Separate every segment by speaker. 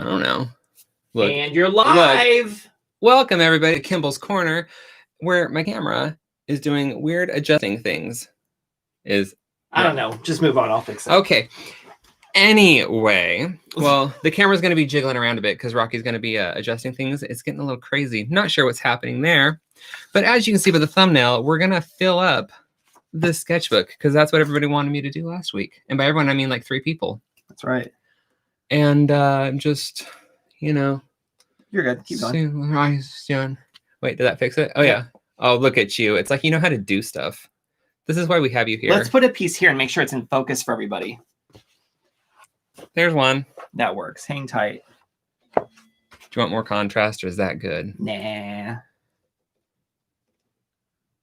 Speaker 1: don't know. Look,
Speaker 2: and you're live.
Speaker 1: Look. Welcome everybody to Kimball's Corner, where my camera is doing weird adjusting things.
Speaker 2: I don't know. Just move on. I'll fix it.
Speaker 1: Okay. Anyway, well, the camera's going to be jiggling around a bit because Rocky's going to be adjusting things. It's getting a little crazy. Not sure what's happening there. But as you can see by the thumbnail, we're going to fill up the sketchbook because that's what everybody wanted me to do last week. And by everyone, I mean like 3 people.
Speaker 2: That's right.
Speaker 1: And just, you know.
Speaker 2: You're good. Keep going.
Speaker 1: Wait, did that fix it? Oh, yeah. Oh, look at you. It's like you know how to do stuff. This is why we have you here.
Speaker 2: Let's put a piece here and make sure it's in focus for everybody.
Speaker 1: There's one.
Speaker 2: That works. Hang tight.
Speaker 1: Do you want more contrast or is that good?
Speaker 2: Nah.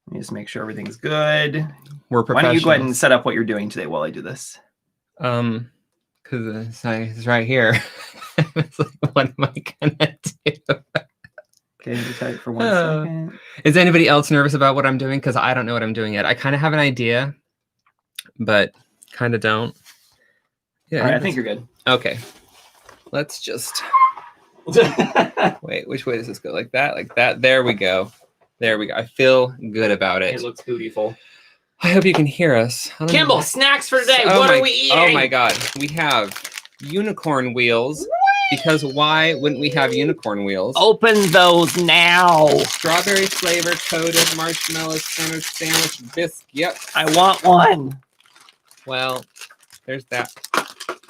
Speaker 2: Let me just make sure everything's good.
Speaker 1: We're professionals.
Speaker 2: Why don't you go ahead and set up what you're doing today while I do this?
Speaker 1: Because it's right here. It's like, what am I gonna do?
Speaker 2: Okay, be tight for 1 second.
Speaker 1: Is anybody else nervous about what I'm doing? Because I don't know what I'm doing yet. I kind of have an idea, but kind of don't. Yeah,
Speaker 2: all right, I think you're good.
Speaker 1: Okay. Let's just wait. Which way does this go? Like that? Like that? There we go. There we go. I feel good about it.
Speaker 2: It looks beautiful.
Speaker 1: I hope you can hear us.
Speaker 2: Kimball, snacks for today. What are we eating?
Speaker 1: Oh my God. We have unicorn wheels. Because why wouldn't we have unicorn wheels?
Speaker 2: Open those now.
Speaker 1: Strawberry flavor coated marshmallow center sandwich biscuit. Yep.
Speaker 2: I want one.
Speaker 1: Well, there's that.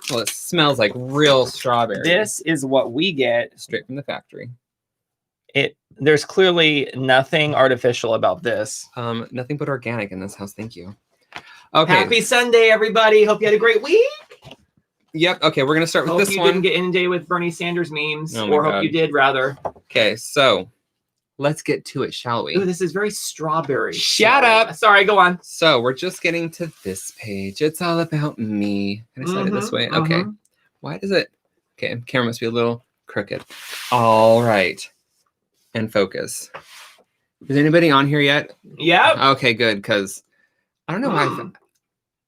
Speaker 1: Well, it smells like real strawberry.
Speaker 2: This is what we get
Speaker 1: straight from the factory.
Speaker 2: There's clearly nothing artificial about this.
Speaker 1: Nothing but organic in this house. Thank you. Okay.
Speaker 2: Happy Sunday, everybody. Hope you had a great week.
Speaker 1: Yep. Okay, we're gonna start with this one.
Speaker 2: Hope you didn't get inundated with Bernie Sanders memes,
Speaker 1: Oh
Speaker 2: or
Speaker 1: God.
Speaker 2: hope you did rather.
Speaker 1: Okay, so let's get to it, shall we?
Speaker 2: Ooh, this is very strawberry.
Speaker 1: Shut up.
Speaker 2: Sorry, go on.
Speaker 1: So we're just getting to this page. It's all about me. Can I slide it this way? Okay. Why does it? Okay, camera must be a little crooked. All right. And focus. Is anybody on here yet?
Speaker 2: Yeah.
Speaker 1: Okay, good. Because I don't know why.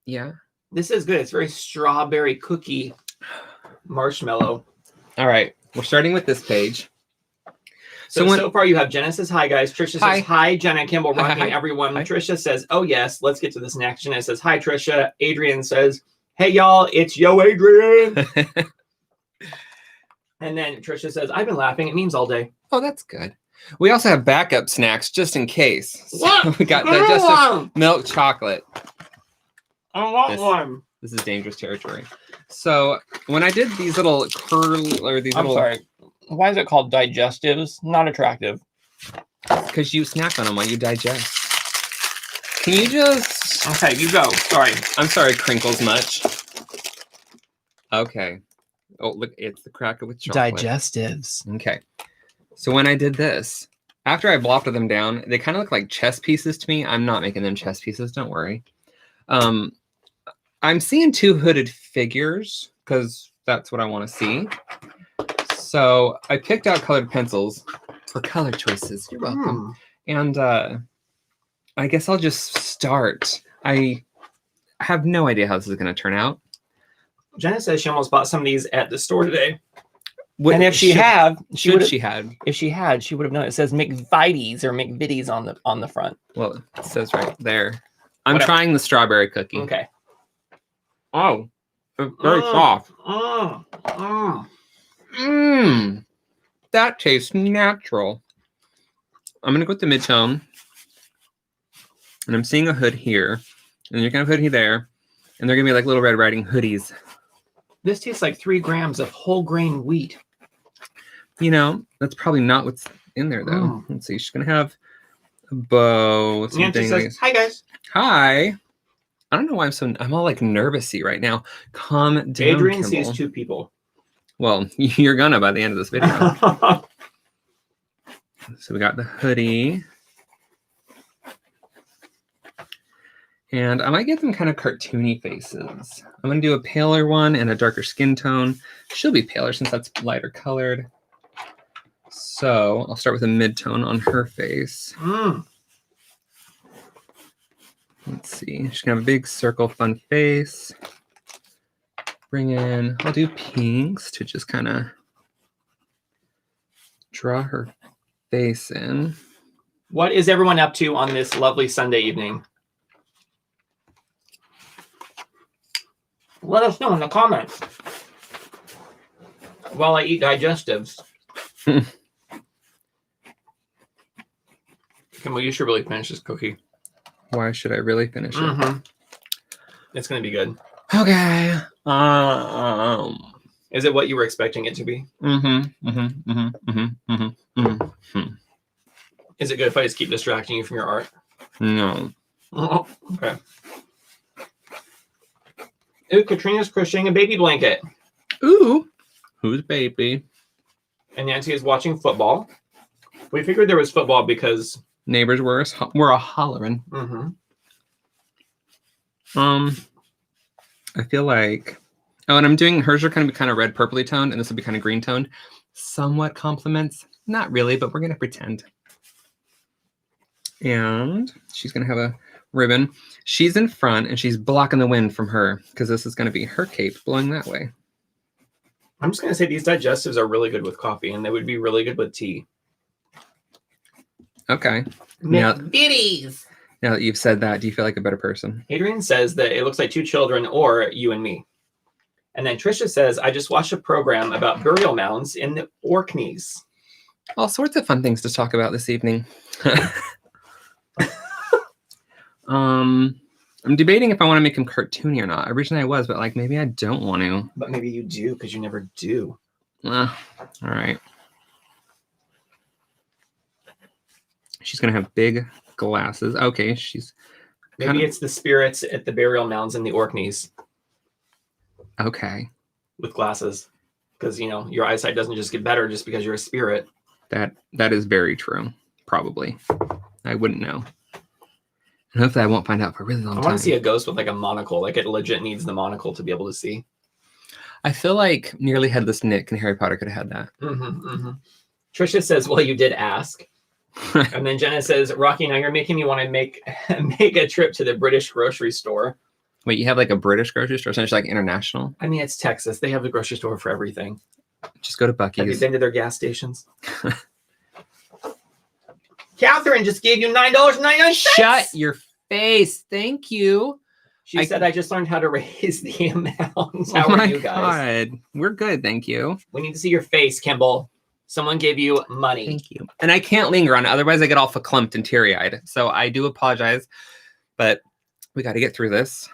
Speaker 1: Yeah.
Speaker 2: This is good. It's very strawberry cookie marshmallow.
Speaker 1: All right. We're starting with this page.
Speaker 2: So far you have Jenna says hi, guys. Trisha says hi, Jenna. Kimball, Rocky, and everyone.
Speaker 1: Hi.
Speaker 2: Trisha says, oh, yes. Let's get to this next. Jenna says hi, Trisha. Adrian says, hey, y'all. It's yo, Adrian. And then Trisha says, I've been laughing. It memes all day.
Speaker 1: Oh, that's good. We also have backup snacks just in case. So we got
Speaker 2: I
Speaker 1: digestive milk chocolate.
Speaker 2: I want one.
Speaker 1: This is dangerous territory. So when I did these little
Speaker 2: sorry. Why is it called digestives? Not attractive.
Speaker 1: Because you snack on them while you digest. Can you just...
Speaker 2: Okay, you go. Sorry.
Speaker 1: I'm sorry, Crinkles much. Okay. Oh, look, it's the cracker with chocolate.
Speaker 2: Digestives.
Speaker 1: Okay. So when I did this, after I blopped them down, they kind of look like chess pieces to me. I'm not making them chess pieces, don't worry. I'm seeing 2 hooded figures because that's what I want to see. So I picked out colored pencils for color choices. You're welcome. And I guess I'll just start. I have no idea how this is going to turn out.
Speaker 2: Jenna says she almost bought some of these at the store today. And if she had, she would have known. It says McVitie's or McVitie's on the front.
Speaker 1: Well, it says right there. I'm trying the strawberry cookie.
Speaker 2: Okay.
Speaker 1: Oh, it's very soft. That tastes natural. I'm gonna go with the mid-tone, and I'm seeing a hood here, and you're gonna have a hoodie there, and they're gonna be like Little Red Riding hoodies.
Speaker 2: This tastes like 3 grams of whole grain wheat.
Speaker 1: You know, that's probably not what's in there though. Let's see. She's gonna have a bow.
Speaker 2: And she says, hi guys.
Speaker 1: Hi. I don't know why I'm all like nervousy right now. Calm down.
Speaker 2: Adrian
Speaker 1: Kimball.
Speaker 2: sees 2 people.
Speaker 1: Well, you're gonna by the end of this video. So we got the hoodie. And I might get them kind of cartoony faces. I'm gonna do a paler one and a darker skin tone. She'll be paler since that's lighter colored. So I'll start with a mid-tone on her face. Let's see. She's gonna have a big circle, fun face. I'll do pinks to just kind of Draw her face in.
Speaker 2: What is everyone up to on this lovely Sunday evening? Let us know in the comments while I eat digestives. Kimball, you should really finish this cookie.
Speaker 1: Why should I really finish it?
Speaker 2: It's going to be good.
Speaker 1: Okay.
Speaker 2: Is it what you were expecting it to be? Is it good if I just keep distracting you from your art?
Speaker 1: No.
Speaker 2: Okay. Ooh, Katrina's crocheting a baby blanket.
Speaker 1: Ooh. Who's baby?
Speaker 2: And Nancy is watching football. We figured there was football because
Speaker 1: neighbors were a hollering. I feel like, and I'm doing, hers are going to be kind of red purpley toned, and this will be kind of green toned. Somewhat complements. Not really, but we're going to pretend. And she's going to have a ribbon. She's in front, and she's blocking the wind from her, because this is going to be her cape blowing that way.
Speaker 2: I'm just going to say these digestives are really good with coffee, and they would be really good with tea.
Speaker 1: Okay.
Speaker 2: McVitties.
Speaker 1: Now that you've said that, do you feel like a better person?
Speaker 2: Adrian says that it looks like two children or you and me. And then Trisha says, I just watched a program about burial mounds in the Orkneys.
Speaker 1: All sorts of fun things to talk about this evening. I'm debating if I want to make him cartoony or not. Originally I was, but like maybe I don't want to.
Speaker 2: But maybe you do, because you never do.
Speaker 1: All right. She's going to have big glasses. Okay, she's...
Speaker 2: Maybe it's the spirits at the burial mounds in the Orkneys.
Speaker 1: Okay.
Speaker 2: With glasses. Because, you know, your eyesight doesn't just get better just because you're a spirit.
Speaker 1: That is very true. Probably. I wouldn't know. And hopefully I won't find out for a really long time.
Speaker 2: I want to see a ghost with like a monocle. Like it legit needs the monocle to be able to see.
Speaker 1: I feel like Nearly Headless Nick and Harry Potter could have had that.
Speaker 2: Trisha says, well, you did ask. And then Jenna says, Rocky, now you're making me want to make a trip to the British grocery store.
Speaker 1: Wait, you have like a British grocery store? So it's like international?
Speaker 2: I mean, it's Texas. They have a grocery store for everything.
Speaker 1: Just go to Buc-ee's.
Speaker 2: Have you been to their gas stations? Catherine just gave you $9.99.
Speaker 1: Shut your face. Thank you.
Speaker 2: She said, I just learned how to raise the amounts. How are you guys?
Speaker 1: God. We're good. Thank you.
Speaker 2: We need to see your face, Kimball. Someone gave you money.
Speaker 1: Thank you. And I can't linger on it. Otherwise, I get all verklempt and teary-eyed. So I do apologize. But we got to get through this.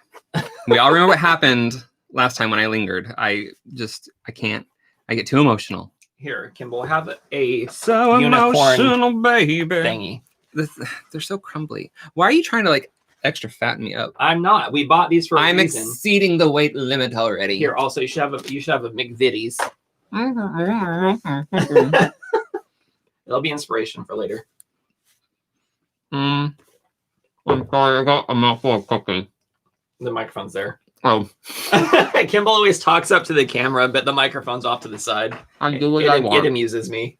Speaker 1: We all remember what happened last time when I lingered. I can't. I get too emotional.
Speaker 2: Here, Kimball, have a
Speaker 1: so emotional baby
Speaker 2: thingy.
Speaker 1: They're so crumbly. Why are you trying to like extra fatten me up?
Speaker 2: I'm not. We bought these for a reason.
Speaker 1: I'm exceeding the weight limit already.
Speaker 2: Here, also, you should have a McVitties. It'll be inspiration for later.
Speaker 1: I'm sorry, I got a mouthful of cookie.
Speaker 2: The microphone's there.
Speaker 1: Oh.
Speaker 2: Kimball always talks up to the camera, but the microphone's off to the side.
Speaker 1: I do what I want.
Speaker 2: It amuses me.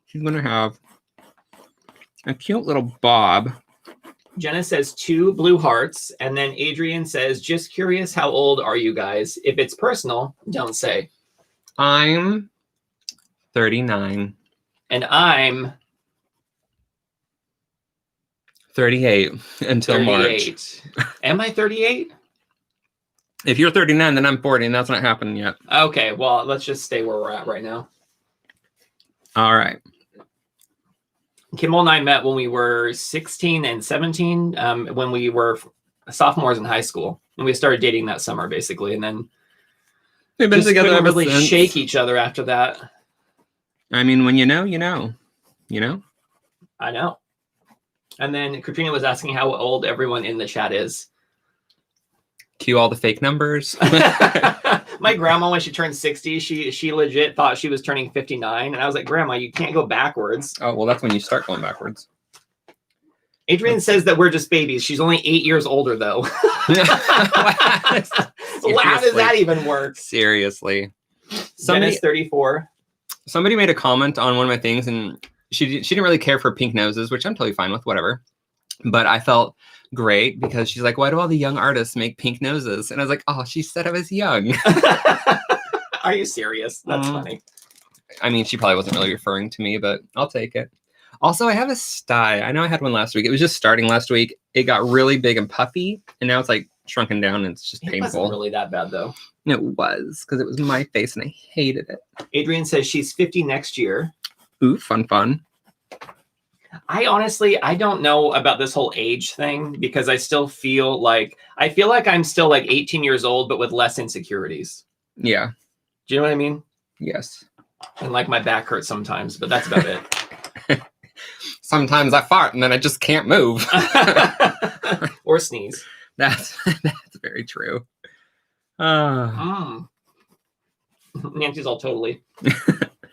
Speaker 1: She's gonna have a cute little bob.
Speaker 2: Jenna says 2 blue hearts, and then Adrian says, just curious, how old are you guys? If it's personal, don't say.
Speaker 1: I'm 39.
Speaker 2: And I'm
Speaker 1: 38 until
Speaker 2: 38.
Speaker 1: March.
Speaker 2: Am I 38?
Speaker 1: If you're 39, then I'm 40, and that's not happening yet.
Speaker 2: Okay, well, let's just stay where we're at right now.
Speaker 1: All right.
Speaker 2: Kimball and I met when we were 16 and 17, when we were sophomores in high school. And we started dating that summer, basically. And then
Speaker 1: we've been together ever
Speaker 2: really
Speaker 1: since.
Speaker 2: Shake each other after that.
Speaker 1: I mean, when you know, you know. You know?
Speaker 2: I know. And then Katrina was asking how old everyone in the chat is.
Speaker 1: Cue all the fake numbers.
Speaker 2: My grandma, when she turned 60, she legit thought she was turning 59. And I was like, Grandma, you can't go backwards.
Speaker 1: Oh, well, that's when you start going backwards.
Speaker 2: Adrian says that we're just babies. She's only 8 years older, though. How does that even work?
Speaker 1: Seriously.
Speaker 2: Jenna's 34.
Speaker 1: Somebody made a comment on one of my things, and she didn't really care for pink noses, which I'm totally fine with, whatever. But I felt great because she's like, why do all the young artists make pink noses? And I was like, oh, she said I was young.
Speaker 2: Are you serious? That's funny.
Speaker 1: I mean, she probably wasn't really referring to me, but I'll take it. Also, I have a sty. I know I had one last week. It was just starting last week. It got really big and puffy, and now it's like shrunken down, and it's just painful.
Speaker 2: It wasn't really that bad, though.
Speaker 1: It was, because it was my face, and I hated it.
Speaker 2: Adrian says she's 50 next year.
Speaker 1: Ooh, fun.
Speaker 2: I don't know about this whole age thing, because I feel like I'm still like 18 years old, but with less insecurities.
Speaker 1: Yeah.
Speaker 2: Do you know what I mean?
Speaker 1: Yes.
Speaker 2: And like my back hurts sometimes, but that's about it.
Speaker 1: Sometimes I fart and then I just can't move.
Speaker 2: Or sneeze.
Speaker 1: That's very true.
Speaker 2: Nancy's all totally.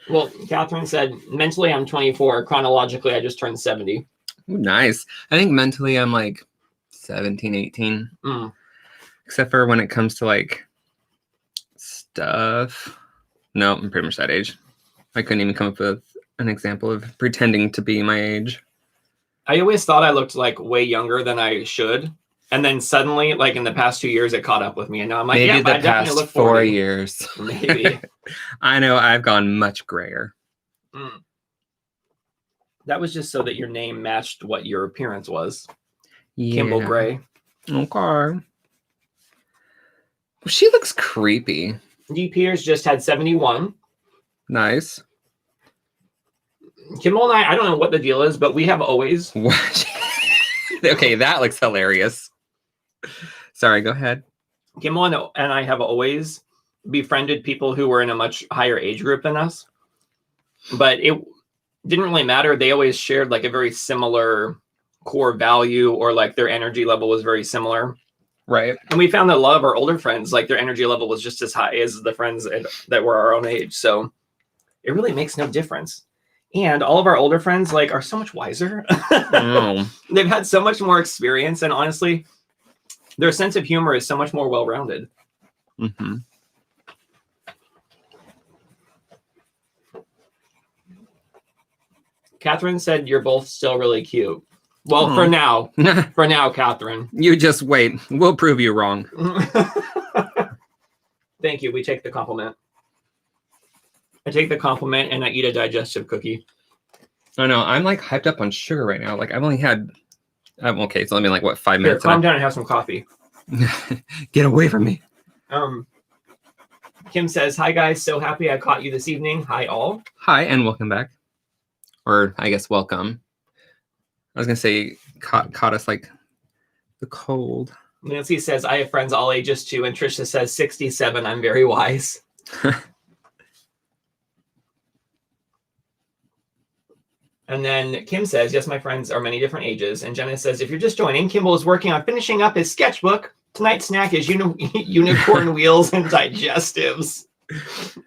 Speaker 2: Well, Catherine said, mentally I'm 24. Chronologically, I just turned 70.
Speaker 1: Ooh, nice. I think mentally I'm like 17, 18. Except for when it comes to like stuff. No, I'm pretty much that age. I couldn't even come up with an example of pretending to be my age.
Speaker 2: I always thought I looked like way younger than I should. And then suddenly, like in the past 2 years, it caught up with me. And now I'm like,
Speaker 1: maybe
Speaker 2: I
Speaker 1: past
Speaker 2: look
Speaker 1: 4 years.
Speaker 2: Maybe.
Speaker 1: I know I've gone much grayer.
Speaker 2: That was just so that your name matched what your appearance was.
Speaker 1: Yeah.
Speaker 2: Kimball Gray.
Speaker 1: Okay. Well, she looks creepy.
Speaker 2: D. Peters just had 71.
Speaker 1: Nice.
Speaker 2: Kimball and I don't know what the deal is, but we have always.
Speaker 1: Okay, that looks hilarious. Sorry, go ahead.
Speaker 2: Kimball and I have always befriended people who were in a much higher age group than us. But it didn't really matter. They always shared like a very similar core value, or like their energy level was very similar.
Speaker 1: Right.
Speaker 2: And we found that a lot of our older friends, like their energy level was just as high as the friends that were our own age. So it really makes no difference. And all of our older friends like are so much wiser. They've had so much more experience, and honestly, their sense of humor is so much more well-rounded.
Speaker 1: Mm-hmm.
Speaker 2: Catherine said you're both still really cute. Well, for now. For now, Catherine.
Speaker 1: You just wait. We'll prove you wrong.
Speaker 2: Thank you. We take the compliment. I take the compliment and I eat a digestive cookie.
Speaker 1: I know. I'm like hyped up on sugar right now. Like I've only had. Okay, so let me like 5 minutes.
Speaker 2: Here, calm down and have some coffee.
Speaker 1: Get away from me.
Speaker 2: Kim says, "Hi guys, so happy I caught you this evening. Hi all."
Speaker 1: Hi and welcome back, or I guess welcome. I was gonna say caught us like the cold.
Speaker 2: Nancy says, "I have friends all ages too," and Trisha says, "67. I'm very wise." And then Kim says, "Yes, my friends are many different ages." And Jenna says, "If you're just joining, Kimball is working on finishing up his sketchbook. Tonight's snack is unicorn wheels and digestives."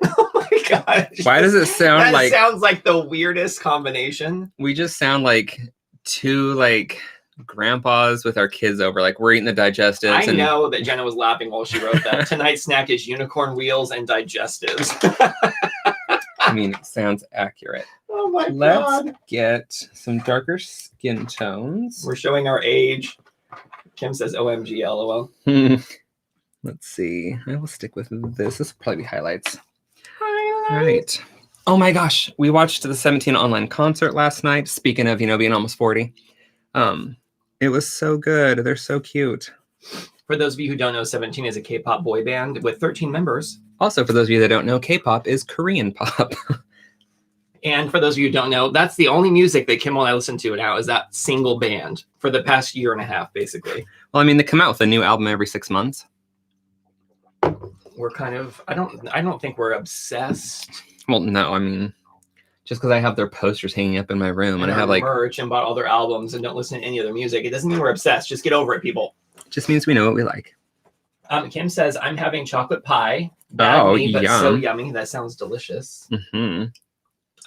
Speaker 2: Oh my gosh.
Speaker 1: Why does it sound
Speaker 2: that sounds like the weirdest combination.
Speaker 1: We just sound like two like grandpas with our kids over. Like we're eating the digestives.
Speaker 2: I know that Jenna was laughing while she wrote that. Tonight's snack is unicorn wheels and digestives.
Speaker 1: I mean, it sounds accurate.
Speaker 2: Oh my
Speaker 1: God.
Speaker 2: Let's
Speaker 1: get some darker skin tones.
Speaker 2: We're showing our age. Kim says, "OMG, LOL."
Speaker 1: Let's see. I will stick with this. This will probably be highlights. Right. Oh my gosh. We watched the 17 online concert last night. Speaking of, being almost 40. It was so good. They're so cute.
Speaker 2: For those of you who don't know, 17 is a K-pop boy band with 13 members.
Speaker 1: Also, for those of you that don't know, K-pop is Korean pop.
Speaker 2: And for those of you who don't know, that's the only music that Kimball and I listen to now, is that single band for the past year and a half, basically.
Speaker 1: Well, I mean, they come out with a new album every 6 months.
Speaker 2: We're kind of, I don't think we're obsessed.
Speaker 1: Well, no, I mean, just because I have their posters hanging up in my room and I have like
Speaker 2: merch and bought all their albums and don't listen to any other music, it doesn't mean we're obsessed. Just get over it, people.
Speaker 1: It just means we know what we like.
Speaker 2: Kim says, "I'm having chocolate pie.
Speaker 1: But
Speaker 2: yum. So yummy. That sounds delicious."
Speaker 1: Mm-hmm.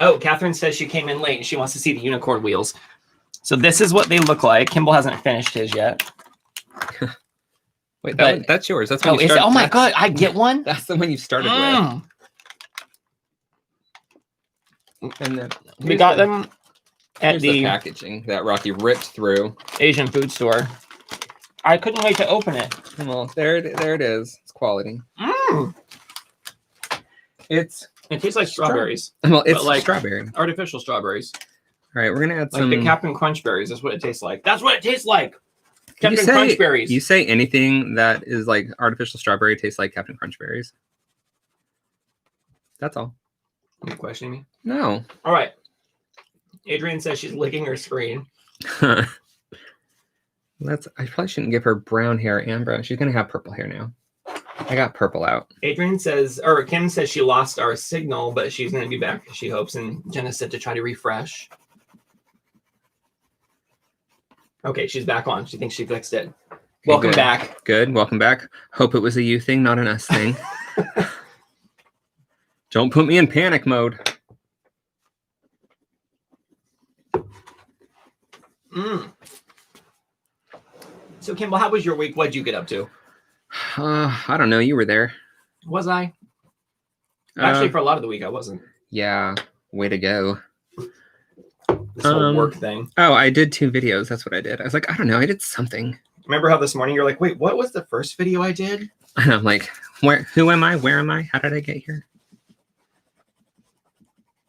Speaker 2: Oh, Catherine says she came in late and she wants to see the unicorn wheels. So this is what they look like. Kimball hasn't finished his yet.
Speaker 1: Wait, that's yours. That's when you started.
Speaker 2: Oh my God, I get one?
Speaker 1: That's the one you started with. And then
Speaker 2: we got them at
Speaker 1: the packaging that Rocky ripped through.
Speaker 2: Asian food store. I couldn't wait to open it.
Speaker 1: Well, there it is. It's quality.
Speaker 2: Mm.
Speaker 1: It's
Speaker 2: It tastes like strawberries.
Speaker 1: Well, it's
Speaker 2: like
Speaker 1: strawberry.
Speaker 2: Artificial strawberries.
Speaker 1: All right, we're gonna add
Speaker 2: like
Speaker 1: some.
Speaker 2: the Captain Crunch berries. That's what it tastes like. That's what it tastes like. Captain
Speaker 1: you say,
Speaker 2: Crunch berries.
Speaker 1: You say anything that is like artificial strawberry tastes like Captain Crunch berries. That's all.
Speaker 2: Are you questioning me?
Speaker 1: No.
Speaker 2: All right. Adrian says she's licking her screen.
Speaker 1: I probably shouldn't give her brown hair and brown. She's gonna have purple hair now. I got purple out.
Speaker 2: Adrian says, or Kim says she lost our signal, but she's going to be back, she hopes. And Jenna said to try to refresh. Okay, she's back on. She thinks she fixed it. Okay, welcome back.
Speaker 1: Good. Welcome back. Hope it was a you thing, not an us thing. Don't put me in panic mode.
Speaker 2: So, Kimball, how was your week? What'd you get up to?
Speaker 1: I don't know. You were there.
Speaker 2: Was I? Actually, for a lot of the week, I wasn't.
Speaker 1: Yeah. Way to go.
Speaker 2: This whole work thing.
Speaker 1: Oh, I did 2 videos. That's what I did. I was like, I don't know. I did something.
Speaker 2: Remember how this morning you're like, wait, what was the first video I did?
Speaker 1: And I'm like, who am I? Where am I? How did I get here?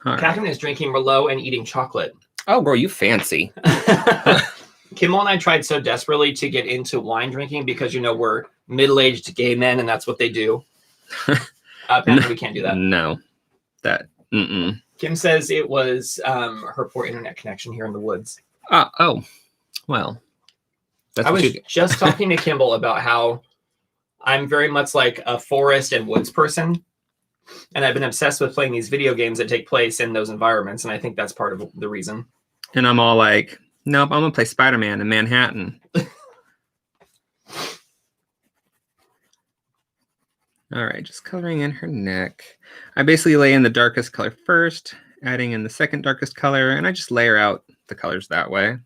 Speaker 2: Catherine is drinking Merlot and eating chocolate.
Speaker 1: Oh, girl, you fancy.
Speaker 2: Kimball and I tried so desperately to get into wine drinking because, we're middle-aged gay men and that's what they do. Apparently we can't do that.
Speaker 1: No. Kim
Speaker 2: says it was her poor internet connection here in the woods.
Speaker 1: Oh. Well.
Speaker 2: I was just talking to Kimball about how I'm very much like a forest and woods person. And I've been obsessed with playing these video games that take place in those environments. And I think that's part of the reason.
Speaker 1: And I'm all like, nope, I'm going to play Spider-Man in Manhattan. All right, just coloring in her neck. I basically lay in the darkest color first, adding in the second darkest color, and I just layer out the colors that way.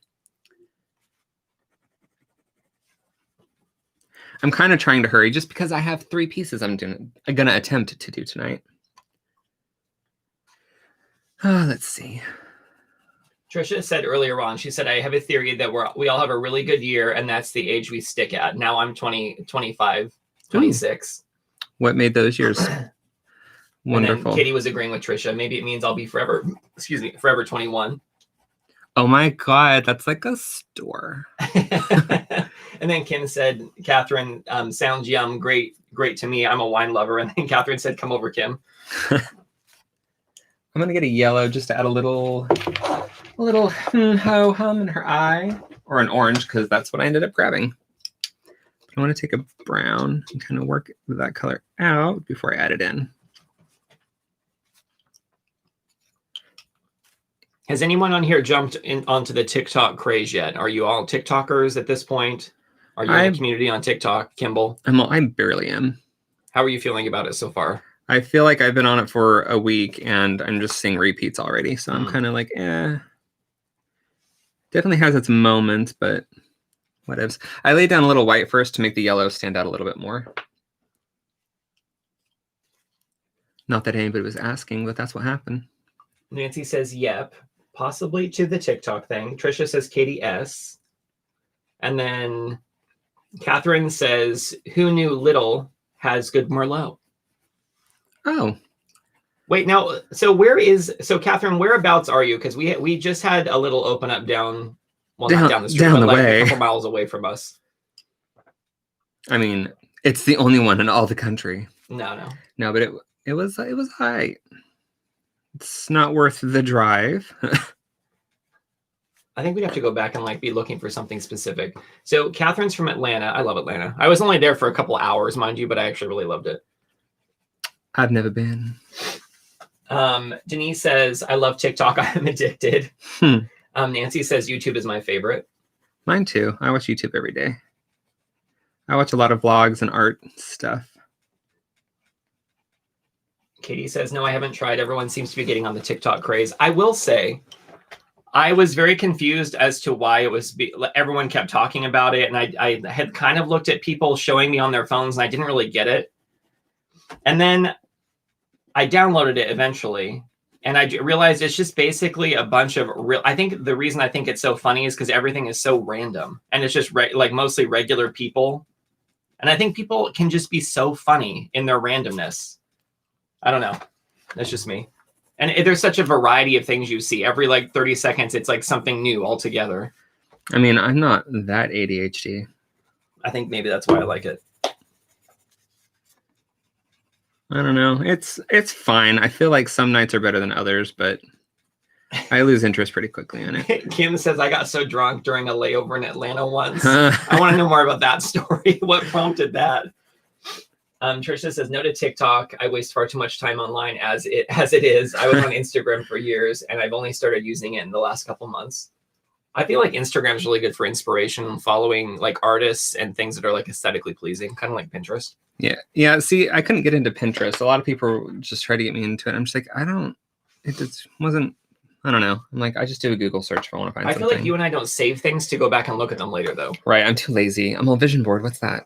Speaker 1: I'm kind of trying to hurry just because I have 3 pieces I'm going to attempt to do tonight. Let's see.
Speaker 2: Trisha said earlier on, she said, I have a theory that we all have a really good year, and that's the age we stick at. Now I'm 20, 25, 26.
Speaker 1: What made those years wonderful?
Speaker 2: And then Katie was agreeing with Trisha. Maybe it means I'll be forever 21.
Speaker 1: Oh my God, that's like a store.
Speaker 2: And then Kim said, Catherine, sounds yum. Great to me. I'm a wine lover. And then Catherine said, come over, Kim.
Speaker 1: I'm going to get a yellow just to add a little ho-hum in her eye. Or an orange, because that's what I ended up grabbing. I want to take a brown and kind of work that color out before I add it in.
Speaker 2: Has anyone on here jumped onto the TikTok craze yet? Are you all TikTokers at this point? Are you in the community on TikTok, Kimball?
Speaker 1: I barely am.
Speaker 2: How are you feeling about it so far?
Speaker 1: I feel like I've been on it for a week and I'm just seeing repeats already. So I'm kind of like, Definitely has its moments, but whatevs. I laid down a little white first to make the yellow stand out a little bit more. Not that anybody was asking, but that's what happened.
Speaker 2: Nancy says, yep, possibly to the TikTok thing. Trisha says, Katie S. And then Catherine says, who knew Little has good Merlot?
Speaker 1: Oh.
Speaker 2: Wait, now, so Catherine, whereabouts are you? Because we just had a little open up down not down the street,
Speaker 1: down
Speaker 2: but
Speaker 1: the
Speaker 2: like
Speaker 1: way.
Speaker 2: a couple miles away from us.
Speaker 1: I mean, it's the only one in all the country.
Speaker 2: No,
Speaker 1: but it was high. It's not worth the drive.
Speaker 2: I think we'd have to go back and be looking for something specific. So Catherine's from Atlanta. I love Atlanta. I was only there for a couple hours, mind you, but I actually really loved it.
Speaker 1: I've never been.
Speaker 2: Denise says, I love TikTok. I am addicted. Nancy says YouTube is my favorite.
Speaker 1: Mine too. I watch YouTube every day. I watch a lot of vlogs and art stuff.
Speaker 2: Katie says, no, I haven't tried. Everyone seems to be getting on the TikTok craze. I will say, I was very confused as to why it was. Everyone kept talking about it, and I had kind of looked at people showing me on their phones, and I didn't really get it. And then I downloaded it eventually, and I realized it's just basically a bunch of real. I think the reason I think it's so funny is because everything is so random, and it's just mostly regular people. And I think people can just be so funny in their randomness. I don't know. That's just me. And there's such a variety of things you see. Every like 30 seconds, it's like something new altogether.
Speaker 1: I mean, I'm not that ADHD.
Speaker 2: I think maybe that's why I like it.
Speaker 1: I don't know. It's fine. I feel like some nights are better than others, but I lose interest pretty quickly in it.
Speaker 2: Kim says, I got so drunk during a layover in Atlanta once. I want to know more about that story. What prompted that? Trisha says, no to TikTok. I waste far too much time online as it is. I was on Instagram for years, and I've only started using it in the last couple months. I feel like Instagram is really good for inspiration, following like artists and things that are like aesthetically pleasing, kind of like Pinterest.
Speaker 1: Yeah. See, I couldn't get into Pinterest. A lot of people just try to get me into it. I'm just like, it just wasn't, I don't know. I'm like, I just do a Google search if I want to find something.
Speaker 2: I feel like you and I don't save things to go back and look at them later, though.
Speaker 1: Right. I'm too lazy. I'm on vision board. What's that?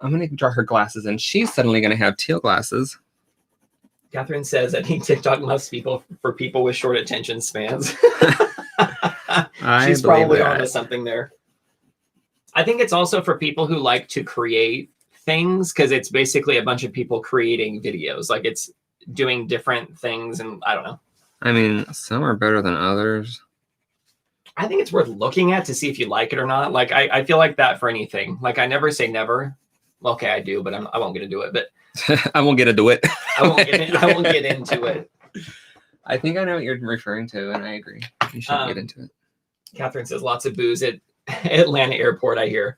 Speaker 1: I'm going to draw her glasses, and she's suddenly going to have teal glasses.
Speaker 2: Catherine says, I think TikTok must be for people with short attention spans. She's probably onto something there. I think it's also for people who like to create things, because it's basically a bunch of people creating videos. Like it's doing different things, and I don't know.
Speaker 1: I mean, some are better than others.
Speaker 2: I think it's worth looking at to see if you like it or not. Like I feel like that for anything. Like I never say never. Well, okay, I do, but I won't get into it. But
Speaker 1: I won't get into it.
Speaker 2: I won't get into it.
Speaker 1: I think I know what you're referring to, and I agree. You should get into it.
Speaker 2: Catherine says lots of booze at Atlanta airport, I hear.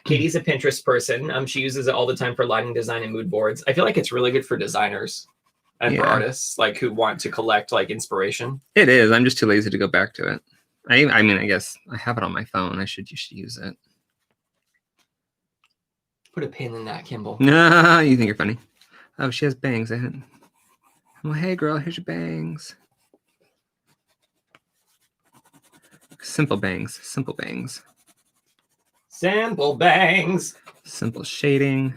Speaker 2: Katie's a Pinterest person. She uses it all the time for lighting design and mood boards. I feel like it's really good for designers and for artists like who want to collect like inspiration.
Speaker 1: It is. I'm just too lazy to go back to it. I mean, I guess I have it on my phone. You should use it.
Speaker 2: Put a pin in that, Kimball.
Speaker 1: No, you think you're funny. Oh, she has bangs. Well, hey, girl, here's your bangs. Simple bangs. Simple bangs.
Speaker 2: Simple bangs.
Speaker 1: Simple shading.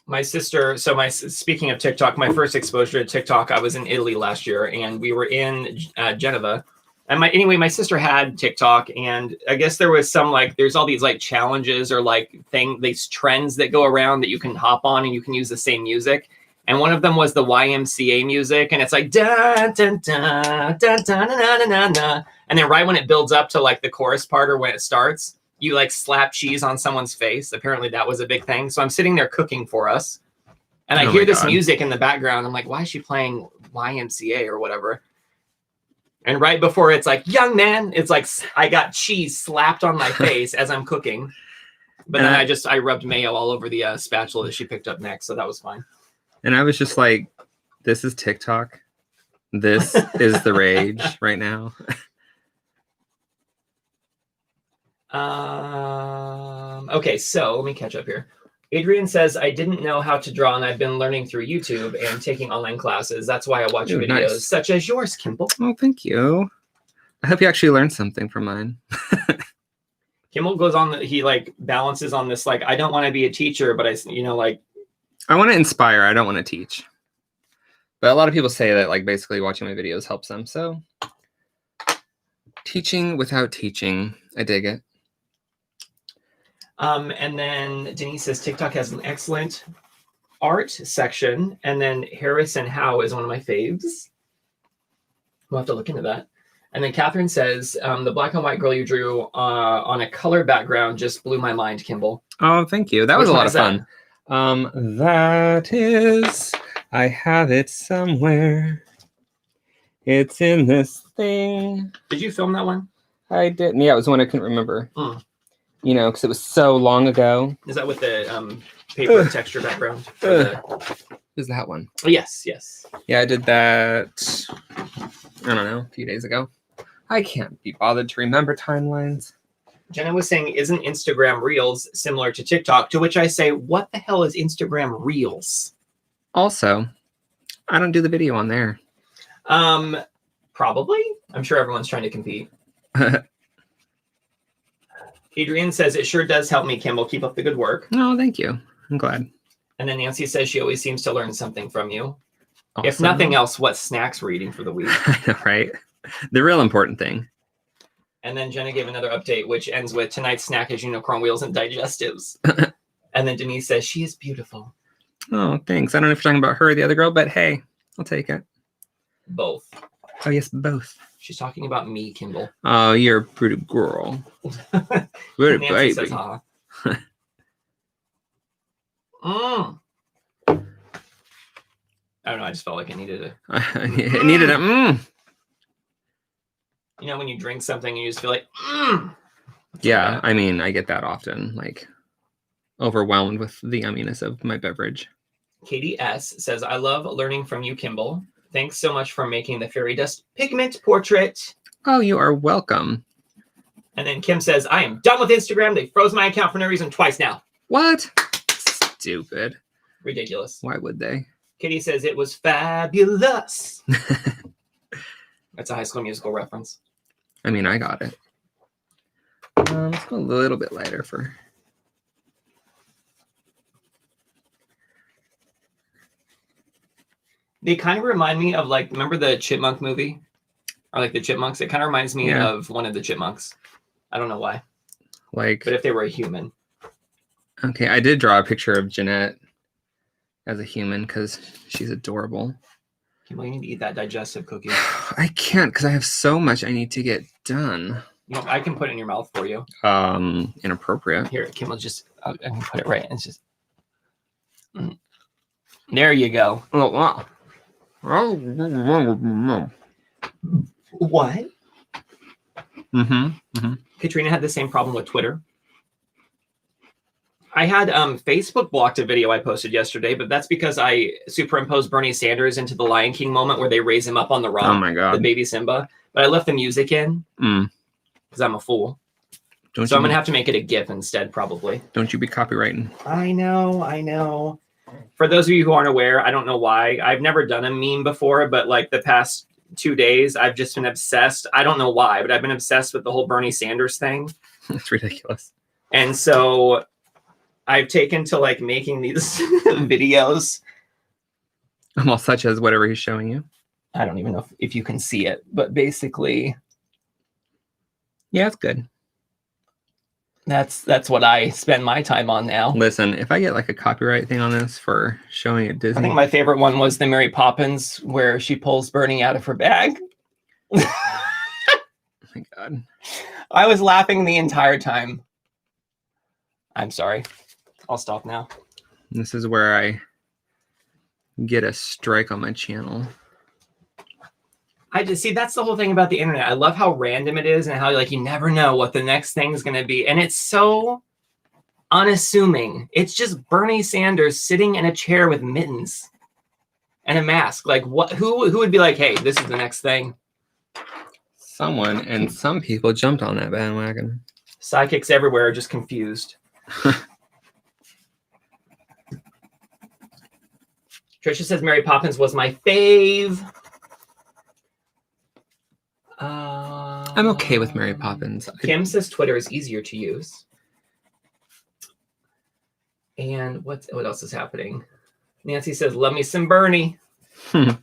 Speaker 2: My sister, speaking of TikTok, my first exposure to TikTok, I was in Italy last year, and we were in Geneva. And my sister had TikTok, and I guess there was some there's all these like challenges or like these trends that go around that you can hop on and you can use the same music. And one of them was the YMCA music, and it's like da da da da da na na na, and then right when it builds up to like the chorus part or when it starts, you like slap cheese on someone's face. Apparently that was a big thing. So I'm sitting there cooking for us, and I hear this music in the background. I'm like, why is she playing YMCA or whatever? And right before it's like, young man, it's like I got cheese slapped on my face as I'm cooking. But then I rubbed mayo all over the spatula that she picked up next. So that was fine.
Speaker 1: And I was just like, this is TikTok. This is the rage right now.
Speaker 2: Okay, so let me catch up here. Adrian says, I didn't know how to draw, and I've been learning through YouTube and taking online classes. That's why I watch videos such as yours, Kimball.
Speaker 1: Oh, thank you. I hope you actually learned something from mine.
Speaker 2: Kimball goes on, he like balances on this, like, I don't want to be a teacher, but I
Speaker 1: want to inspire. I don't want to teach. But a lot of people say that like basically watching my videos helps them. So teaching without teaching, I dig it.
Speaker 2: And then Denise says TikTok has an excellent art section. And then Harris and Howe is one of my faves. We'll have to look into that. And then Catherine says, the black and white girl you drew on a color background just blew my mind, Kimball.
Speaker 1: Oh, thank you. That was a lot of fun. That is, I have it somewhere. It's in this thing.
Speaker 2: Did you film that one?
Speaker 1: I did. Yeah, it was one I couldn't remember. You know, because it was so long ago.
Speaker 2: Is that with the paper texture background?
Speaker 1: Is that one?
Speaker 2: Oh, yes.
Speaker 1: Yeah, I did that, I don't know, a few days ago. I can't be bothered to remember timelines.
Speaker 2: Jenna was saying, isn't Instagram Reels similar to TikTok? To which I say, what the hell is Instagram Reels?
Speaker 1: Also, I don't do the video on there.
Speaker 2: Probably. I'm sure everyone's trying to compete. Adrian says, it sure does help me, Kimball. Keep up the good work.
Speaker 1: Oh, thank you. I'm glad.
Speaker 2: And then Nancy says she always seems to learn something from you.
Speaker 1: Awesome.
Speaker 2: If nothing else, what snacks we're eating for the week.
Speaker 1: I know, right? The real important thing.
Speaker 2: And then Jenna gave another update, which ends with tonight's snack is unicorn wheels and digestives. And then Denise says, she is beautiful.
Speaker 1: Oh, thanks. I don't know if you're talking about her or the other girl, but hey, I'll take it.
Speaker 2: Both.
Speaker 1: Oh, yes, both.
Speaker 2: She's talking about me, Kimball.
Speaker 1: Oh, you're a pretty girl. Pretty
Speaker 2: Nancy
Speaker 1: baby.
Speaker 2: says, ha. I don't know. I just felt like I needed it.
Speaker 1: I needed it.
Speaker 2: You know, when you drink something, you just feel like,
Speaker 1: Yeah, I mean, I get that often. Like, overwhelmed with the yumminess of my beverage.
Speaker 2: Katie S. says, I love learning from you, Kimball. Thanks so much for making the fairy dust pigment portrait.
Speaker 1: Oh, you are welcome.
Speaker 2: And then Kim says, I am done with Instagram. They froze my account for no reason twice now.
Speaker 1: What? Stupid.
Speaker 2: Ridiculous.
Speaker 1: Why would they?
Speaker 2: Kitty says, it was fabulous. That's a High School Musical reference.
Speaker 1: I mean, I got it. Let's go a little bit lighter for...
Speaker 2: They kind of remind me of, like, remember the Chipmunk movie? Or, like, the Chipmunks? It kind of reminds me of one of the Chipmunks. I don't know why.
Speaker 1: Like...
Speaker 2: But if they were a human.
Speaker 1: Okay, I did draw a picture of Jeanette as a human because she's adorable.
Speaker 2: Kimball, you need to eat that digestive cookie.
Speaker 1: I can't because I have so much I need to get done.
Speaker 2: You know, I can put it in your mouth for you.
Speaker 1: Inappropriate.
Speaker 2: Here, Kimball, just... I can put it right. It's just... There you go.
Speaker 1: Oh, wow.
Speaker 2: What?
Speaker 1: Mm-hmm.
Speaker 2: Katrina had the same problem with Twitter. I had Facebook blocked a video I posted yesterday, but that's because I superimposed Bernie Sanders into the Lion King moment where they raise him up on the rock.
Speaker 1: Oh my God.
Speaker 2: The baby Simba. But I left the music in because I'm a fool. So I'm going to have to make it a GIF instead, probably.
Speaker 1: Don't you be copywriting.
Speaker 2: I know. For those of you who aren't aware, I don't know why. I've never done a meme before, but like the past 2 days, I've just been obsessed. I don't know why, but I've been obsessed with the whole Bernie Sanders thing.
Speaker 1: It's ridiculous.
Speaker 2: And so I've taken to like making these videos.
Speaker 1: Well, such as whatever he's showing you.
Speaker 2: I don't even know if you can see it, but basically.
Speaker 1: Yeah, it's good.
Speaker 2: That's what I spend my time on now.
Speaker 1: Listen, if I get like a copyright thing on this for showing at Disney.
Speaker 2: I think my favorite one was the Mary Poppins where she pulls Bernie out of her bag.
Speaker 1: Oh my God.
Speaker 2: I was laughing the entire time. I'm sorry. I'll stop now.
Speaker 1: This is where I get a strike on my channel.
Speaker 2: I just see that's the whole thing about the internet. I love how random it is and how like you never know what the next thing's going to be. And it's so unassuming. It's just Bernie Sanders sitting in a chair with mittens and a mask. Like what? Who would be like, hey, this is the next thing?
Speaker 1: Someone, and some people jumped on that bandwagon.
Speaker 2: Psychics everywhere are just confused. Trisha says Mary Poppins was my fave.
Speaker 1: I'm okay with Mary Poppins.
Speaker 2: Kim says Twitter is easier to use. And what else is happening? Nancy says, love me some Bernie.
Speaker 1: I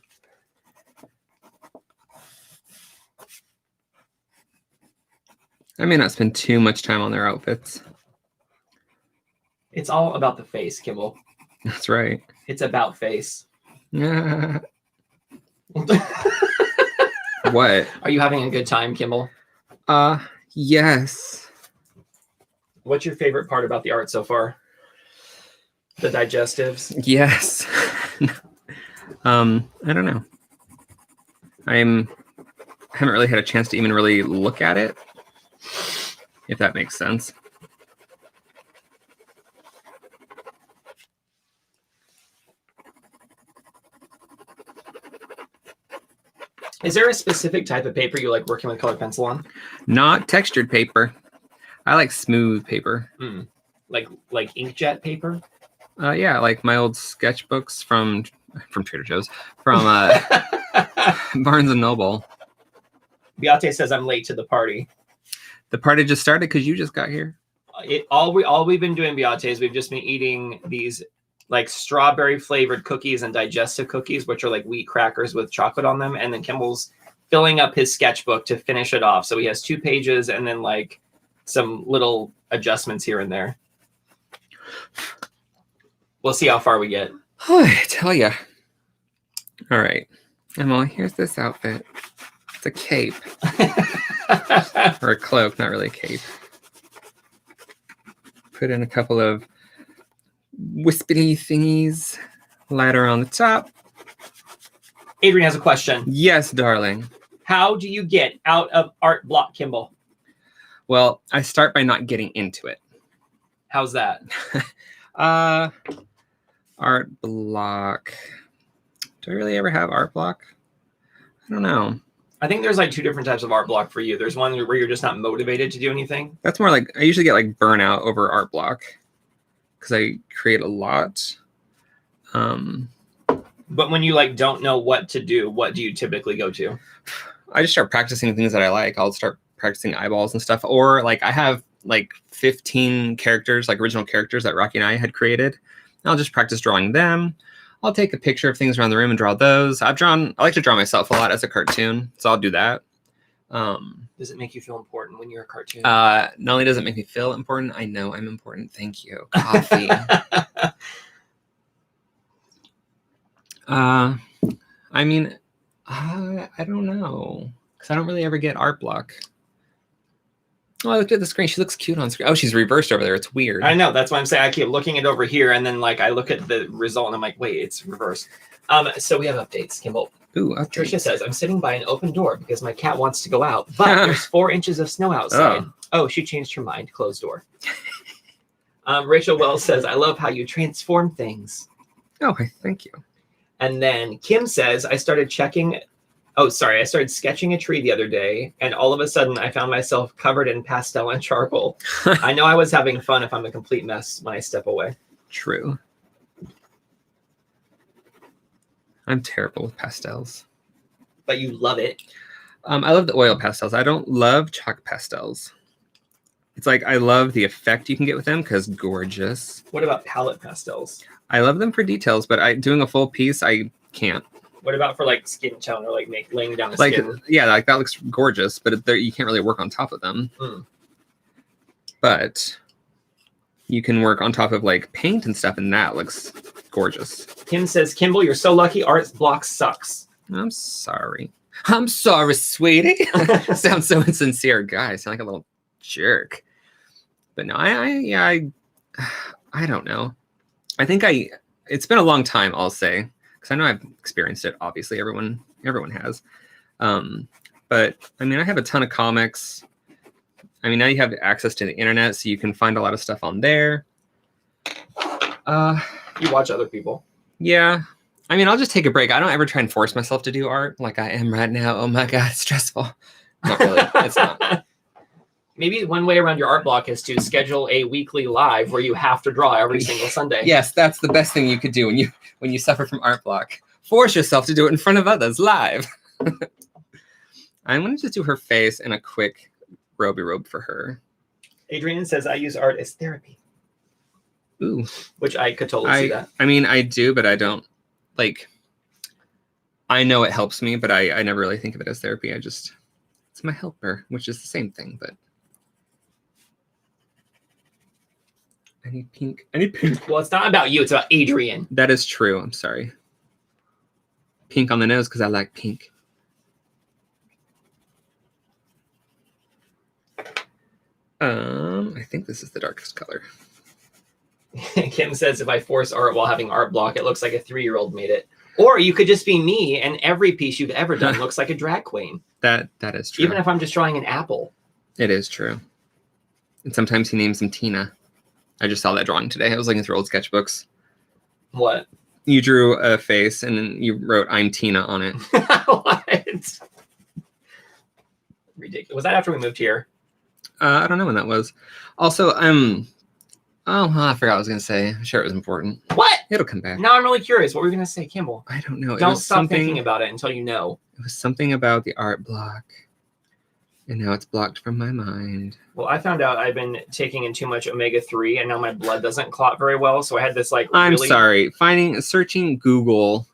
Speaker 1: may not spend too much time on their outfits.
Speaker 2: It's all about the face, Kimball.
Speaker 1: That's right.
Speaker 2: It's about face.
Speaker 1: What?
Speaker 2: Are you having a good time, Kimball?
Speaker 1: Yes.
Speaker 2: What's your favorite part about the art so far? The digestives?
Speaker 1: Yes. I don't know. I haven't really had a chance to even really look at it, if that makes sense.
Speaker 2: Is there a specific type of paper you like working with colored pencil on?
Speaker 1: Not textured paper. I like smooth paper.
Speaker 2: Like inkjet paper?
Speaker 1: Yeah, like my old sketchbooks from Trader Joe's, from Barnes and Noble.
Speaker 2: Beate says I'm late to the party.
Speaker 1: The party just started because you just got here.
Speaker 2: All we've been doing, Beate, is we've just been eating these like strawberry flavored cookies and digestive cookies, which are like wheat crackers with chocolate on them. And then Kimball's filling up his sketchbook to finish it off. So he has 2 pages and then like some little adjustments here and there. We'll see how far we get.
Speaker 1: I tell ya. All right, Emma, here's this outfit. It's a cape. Or a cloak, not really a cape. Put in a couple of wispy thingies. Ladder on the top.
Speaker 2: Adrian has a question.
Speaker 1: Yes, darling.
Speaker 2: How do you get out of art block, Kimball?
Speaker 1: Well, I start by not getting into it.
Speaker 2: How's that?
Speaker 1: Art block. Do I really ever have art block? I don't know.
Speaker 2: I think there's like two different types of art block for you. There's one where you're just not motivated to do anything.
Speaker 1: That's more like, I usually get like burnout over art block because I create a lot.
Speaker 2: But when you like don't know what to do, what do you typically go to?
Speaker 1: I just start practicing things that I like. I'll start practicing eyeballs and stuff. Or like I have like 15 characters, like original characters that Rocky and I had created. I'll just practice drawing them. I'll take a picture of things around the room and draw those. I like to draw myself a lot as a cartoon, so I'll do that.
Speaker 2: Does it make you feel important when you're a cartoon?
Speaker 1: Not only does it make me feel important, I know I'm important. Thank you. Coffee. I mean, I don't know, because I don't really ever get art block. Oh, I looked at the screen. She looks cute on screen. Oh, she's reversed over there. It's weird.
Speaker 2: I know. That's why I'm saying I keep looking it over here, and then like I look at the result, and I'm like, wait, it's reversed. So we have updates, Kimball.
Speaker 1: Ooh, updates.
Speaker 2: Trisha says, I'm sitting by an open door because my cat wants to go out, but there's 4 inches of snow outside. Oh, she changed her mind. Closed door. Rachel Wells says, I love how you transform things.
Speaker 1: Oh, thank you.
Speaker 2: And then Kim says, I started sketching a tree the other day, and all of a sudden I found myself covered in pastel and charcoal. I know I was having fun if I'm a complete mess when I step away.
Speaker 1: True. I'm terrible with pastels.
Speaker 2: But you love it.
Speaker 1: I love the oil pastels. I don't love chalk pastels. It's like I love the effect you can get with them because gorgeous.
Speaker 2: What about palette pastels?
Speaker 1: I love them for details, but doing a full piece, I can't.
Speaker 2: What about for like skin tone or like laying down the
Speaker 1: like
Speaker 2: skin?
Speaker 1: Yeah, like that looks gorgeous, but you can't really work on top of them. But you can work on top of like paint and stuff, and that looks gorgeous.
Speaker 2: Kim says, Kimball, you're so lucky. Art block sucks.
Speaker 1: I'm sorry, sweetie. Sounds so insincere, guy. I sound like a little jerk. But no, I don't know. I think it's been a long time, I'll say. I know I've experienced it. Obviously, everyone has. But I mean, I have a ton of comics. I mean, now you have access to the internet, so you can find a lot of stuff on there.
Speaker 2: You watch other people.
Speaker 1: Yeah. I mean, I'll just take a break. I don't ever try and force myself to do art like I am right now. Oh my God, it's stressful. Not really. It's not.
Speaker 2: Maybe one way around your art block is to schedule a weekly live where you have to draw every single Sunday.
Speaker 1: Yes, that's the best thing you could do when you suffer from art block. Force yourself to do it in front of others live. I'm going to just do her face in a quick robe for her.
Speaker 2: Adrian says, I use art as therapy.
Speaker 1: Ooh.
Speaker 2: Which I could totally see that.
Speaker 1: I mean, I do, but I don't, like, I know it helps me, but I never really think of it as therapy. It's my helper, which is the same thing, but. I need pink.
Speaker 2: Well, it's not about you. It's about Adrian.
Speaker 1: That is true. I'm sorry. Pink on the nose because I like pink. I think this is the darkest color.
Speaker 2: Kim says, if I force art while having art block, it looks like a 3-year-old made it. Or you could just be me, and every piece you've ever done looks like a drag queen.
Speaker 1: That is true.
Speaker 2: Even if I'm just drawing an apple. It
Speaker 1: is true. And sometimes he names them Tina. I just saw that drawing today. I was looking through old sketchbooks.
Speaker 2: What?
Speaker 1: You drew a face and then you wrote "I'm Tina" on it.
Speaker 2: What? Ridiculous. Was that after we moved here?
Speaker 1: I don't know when that was. Also, I forgot what I was gonna say. I'm sure it was important.
Speaker 2: What?
Speaker 1: It'll come back.
Speaker 2: Now I'm really curious. What were you gonna say, Kimball?
Speaker 1: I don't know.
Speaker 2: Don't stop thinking about it until you know.
Speaker 1: It was something about the art block. And now it's blocked from my mind.
Speaker 2: Well, I found out I've been taking in too much omega-3, and now my blood doesn't clot very well. So I had this like.
Speaker 1: I'm sorry. Searching Google,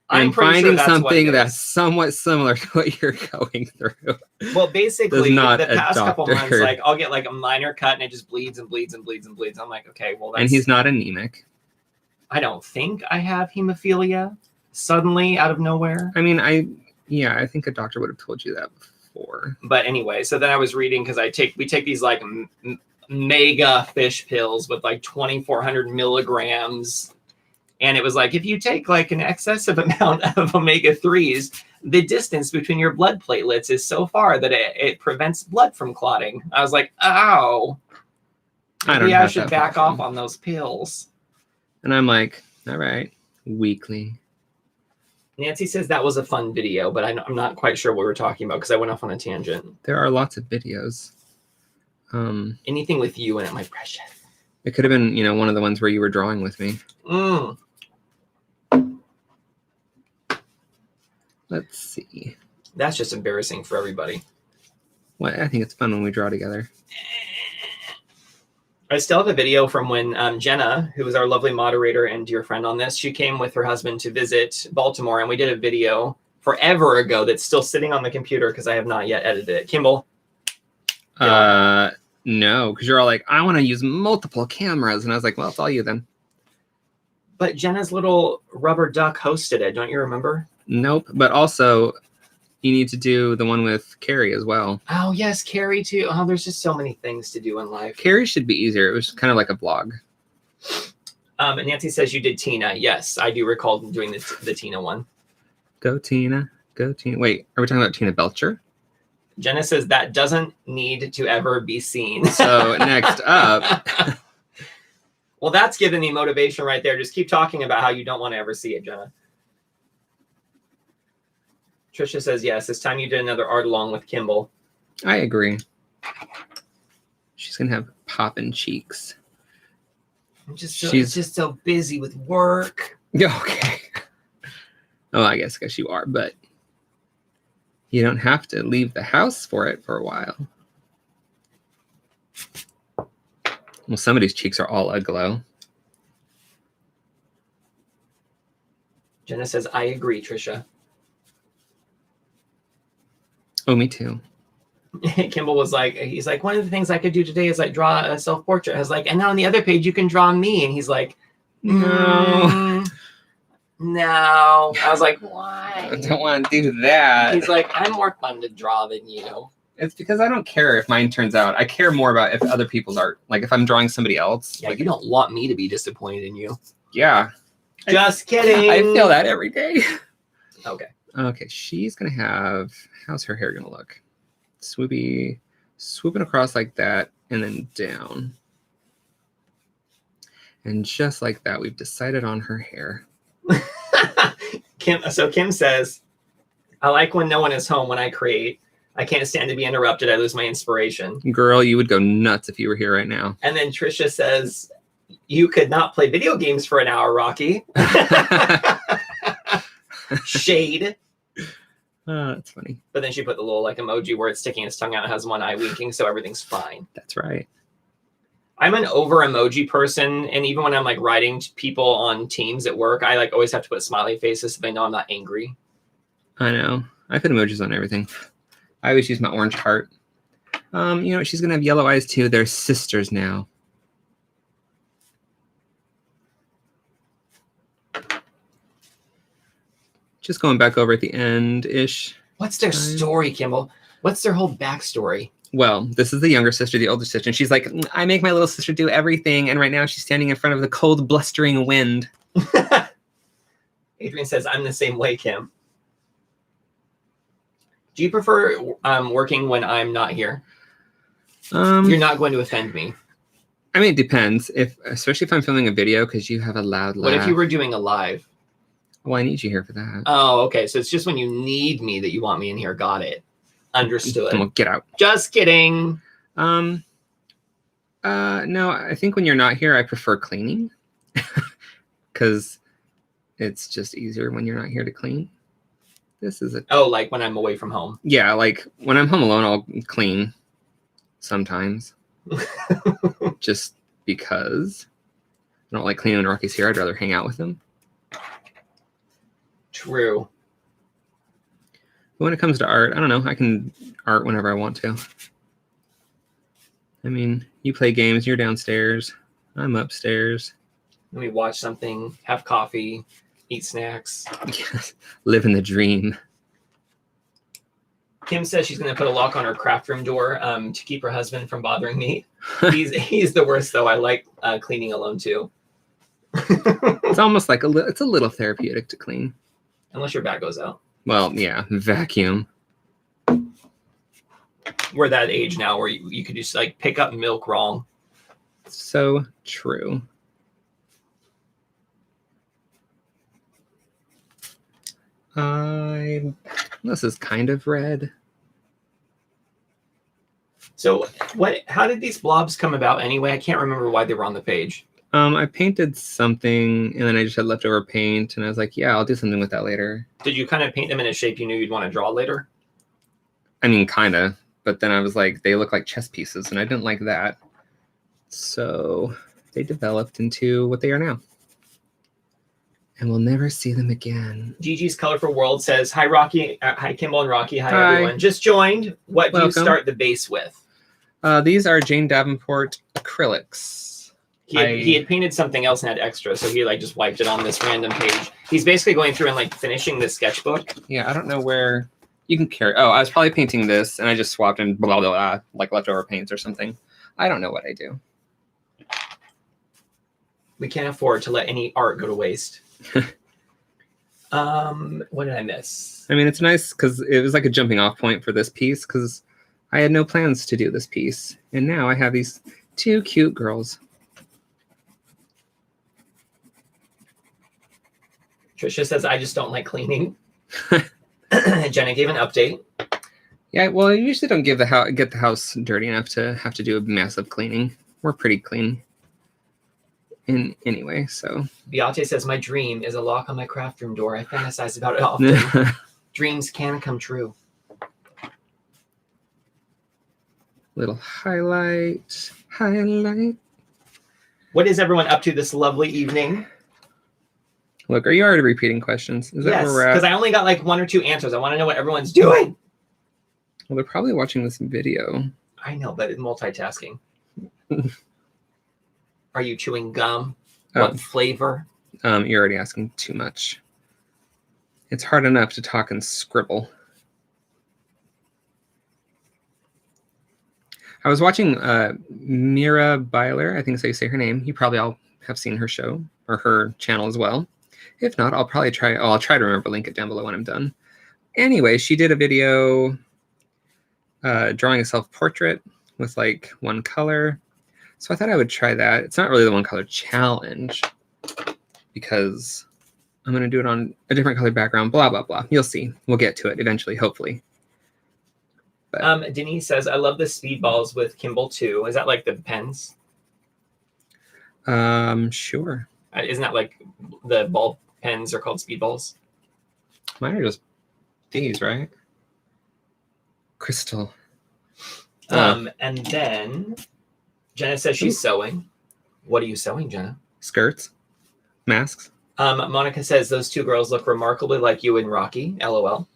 Speaker 1: and finding something that's somewhat similar to what you're going through.
Speaker 2: Well, basically, the past couple months, like I'll get like a minor cut, and it just bleeds and bleeds and bleeds and bleeds. I'm like, okay, well, that's.
Speaker 1: And he's not anemic.
Speaker 2: I don't think I have hemophilia suddenly out of nowhere.
Speaker 1: I mean, I think a doctor would have told you that before.
Speaker 2: But anyway, so then I was reading because we take these like mega fish pills with like 2,400 milligrams. And it was like, if you take like an excessive amount of omega-3s, the distance between your blood platelets is so far that it prevents blood from clotting. I was like, oh, maybe I should back off on those pills.
Speaker 1: And I'm like, all right, weekly.
Speaker 2: Nancy says that was a fun video, but I'm not quite sure what we're talking about because I went off on a tangent.
Speaker 1: There are lots of videos.
Speaker 2: Anything with you in it, my precious.
Speaker 1: It could have been, one of the ones where you were drawing with me. Let's see.
Speaker 2: That's just embarrassing for everybody.
Speaker 1: Well, I think it's fun when we draw together.
Speaker 2: I still have a video from when Jenna, who was our lovely moderator and dear friend on this, she came with her husband to visit Baltimore, and we did a video forever ago that's still sitting on the computer because I have not yet edited it. Kimball?
Speaker 1: No, because you're all like, I want to use multiple cameras. And I was like, well, it's all you then.
Speaker 2: But Jenna's little rubber duck hosted it. Don't you remember?
Speaker 1: Nope. But also, you need to do the one with Carrie as well.
Speaker 2: Oh, yes, Carrie, too. Oh, there's just so many things to do in life.
Speaker 1: Carrie should be easier. It was kind of like a blog.
Speaker 2: And Nancy says you did Tina. Yes, I do recall doing the Tina one.
Speaker 1: Go, Tina. Go, Tina. Wait, are we talking about Tina Belcher?
Speaker 2: Jenna says that doesn't need to ever be seen.
Speaker 1: So next up.
Speaker 2: Well, that's giving me motivation right there. Just keep talking about how you don't want to ever see it, Jenna. Trisha says, yes, it's time you did another art along with Kimball.
Speaker 1: I agree. She's going to have poppin' cheeks.
Speaker 2: She's just so busy with work.
Speaker 1: Okay. Oh, I guess you are, but you don't have to leave the house for it for a while. Well, somebody's cheeks are all aglow.
Speaker 2: Jenna says, I agree, Trisha.
Speaker 1: Oh, me too.
Speaker 2: Kimball was like, he's like, one of the things I could do today is like draw a self-portrait. I was like, and then on the other page, you can draw me. And he's like, no. I was like, why?
Speaker 1: I don't want to do that.
Speaker 2: He's like, I'm more fun to draw than you.
Speaker 1: It's because I don't care if mine turns out. I care more about if other people's art. Like if I'm drawing somebody else.
Speaker 2: Yeah,
Speaker 1: like,
Speaker 2: you don't want me to be disappointed in you.
Speaker 1: Yeah.
Speaker 2: Just kidding.
Speaker 1: I feel that every day.
Speaker 2: Okay.
Speaker 1: Okay, she's going to have... How's her hair going to look? Swooping across like that and then down. And just like that, we've decided on her hair.
Speaker 2: Kim says, I like when no one is home when I create. I can't stand to be interrupted. I lose my inspiration. Girl, you would go nuts if you were here right now. And then Trisha says, you could not play video games for an hour, Rocky. Shade. That's funny. But then she put the little like emoji where it's sticking its tongue out and has one eye winking, so everything's fine. That's right. I'm an over emoji person, and even when I'm like writing to people on Teams at work, I like always have to put smiley faces so they know I'm not angry. I know. I put emojis on everything. I always use my orange heart. She's gonna have yellow eyes too. They're sisters now. Just going back over at the end-ish. What's their story, Kimball? What's their whole backstory? Well, this is the younger sister, the older sister, and she's like, I make my little sister do everything, and right now she's standing in front of the cold, blustering wind. Adrian says, I'm the same way, Kim. Do you prefer working when I'm not here? You're not going to offend me. I mean, it depends. Especially if I'm filming a video, because you have a loud laugh. What if you were doing a live? Well, I need you here for that. Oh, okay. So it's just when you need me that you want me in here. Got it. Understood. Well, get out. Just kidding. No, I think when you're not here, I prefer cleaning. Because it's just easier when you're not here to clean. This is like when I'm away from home. Yeah, like when I'm home alone, I'll clean sometimes. Just because I don't like cleaning when Rocky's here. I'd rather hang out with him. True. But when it comes to art, I don't know. I can art whenever I want to. I mean, you play games, you're downstairs. I'm upstairs. Then we watch something, have coffee, eat snacks.
Speaker 1: Living the dream.
Speaker 2: Kim says she's going to put a lock on her craft room door to keep her husband from bothering me. He's the worst, though. I like cleaning alone, too.
Speaker 1: It's almost like it's a little therapeutic to clean.
Speaker 2: Unless your bat goes out.
Speaker 1: Well, yeah, vacuum.
Speaker 2: We're that age now where you could just like pick up milk wrong.
Speaker 1: So true. This is kind of red.
Speaker 2: So how did these blobs come about anyway? I can't remember why they were on the page.
Speaker 1: I painted something and then I just had leftover paint and I was like, yeah, I'll do something with that later.
Speaker 2: Did you kind of paint them in a shape you knew you'd want to draw later?
Speaker 1: I mean, kind of. But then I was like, they look like chess pieces and I didn't like that. So they developed into what they are now. And we'll never see them again.
Speaker 2: Gigi's Colorful World says, hi, Rocky. Hi, Kimball and Rocky. Hi, everyone. Just joined. What do you start the base with?
Speaker 1: These are Jane Davenport acrylics.
Speaker 2: He had painted something else and had extra, so he like just wiped it on this random page. He's basically going through and like finishing the sketchbook.
Speaker 1: Yeah, I don't know where you can carry. Oh, I was probably painting this and I just swapped in blah, blah, blah, like leftover paints or something. I don't know what I do.
Speaker 2: We can't afford to let any art go to waste. What did I miss?
Speaker 1: I mean, it's nice because it was like a jumping off point for this piece because I had no plans to do this piece. And now I have these two cute girls.
Speaker 2: Trisha says, I just don't like cleaning. Jenna gave an update.
Speaker 1: Yeah, well, I usually don't get the house dirty enough to have to do a massive cleaning. We're pretty clean. Anyway, so.
Speaker 2: Beate says, my dream is a lock on my craft room door. I fantasize about it often. Dreams can come true.
Speaker 1: Little highlight.
Speaker 2: What is everyone up to this lovely evening?
Speaker 1: Look, are you already repeating questions? Is that where we're at?
Speaker 2: Because I only got like 1 or 2 answers. I want to know what everyone's doing.
Speaker 1: Well, they're probably watching this video.
Speaker 2: I know, but it's multitasking. Are you chewing gum? What flavor?
Speaker 1: You're already asking too much. It's hard enough to talk and scribble. I was watching Mira Byler. I think that's how you say her name. You probably all have seen her show or her channel as well. If not, I'll probably try. I'll try to remember to link it down below when I'm done. Anyway, she did a video drawing a self-portrait with like one color. So I thought I would try that. It's not really the one color challenge because I'm going to do it on a different color background, blah, blah, blah. You'll see. We'll get to it eventually, hopefully. But,
Speaker 2: Denise says, I love the speedballs with Kimball too. Is that like the pens?
Speaker 1: Sure.
Speaker 2: Isn't that like the ball pens are called speedballs?
Speaker 1: Mine are just these, right? Crystal.
Speaker 2: And then Jenna says she's sewing. What are you sewing, Jenna?
Speaker 1: Skirts. Masks.
Speaker 2: Monica says those 2 girls look remarkably like you and Rocky. LOL.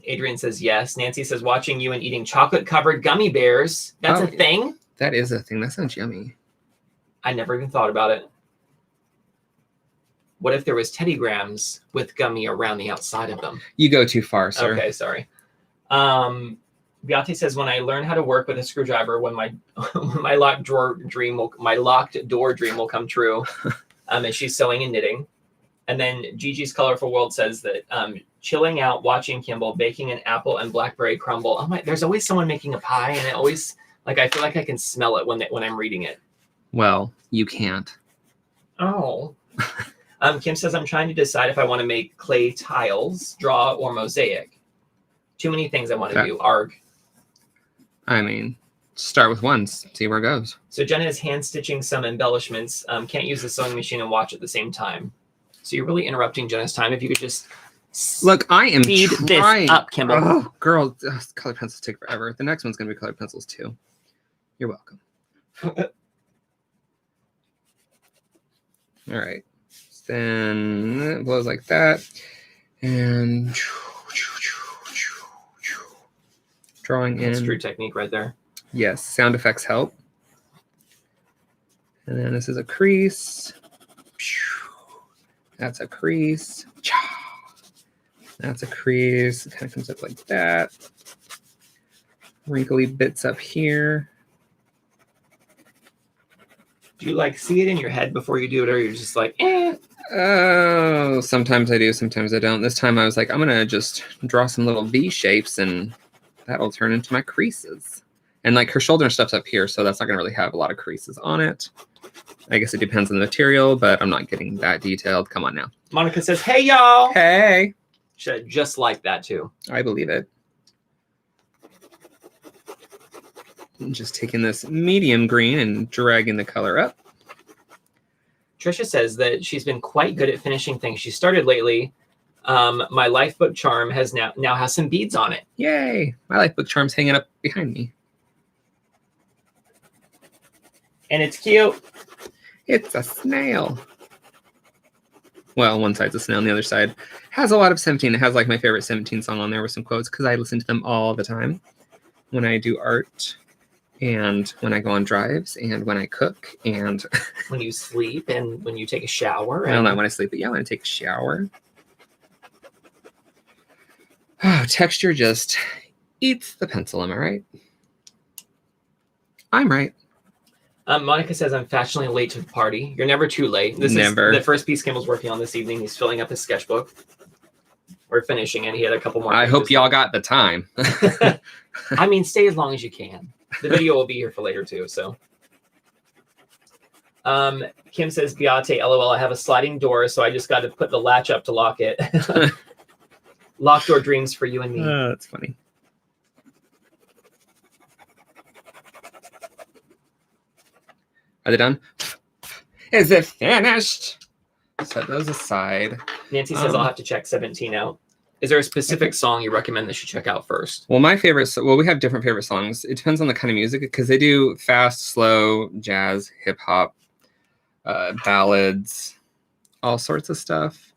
Speaker 2: Adrian says yes. Nancy says watching you and eating chocolate-covered gummy bears. That's a thing?
Speaker 1: That is a thing. That sounds yummy. I
Speaker 2: never even thought about it. What if there was Teddy Grahams with gummy around the outside of them?
Speaker 1: You go too far, sir.
Speaker 2: Okay, sorry. Beate says, when I learn how to work with a screwdriver, when my locked door dream will come true. And she's sewing and knitting. And then Gigi's Colorful World says that chilling out, watching Kimball, baking an apple and blackberry crumble. Oh my! There's always someone making a pie, and it always I feel like I can smell it when I'm reading it.
Speaker 1: Well, you can't.
Speaker 2: Oh. Kim says, I'm trying to decide if I want to make clay tiles, draw, or mosaic. Too many things I want to do. Arg.
Speaker 1: I mean, start with one, see where it goes.
Speaker 2: So Jenna is hand stitching some embellishments. Can't use the sewing machine and watch at the same time. So you're really interrupting Jenna's time. If you could just
Speaker 1: look, I am
Speaker 2: speed this up, Kimball.
Speaker 1: Oh, girl, colored pencils take forever. The next one's gonna be colored pencils too. You're welcome. All right. Then it blows like that, and drawing in.
Speaker 2: That's true technique right there.
Speaker 1: Yes, sound effects help. And then this is a crease. That's a crease. That's a crease. It kind of comes up like that. Wrinkly bits up here.
Speaker 2: Do you like see it in your head before you do it, or you're just like, eh?
Speaker 1: Oh, sometimes I do, sometimes I don't. This time I was like, I'm gonna just draw some little V shapes and that'll turn into my creases. And like her shoulder stuff's up here, so that's not gonna really have a lot of creases on it. I guess it depends on the material, but I'm not getting that detailed. Come on now.
Speaker 2: Monica says, hey, y'all.
Speaker 1: Hey.
Speaker 2: Should have just like that, too.
Speaker 1: I believe it. I'm just taking this medium green and dragging the color up.
Speaker 2: Trisha says that she's been quite good at finishing things. She started lately. My Lifebook charm has now has some beads on it.
Speaker 1: Yay. My Lifebook charm's hanging up behind me.
Speaker 2: And it's cute.
Speaker 1: It's a snail. Well, one side's a snail, and the other side has a lot of 17. It has like my favorite 17 song on there with some quotes because I listen to them all the time when I do art and when I go on drives and when I cook and
Speaker 2: when you sleep and when you take a shower.
Speaker 1: Well, not when I sleep, but yeah, when I take a shower. Oh, texture just eats the pencil, am I right? I'm right.
Speaker 2: Monica says, I'm fashionably late to the party. You're never too late. This
Speaker 1: Never.
Speaker 2: is the first piece Kimball's working on this evening. He's filling up his sketchbook. We're finishing it. He had a couple more.
Speaker 1: I hope y'all got the time.
Speaker 2: I mean, stay as long as you can. The video will be here for later, too. So, Kim says, Beate, LOL, I have a sliding door, so I just got to put the latch up to lock it. Locked door dreams for you and me.
Speaker 1: That's funny. Are they done? Is it finished? Set those aside.
Speaker 2: Nancy says I'll have to check 17 out. Is there a specific song you recommend they should check out first?
Speaker 1: Well, my favorite, well, we have different favorite songs. It depends on the kind of music because they do fast, slow, jazz, hip hop, ballads, all sorts of stuff.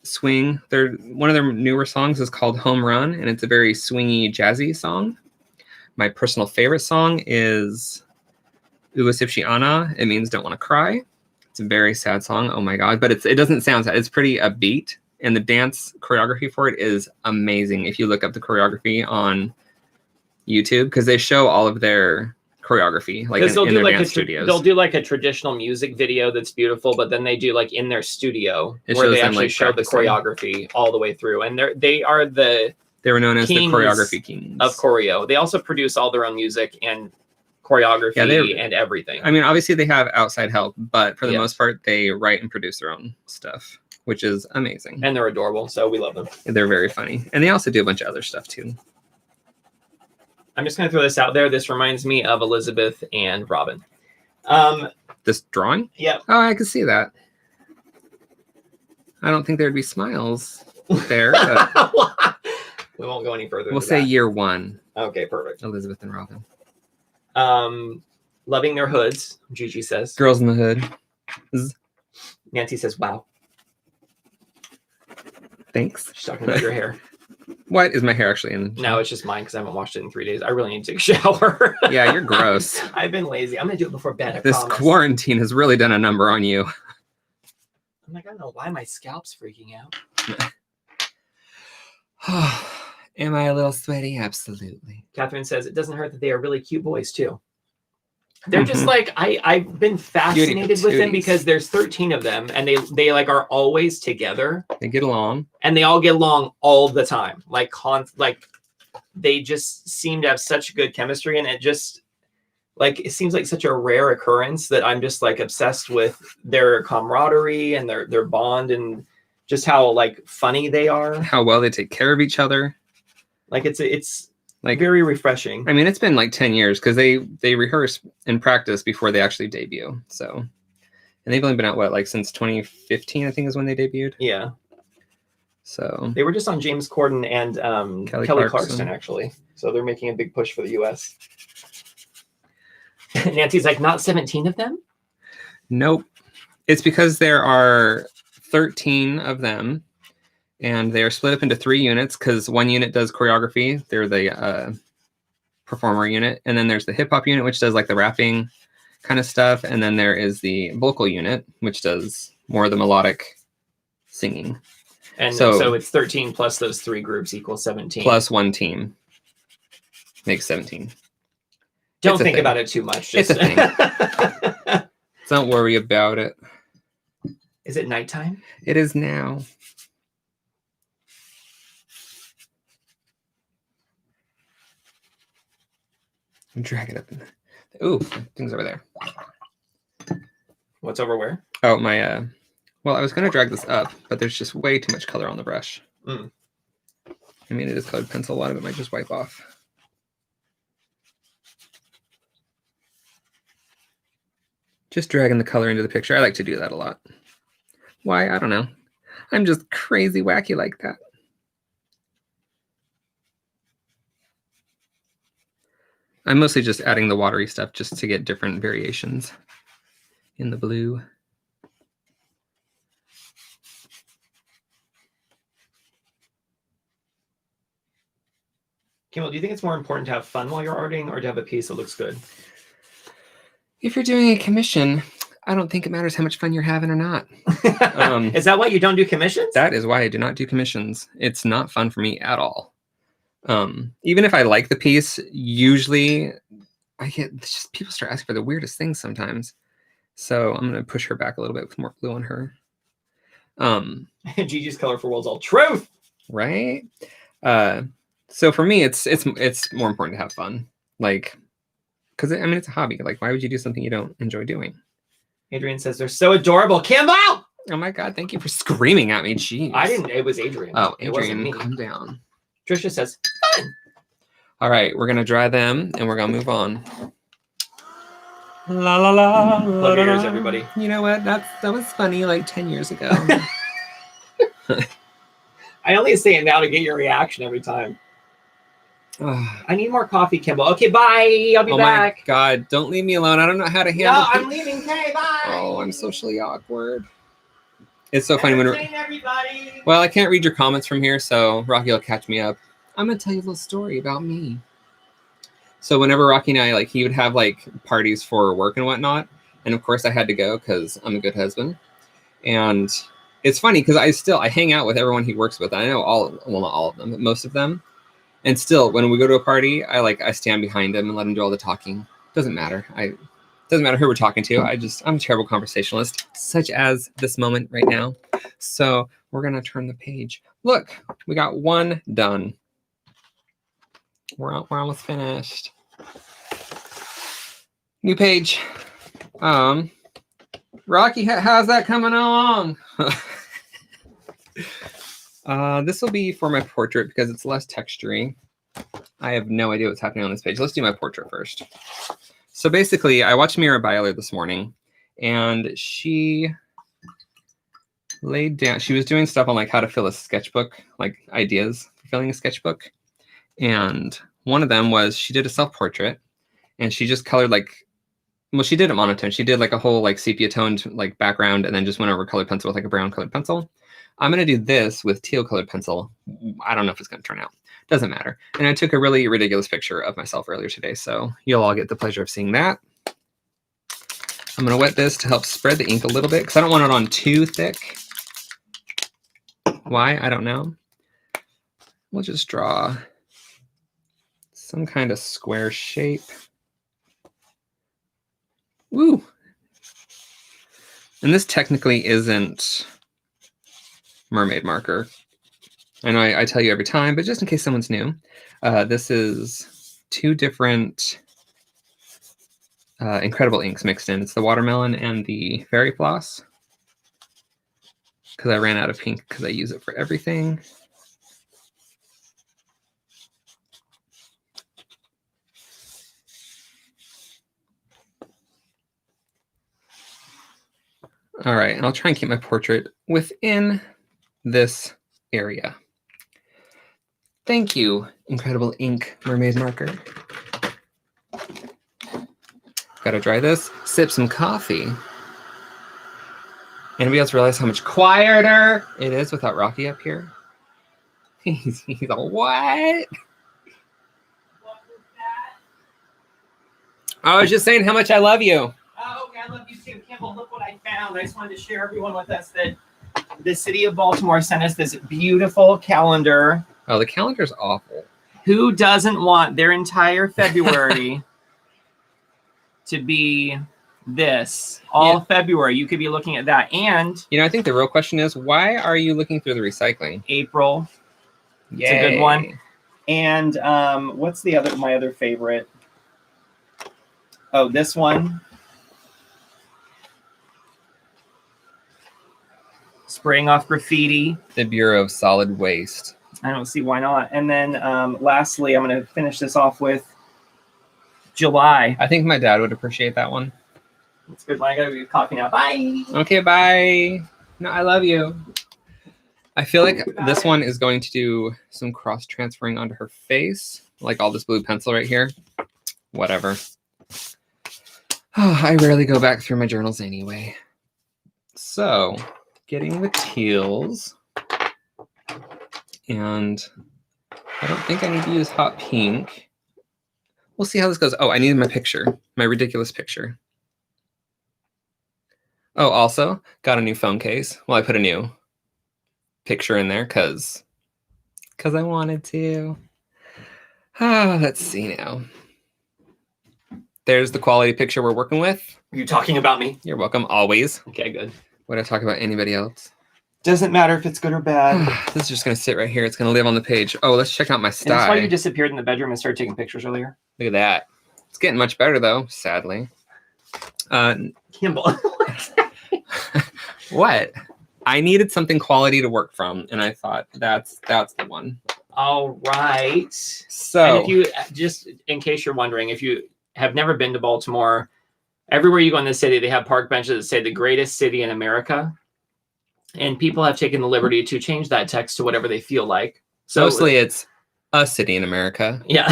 Speaker 1: Swing. One of their newer songs is called Home Run, and it's a very swingy, jazzy song. My personal favorite song is Uwasipshiana. It means don't want to cry. It's a very sad song. Oh my God. But it doesn't sound sad. It's pretty upbeat. And the dance choreography for it is amazing. If you look up the choreography on YouTube, because they show all of their choreography like in their dance studios.
Speaker 2: They'll do like a traditional music video that's beautiful, but then they do like in their studio where they actually show the choreography all the way through. And they were known as the choreography kings of choreo. They also produce all their own music and choreography and everything.
Speaker 1: I mean, obviously they have outside help, but for the most part, they write and produce their own stuff, which is amazing.
Speaker 2: And they're adorable, so we love them.
Speaker 1: They're very funny. And they also do a bunch of other stuff too.
Speaker 2: I'm just going to throw this out there. This reminds me of Elizabeth and Robin.
Speaker 1: This drawing?
Speaker 2: Yeah.
Speaker 1: Oh, I can see that. I don't think there'd be smiles there. But
Speaker 2: we won't go any further.
Speaker 1: We'll say year one.
Speaker 2: Okay, perfect.
Speaker 1: Elizabeth and Robin.
Speaker 2: Loving their hoods, Gigi says.
Speaker 1: Girls in the Hood.
Speaker 2: Nancy says, wow.
Speaker 1: Thanks.
Speaker 2: She's talking about your hair.
Speaker 1: What is my hair actually in?
Speaker 2: No, it's just mine because I haven't washed it in 3 days. I really need to take a shower.
Speaker 1: Yeah, you're gross.
Speaker 2: I've been lazy. I'm going to do it before bed.
Speaker 1: This quarantine has really done a number on you.
Speaker 2: I'm like, I don't know why my scalp's freaking out.
Speaker 1: Am I a little sweaty? Absolutely.
Speaker 2: Catherine says it doesn't hurt that they are really cute boys too. They're just like I've been fascinated with them because there's 13 of them and they like are always together.
Speaker 1: They get along.
Speaker 2: And they all get along all the time. Like they just seem to have such good chemistry, and it seems like such a rare occurrence that I'm just like obsessed with their camaraderie and their bond and just how like funny they are.
Speaker 1: How well they take care of each other.
Speaker 2: Like it's like very refreshing.
Speaker 1: I mean, it's been like 10 years because they rehearse and practice before they actually debut. So, and they've only been out since 2015, I think is when they debuted.
Speaker 2: Yeah.
Speaker 1: So
Speaker 2: they were just on James Corden and Kelly Clarkson actually. So they're making a big push for the US. Nancy's like, not 17 of them?
Speaker 1: Nope. It's because there are 13 of them. And they are split up into 3 units because one unit does choreography. They're the performer unit. And then there's the hip hop unit, which does like the rapping. kind of stuff. And then there is the vocal unit, which does more of the melodic singing.
Speaker 2: And so it's 13 plus those 3 groups equals 17.
Speaker 1: Plus 1 team makes 17.
Speaker 2: Don't think about it too much.
Speaker 1: It's a thing. Don't worry about it.
Speaker 2: Is it nighttime?
Speaker 1: It is now. Drag it up. Ooh, things over there.
Speaker 2: What's over where?
Speaker 1: Oh, my... Well, I was going to drag this up, but there's just way too much color on the brush.
Speaker 2: Mm.
Speaker 1: I mean, it is colored pencil. A lot of it might just wipe off. Just dragging the color into the picture. I like to do that a lot. Why? I don't know. I'm just crazy wacky like that. I'm mostly just adding the watery stuff just to get different variations in the blue.
Speaker 2: Kimball, do you think it's more important to have fun while you're arting or to have a piece that looks good?
Speaker 1: If you're doing a commission, I don't think it matters how much fun you're having or not.
Speaker 2: Is that why you don't do commissions?
Speaker 1: That is why I do not do commissions. It's not fun for me at all. Even if I like the piece, usually I get just people start asking for the weirdest things sometimes. So I'm gonna push her back a little bit with more blue on her.
Speaker 2: Gigi's colorful world's all truth,
Speaker 1: right? So for me, it's more important to have fun, like, because I mean it's a hobby. Like, why would you do something you don't enjoy doing?
Speaker 2: Adrian says they're so adorable. Kimball!
Speaker 1: Oh my God! Thank you for screaming at me. Jeez.
Speaker 2: I didn't. It was Adrian.
Speaker 1: Oh,
Speaker 2: It wasn't me.
Speaker 1: Calm down.
Speaker 2: Trisha says fun.
Speaker 1: All right, we're gonna dry them and we're gonna move on. La la la.
Speaker 2: Love your ears, everybody.
Speaker 1: You know what? That was funny like 10 years ago.
Speaker 2: I only say it now to get your reaction every time. I need more coffee, Kimball. Okay, bye. I'll be back.
Speaker 1: Oh my God! Don't leave me alone. I don't know how to handle.
Speaker 2: No, I'm leaving. Okay, bye.
Speaker 1: Oh, I'm socially awkward. It's so funny when
Speaker 2: everybody.
Speaker 1: Well, I can't read your comments from here, so Rocky will catch me up. I'm gonna tell you a little story about me. So whenever Rocky and I, he would have parties for work and whatnot, and of course I had to go because I'm a good husband. And it's funny because I hang out with everyone he works with. I know not all of them, but most of them. And still, when we go to a party, I stand behind him and let him do all the talking. Doesn't matter. Doesn't matter who we're talking to. I'm a terrible conversationalist, such as this moment right now. So we're gonna turn the page. Look, we got one done. We're almost finished. New page. Rocky, how's that coming along? This will be for my portrait because it's less textury. I have no idea what's happening on this page. Let's do my portrait first. So basically, I watched Mira Byler this morning, and she laid down. She was doing stuff on how to fill a sketchbook, ideas for filling a sketchbook. And one of them was she did a self-portrait, and she just colored she did it monotone. She did a whole sepia toned background, and then just went over colored pencil with a brown colored pencil. I'm going to do this with teal colored pencil. I don't know if it's going to turn out. Doesn't matter. And I took a really ridiculous picture of myself earlier today, so you'll all get the pleasure of seeing that. I'm going to wet this to help spread the ink a little bit because I don't want it on too thick. Why? I don't know. We'll just draw some kind of square shape. Woo! And this technically isn't mermaid marker. I know I tell you every time, but just in case someone's new, this is 2 different incredible inks mixed in. It's the watermelon and the fairy floss, because I ran out of pink because I use it for everything. All right, and I'll try and keep my portrait within this area. Thank you, incredible ink mermaid marker. Gotta dry this, sip some coffee. Anybody else realize how much quieter it is without Rocky up here? He's all, what? I was just saying how much I love you.
Speaker 2: Oh, okay, I love you too, Kimball. Look what I found. I just wanted to share everyone with us that the city of Baltimore sent us this beautiful calendar.
Speaker 1: Oh, the calendar's awful.
Speaker 2: Who doesn't want their entire February to be this? All February, you could be looking at that. And
Speaker 1: I think the real question is, why are you looking through the recycling?
Speaker 2: April. It's a good one. And what's my other favorite? Oh, this one. Spraying off graffiti.
Speaker 1: The Bureau of Solid Waste.
Speaker 2: I don't see why not. And then lastly, I'm going to finish this off with July.
Speaker 1: I think my dad would appreciate that one.
Speaker 2: That's a good one. I got to get coffee now. Bye.
Speaker 1: Okay, bye. No, I love you. I feel like this one is going to do some cross transferring onto her face, like all this blue pencil right here. Whatever. Oh, I rarely go back through my journals anyway. So, getting the teals. And I don't think I need to use hot pink. We'll see how this goes. Oh, I needed my picture, my ridiculous picture. Oh, also got a new phone case. Well, I put a new picture in there because I wanted to. Let's see now. There's the quality picture we're working with.
Speaker 2: Are you talking about me?
Speaker 1: You're welcome, always.
Speaker 2: Okay, good.
Speaker 1: Would I talk about anybody else?
Speaker 2: Doesn't matter if it's good or bad.
Speaker 1: This is just going to sit right here. It's going to live on the page. Oh, let's check out my style.
Speaker 2: That's why you disappeared in the bedroom and started taking pictures earlier.
Speaker 1: Look at that. It's getting much better, though, sadly.
Speaker 2: Kimball.
Speaker 1: What? I needed something quality to work from, and I thought that's the one.
Speaker 2: All right.
Speaker 1: So,
Speaker 2: and if you, just in case you're wondering, if you have never been to Baltimore, everywhere you go in the city, they have park benches that say the greatest city in America. And people have taken the liberty to change that text to whatever they feel like. So
Speaker 1: mostly it's a city in America.
Speaker 2: Yeah.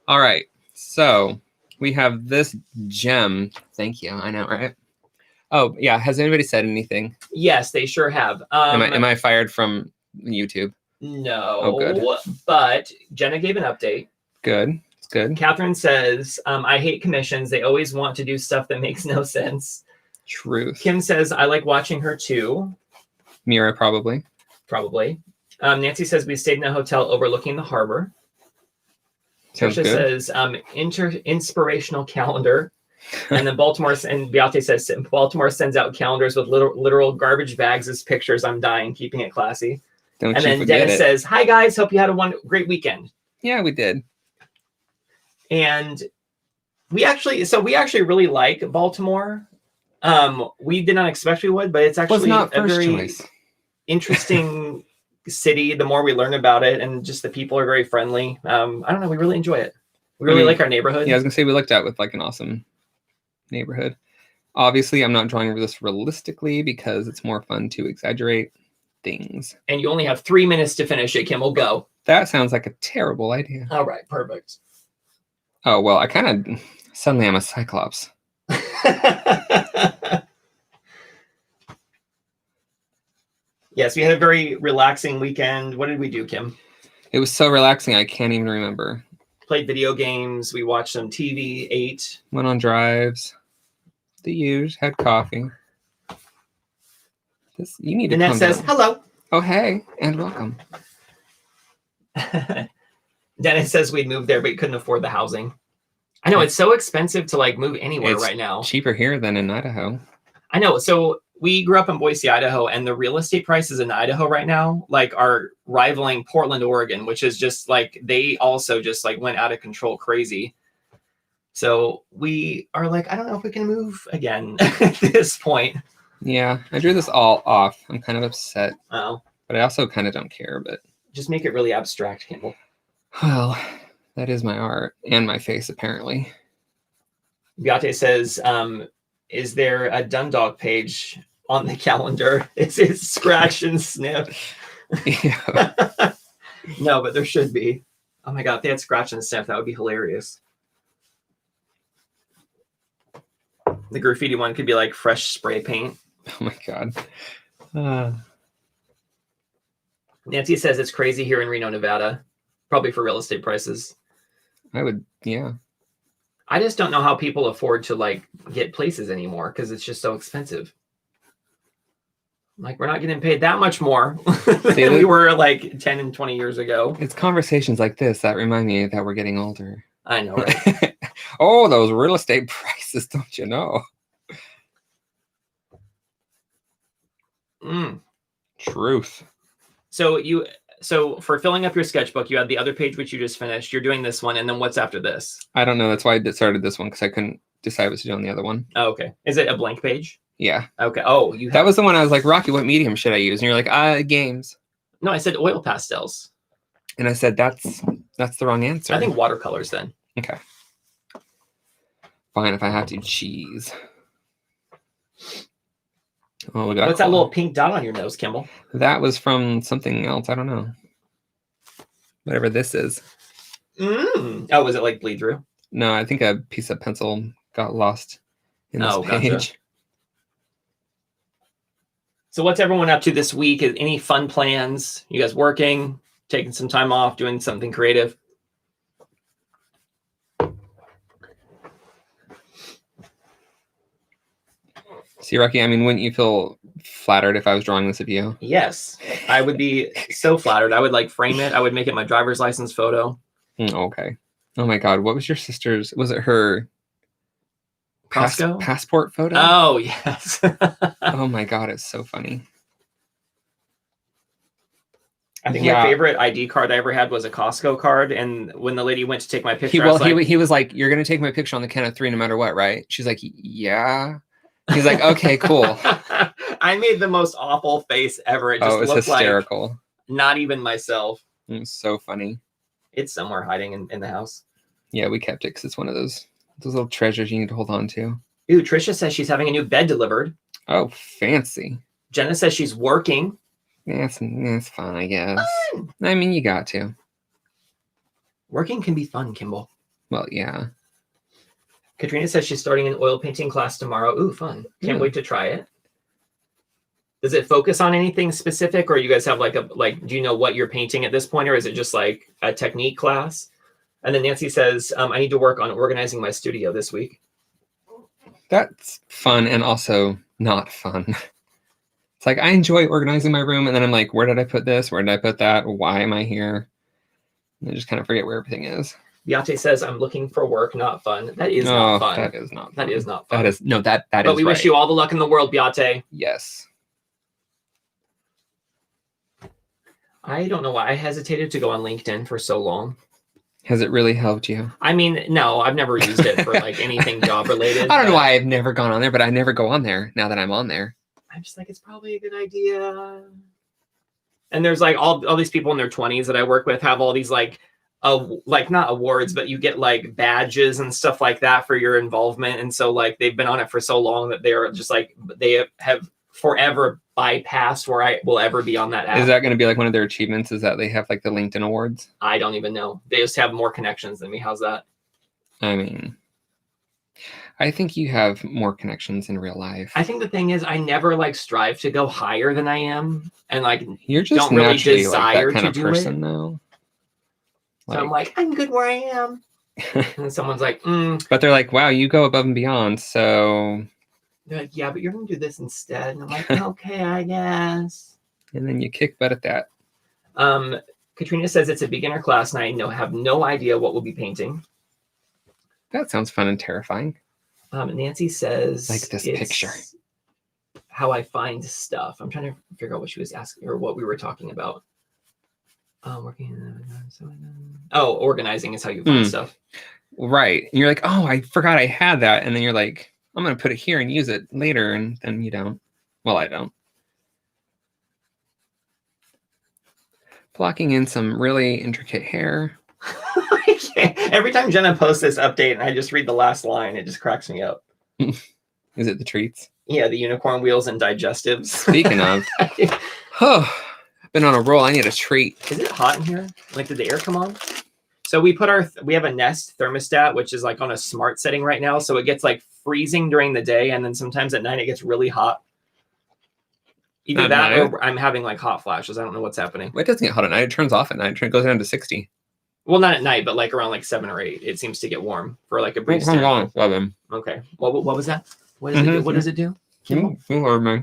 Speaker 1: All right. So we have this gem. Thank you. I know, right? Oh, yeah. Has anybody said anything?
Speaker 2: Yes, they sure have.
Speaker 1: Am I fired from YouTube?
Speaker 2: No.
Speaker 1: Oh, good.
Speaker 2: But Jenna gave an update.
Speaker 1: Good. It's good.
Speaker 2: Catherine says, I hate commissions. They always want to do stuff that makes no sense.
Speaker 1: Truth.
Speaker 2: Kim says, I like watching her too.
Speaker 1: Mira, probably.
Speaker 2: Probably. Nancy says, we stayed in a hotel overlooking the harbor. Trisha says, inspirational calendar. And then Beate says, Baltimore sends out calendars with literal garbage bags as pictures. I'm dying, keeping it classy.
Speaker 1: And
Speaker 2: then Dennis says, hi guys, hope you had a great weekend.
Speaker 1: Yeah, we did.
Speaker 2: And we actually really like Baltimore. We did not expect we would, but it's actually a very interesting city. The more we learn about it, and just the people are very friendly. I don't know. We really enjoy it. We really like our neighborhood.
Speaker 1: Yeah, I was gonna say we looked out with like an awesome neighborhood. Obviously, I'm not drawing this realistically because it's more fun to exaggerate things.
Speaker 2: And you only have 3 minutes to finish it, Kimball. Go.
Speaker 1: That sounds like a terrible idea.
Speaker 2: All right, perfect.
Speaker 1: Oh well, I kind of suddenly I'm a Cyclops.
Speaker 2: Yes, we had a very relaxing weekend. What did we do, Kim?
Speaker 1: It was so relaxing, I can't even remember.
Speaker 2: Played video games. We watched some TV, ate. Went
Speaker 1: on drives. The usual. Had coffee. You need to
Speaker 2: Annette says, hello.
Speaker 1: Oh, hey, and welcome.
Speaker 2: Dennis says we'd moved there, but he couldn't afford the housing. I know, it's so expensive to like move anywhere right now.
Speaker 1: Cheaper here than in Idaho.
Speaker 2: I know. So we grew up in Boise, Idaho, and the real estate prices in Idaho right now like are rivaling Portland, Oregon, which is just like they also just like went out of control crazy. So we are like, I don't know if we can move again at this point.
Speaker 1: Yeah, I drew this all off. I'm kind of upset.
Speaker 2: Oh.
Speaker 1: But I also kind of don't care, but
Speaker 2: just make it really abstract, Kimball.
Speaker 1: Well, that is my art and my face, apparently.
Speaker 2: Beate says, is there a Dundalk page on the calendar? Is it scratch and sniff?
Speaker 1: Yeah.
Speaker 2: No, but there should be. Oh my God, if they had scratch and sniff, that would be hilarious. The graffiti one could be like fresh spray paint.
Speaker 1: Oh my God.
Speaker 2: Nancy says it's crazy here in Reno, Nevada. Probably for real estate prices.
Speaker 1: I would, yeah.
Speaker 2: I just don't know how people afford to like get places anymore because it's just so expensive. Like we're not getting paid that much more than we were like 10 and 20 years ago.
Speaker 1: It's conversations like this that remind me that we're getting older.
Speaker 2: I know, right?
Speaker 1: Oh, those real estate prices, don't you know? Truth.
Speaker 2: So for filling up your sketchbook, you had the other page which you just finished. You're doing this one, and then what's after this?
Speaker 1: I don't know. That's why I started this one because I couldn't decide what to do on the other one.
Speaker 2: Oh, okay. Is it a blank page?
Speaker 1: Yeah.
Speaker 2: Okay. Oh,
Speaker 1: that was the one I was like, Rocky, what medium should I use? And you're like, games.
Speaker 2: No, I said oil pastels.
Speaker 1: And I said, that's the wrong answer.
Speaker 2: I think watercolors then.
Speaker 1: Okay. Fine, if I have to, cheese. Oh, we got
Speaker 2: What's that little pink dot on your nose, Kimball?
Speaker 1: That was from something else. I don't know. Whatever this is.
Speaker 2: Oh, was it like bleed through?
Speaker 1: No, I think a piece of pencil got lost in this page. Gotcha.
Speaker 2: So what's everyone up to this week? Any fun plans? You guys working, taking some time off, doing something creative?
Speaker 1: See, Rocky, I mean, wouldn't you feel flattered if I was drawing this of you?
Speaker 2: Yes, I would be so flattered. I would like frame it. I would make it my driver's license photo.
Speaker 1: Okay. Oh my God. What was your sister's? Was it her passport photo?
Speaker 2: Oh, yes.
Speaker 1: Oh my God. It's so funny.
Speaker 2: I think my favorite ID card I ever had was a Costco card. And when the lady went to take my picture,
Speaker 1: he was like, you're going to take my picture on the count of 3 no matter what, right? She's like, yeah. He's like, okay, cool.
Speaker 2: I made the most awful face ever. It just looked
Speaker 1: hysterical.
Speaker 2: Like not even myself.
Speaker 1: It was so funny.
Speaker 2: It's somewhere hiding in the house.
Speaker 1: Yeah, we kept it because it's one of those little treasures you need to hold on to.
Speaker 2: Ooh, Trisha says she's having a new bed delivered.
Speaker 1: Oh, fancy.
Speaker 2: Jenna says she's working.
Speaker 1: Yeah, it's fun, I guess. Fun. I mean, you got to.
Speaker 2: Working can be fun, Kimball.
Speaker 1: Well, yeah.
Speaker 2: Katrina says she's starting an oil painting class tomorrow. Ooh, fun. Can't wait to try it. Does it focus on anything specific, or you guys have do you know what you're painting at this point, or is it just like a technique class? And then Nancy says, I need to work on organizing my studio this week.
Speaker 1: That's fun and also not fun. It's like, I enjoy organizing my room, and then I'm like, where did I put this? Where did I put that? Why am I here? And I just kind of forget where everything is.
Speaker 2: Beate says, I'm looking for work, not fun. That is not fun.
Speaker 1: That is not fun.
Speaker 2: That is not fun.
Speaker 1: That is, no, that is
Speaker 2: But we wish you all the luck in the world, Beate.
Speaker 1: Yes.
Speaker 2: I don't know why I hesitated to go on LinkedIn for so long.
Speaker 1: Has it really helped you?
Speaker 2: I mean, no, I've never used it for like anything job related.
Speaker 1: I don't know why I've never gone on there, but I never go on there now that I'm on there.
Speaker 2: I'm just like, it's probably a good idea. And there's like all these people in their 20s that I work with have all these like not awards, but you get like badges and stuff like that for your involvement. And so like they've been on it for so long that they're just like, they have forever bypassed where I will ever be on that app.
Speaker 1: Is that going to be like one of their achievements, is that they have like the LinkedIn awards?
Speaker 2: I don't even know. They just have more connections than me. How's that?
Speaker 1: I mean, I think you have more connections in real life.
Speaker 2: I think the thing is, I never like strive to go higher than I am, and like
Speaker 1: you're just
Speaker 2: don't really
Speaker 1: desire
Speaker 2: like that kind
Speaker 1: of person, though.
Speaker 2: So I'm like, I'm good where I am, and someone's like,
Speaker 1: But they're like, wow, you go above and beyond. So
Speaker 2: they're like, yeah, but you're gonna do this instead, and I'm like, okay, I guess.
Speaker 1: And then you kick butt at that.
Speaker 2: Katrina says it's a beginner class, and I have no idea what we'll be painting.
Speaker 1: That sounds fun and terrifying.
Speaker 2: Nancy says,
Speaker 1: like this picture.
Speaker 2: How I find stuff. I'm trying to figure out what she was asking or what we were talking about. Organizing is how you find stuff.
Speaker 1: Right. And you're like, oh, I forgot I had that. And then you're like, I'm going to put it here and use it later. And then you don't. Well, I don't. Blocking in some really intricate hair.
Speaker 2: Every time Jenna posts this update and I just read the last line, it just cracks me up.
Speaker 1: Is it the treats?
Speaker 2: Yeah, the unicorn wheels and digestives.
Speaker 1: Speaking of, I've been on a roll. I need a treat.
Speaker 2: Is it hot in here? Like, did the air come on? So we have a Nest thermostat, which is like on a smart setting right now. So it gets like freezing during the day, and then sometimes at night it gets really hot. Either that or I'm having like hot flashes. I don't know what's happening.
Speaker 1: It doesn't get hot at night. It turns off at night. It goes down to 60.
Speaker 2: Well, not at night, but like around like 7 or 8, it seems to get warm for like a brief
Speaker 1: Hang
Speaker 2: stint.
Speaker 1: on, 7.
Speaker 2: Okay. What was that? What does it do? What does it do? Kimball?
Speaker 1: You heard me.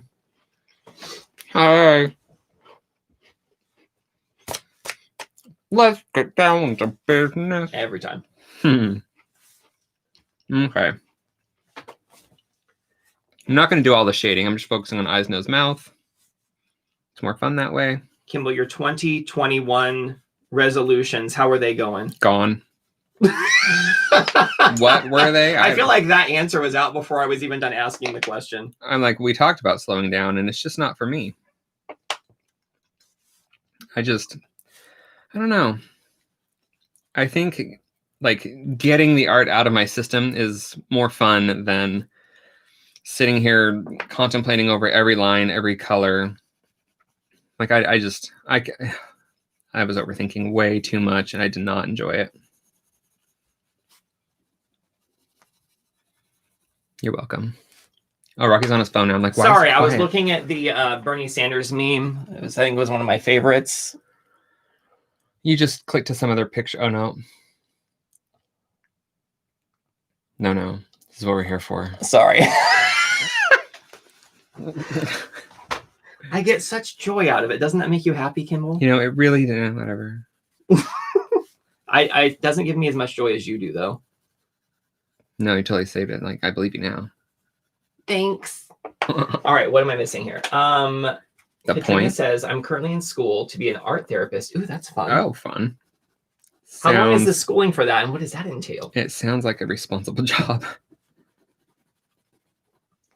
Speaker 1: Hi. Let's get down to business.
Speaker 2: Every time.
Speaker 1: Okay. I'm not going to do all the shading. I'm just focusing on eyes, nose, mouth. It's more fun that way.
Speaker 2: Kimball, your 2021 resolutions, how are they going?
Speaker 1: Gone. What were they?
Speaker 2: I feel like that answer was out before I was even done asking the question.
Speaker 1: I'm like, we talked about slowing down, and it's just not for me. I don't know. I think like getting the art out of my system is more fun than sitting here contemplating over every line, every color. Like I was overthinking way too much, and I did not enjoy it. You're welcome. Oh, Rocky's on his phone now. I'm like, why?
Speaker 2: Sorry, I was looking at the Bernie Sanders meme. I think it was one of my favorites.
Speaker 1: You just clicked to some other picture. Oh, no. No. This is what we're here for.
Speaker 2: Sorry. I get such joy out of it. Doesn't that make you happy, Kimball?
Speaker 1: You know, it really didn't. Whatever.
Speaker 2: It doesn't give me as much joy as you do, though.
Speaker 1: No, you totally saved it. Like, I believe you now.
Speaker 2: Thanks. All right, what am I missing here?
Speaker 1: The
Speaker 2: Katrina
Speaker 1: point
Speaker 2: says, I'm currently in school to be an art therapist. Ooh, that's fun.
Speaker 1: Oh, fun.
Speaker 2: How long is the schooling for that, and what does that entail?
Speaker 1: It sounds like a responsible job.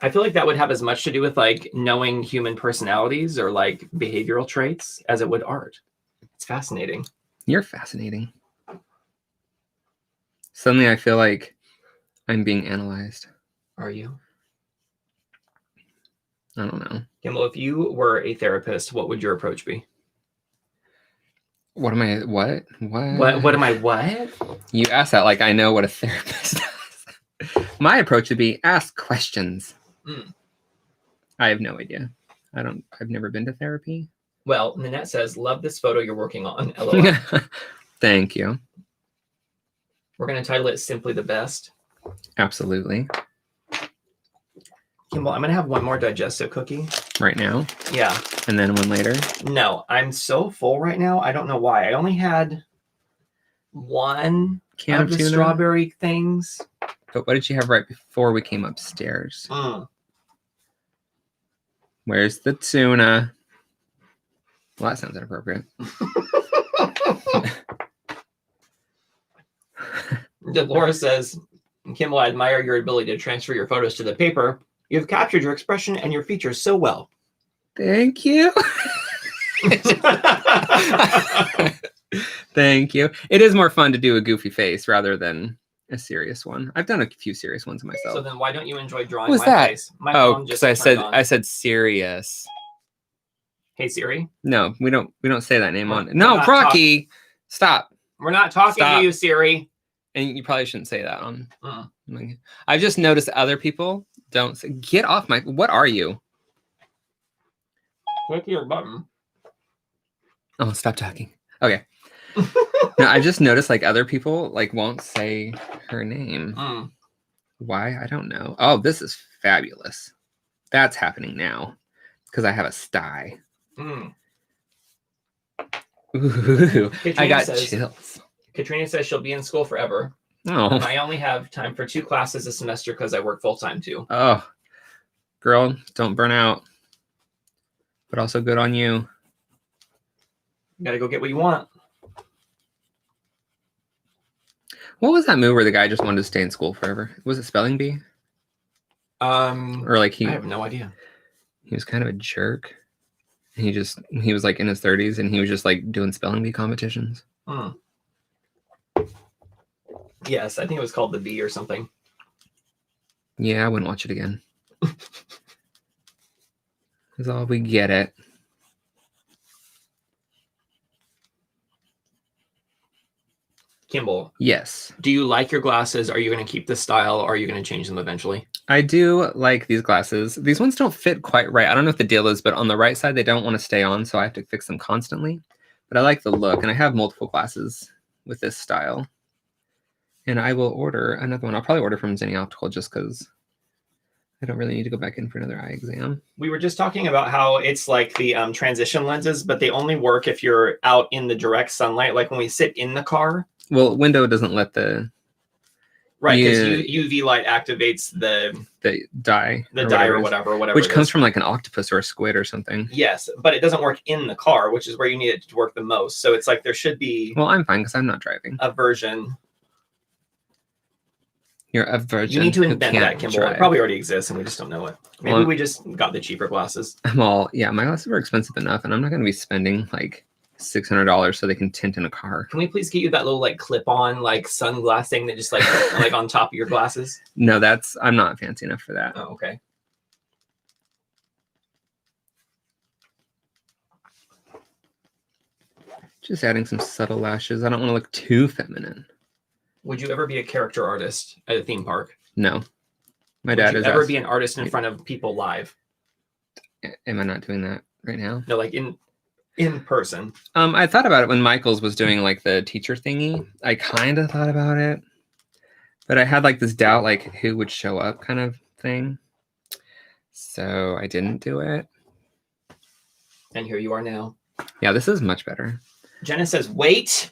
Speaker 2: I feel like that would have as much to do with like knowing human personalities or like behavioral traits as it would art. It's fascinating.
Speaker 1: You're fascinating. Suddenly I feel like I'm being analyzed.
Speaker 2: Are you?
Speaker 1: I don't know.
Speaker 2: Kimball, if you were a therapist, what would your approach be?
Speaker 1: What am I? What?
Speaker 2: What am I? What?
Speaker 1: You asked that like I know what a therapist does. My approach would be ask questions. I have no idea. I've never been to therapy.
Speaker 2: Well, Nanette says, love this photo you're working on. LOL.
Speaker 1: Thank you.
Speaker 2: We're going to title it Simply the Best.
Speaker 1: Absolutely.
Speaker 2: Kimball, I'm going to have one more digestive cookie.
Speaker 1: Right now?
Speaker 2: Yeah.
Speaker 1: And then one later?
Speaker 2: No, I'm so full right now. I don't know why. I only had one
Speaker 1: Can
Speaker 2: of the strawberry things.
Speaker 1: But what did you have right before we came upstairs? Where's the tuna? Well, that sounds inappropriate.
Speaker 2: Dolores says, Kimball, I admire your ability to transfer your photos to the paper. You've captured your expression and your features so well.
Speaker 1: Thank you. Thank you. It is more fun to do a goofy face rather than a serious one. I've done a few serious ones myself.
Speaker 2: So then why don't you enjoy drawing
Speaker 1: my
Speaker 2: face? My phone
Speaker 1: because
Speaker 2: just
Speaker 1: I said serious.
Speaker 2: Hey Siri.
Speaker 1: No, we don't say that name on. No, Rocky, stop.
Speaker 2: We're not talking to you, Siri.
Speaker 1: And you probably shouldn't say that on. I've just noticed other people don't say, get off my. What are you?
Speaker 2: Click your button.
Speaker 1: Oh, stop talking. Okay. No, I just noticed like other people like won't say her name. Why? I don't know. Oh, this is fabulous. That's happening now because I have a sty. Ooh, I got chills.
Speaker 2: Katrina says she'll be in school forever.
Speaker 1: Oh.
Speaker 2: I only have time for 2 classes a semester because I work full time too.
Speaker 1: Oh, girl, don't burn out. But also good on you.
Speaker 2: You gotta go get what you want.
Speaker 1: What was that movie where the guy just wanted to stay in school forever? Was it Spelling Bee?
Speaker 2: Or like I have no idea.
Speaker 1: He was kind of a jerk. He was like in his 30s and he was just like doing spelling bee competitions.
Speaker 2: Yes, I think it was called The Bee or something.
Speaker 1: Yeah, I wouldn't watch it again. That's all we get it.
Speaker 2: Kimball.
Speaker 1: Yes.
Speaker 2: Do you like your glasses? Are you going to keep the style or are you going to change them eventually?
Speaker 1: I do like these glasses. These ones don't fit quite right. I don't know what the deal is, but on the right side, they don't want to stay on, so I have to fix them constantly. But I like the look, and I have multiple glasses with this style. And I will order another one. I'll probably order from Zenny Optical just because I don't really need to go back in for another eye exam.
Speaker 2: We were just talking about how it's like the transition lenses, but they only work if you're out in the direct sunlight. Like when we sit in the car.
Speaker 1: Well, window doesn't let the...
Speaker 2: Right, because UV light activates the
Speaker 1: dye.
Speaker 2: Or whatever.
Speaker 1: Which comes from like an octopus or a squid or something.
Speaker 2: Yes, but it doesn't work in the car, which is where you need it to work the most. So it's like there should be...
Speaker 1: Well, I'm fine because I'm not driving.
Speaker 2: A version.
Speaker 1: You're a virgin.
Speaker 2: You need to invent that, Kimball.
Speaker 1: Drive.
Speaker 2: It probably already exists and we just don't know it. Maybe we just got the cheaper glasses.
Speaker 1: My glasses are expensive enough and I'm not going to be spending like $600 so they can tint in a car.
Speaker 2: Can we please get you that little like clip-on like sunglass thing that just like like on top of your glasses?
Speaker 1: No, I'm not fancy enough for that.
Speaker 2: Oh, okay.
Speaker 1: Just adding some subtle lashes. I don't want to look too feminine.
Speaker 2: Would you ever be a character artist at a theme park?
Speaker 1: No. My dad is.
Speaker 2: Would you ever be an artist in front of people live?
Speaker 1: Am I not doing that right now?
Speaker 2: No, like in person.
Speaker 1: I thought about it when Michaels was doing like the teacher thingy. I kind of thought about it, but I had like this doubt, like who would show up kind of thing. So I didn't do it.
Speaker 2: And here you are now.
Speaker 1: Yeah, this is much better.
Speaker 2: Jenna says, wait.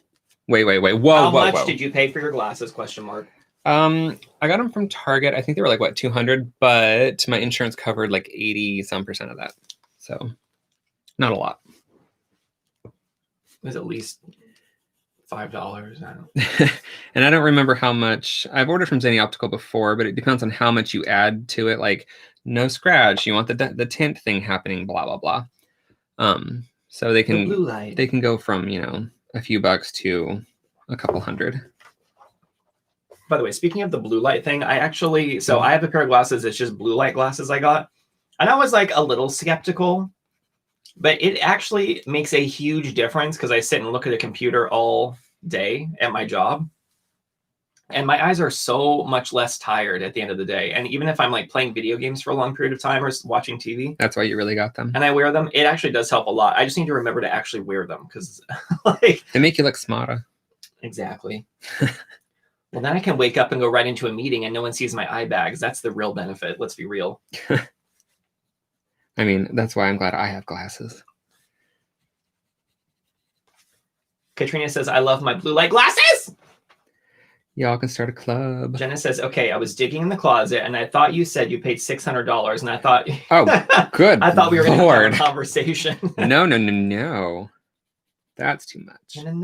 Speaker 1: Wait.
Speaker 2: How much did you pay for your glasses? Question mark.
Speaker 1: I got them from Target. I think they were like what, 200, but my insurance covered like 80% of that. So not a lot.
Speaker 2: It was at least $5. I don't
Speaker 1: know. And I don't remember how much. I've ordered from Zenny Optical before, but it depends on how much you add to it. Like no scratch. You want the tint thing happening, blah, blah, blah. So they can,
Speaker 2: blue light.
Speaker 1: They can go from, a few bucks to a couple hundred.
Speaker 2: By the way, speaking of the blue light thing, I have a pair of glasses. It's just blue light glasses I got. And I was like a little skeptical, but it actually makes a huge difference because I sit and look at a computer all day at my job. And my eyes are so much less tired at the end of the day. And even if I'm like playing video games for a long period of time or watching TV.
Speaker 1: That's why you really got them.
Speaker 2: And I wear them. It actually does help a lot. I just need to remember to actually wear them because like
Speaker 1: they make you look smarter.
Speaker 2: Exactly. Well, then I can wake up and go right into a meeting and no one sees my eye bags. That's the real benefit. Let's be real.
Speaker 1: I mean, that's why I'm glad I have glasses.
Speaker 2: Katrina says, I love my blue light glasses.
Speaker 1: Y'all can start a club.
Speaker 2: Jenna says, okay, I was digging in the closet and I thought you said you paid $600 and I thought,
Speaker 1: oh, good.
Speaker 2: I thought we were going to have a conversation.
Speaker 1: No. That's too much.
Speaker 2: When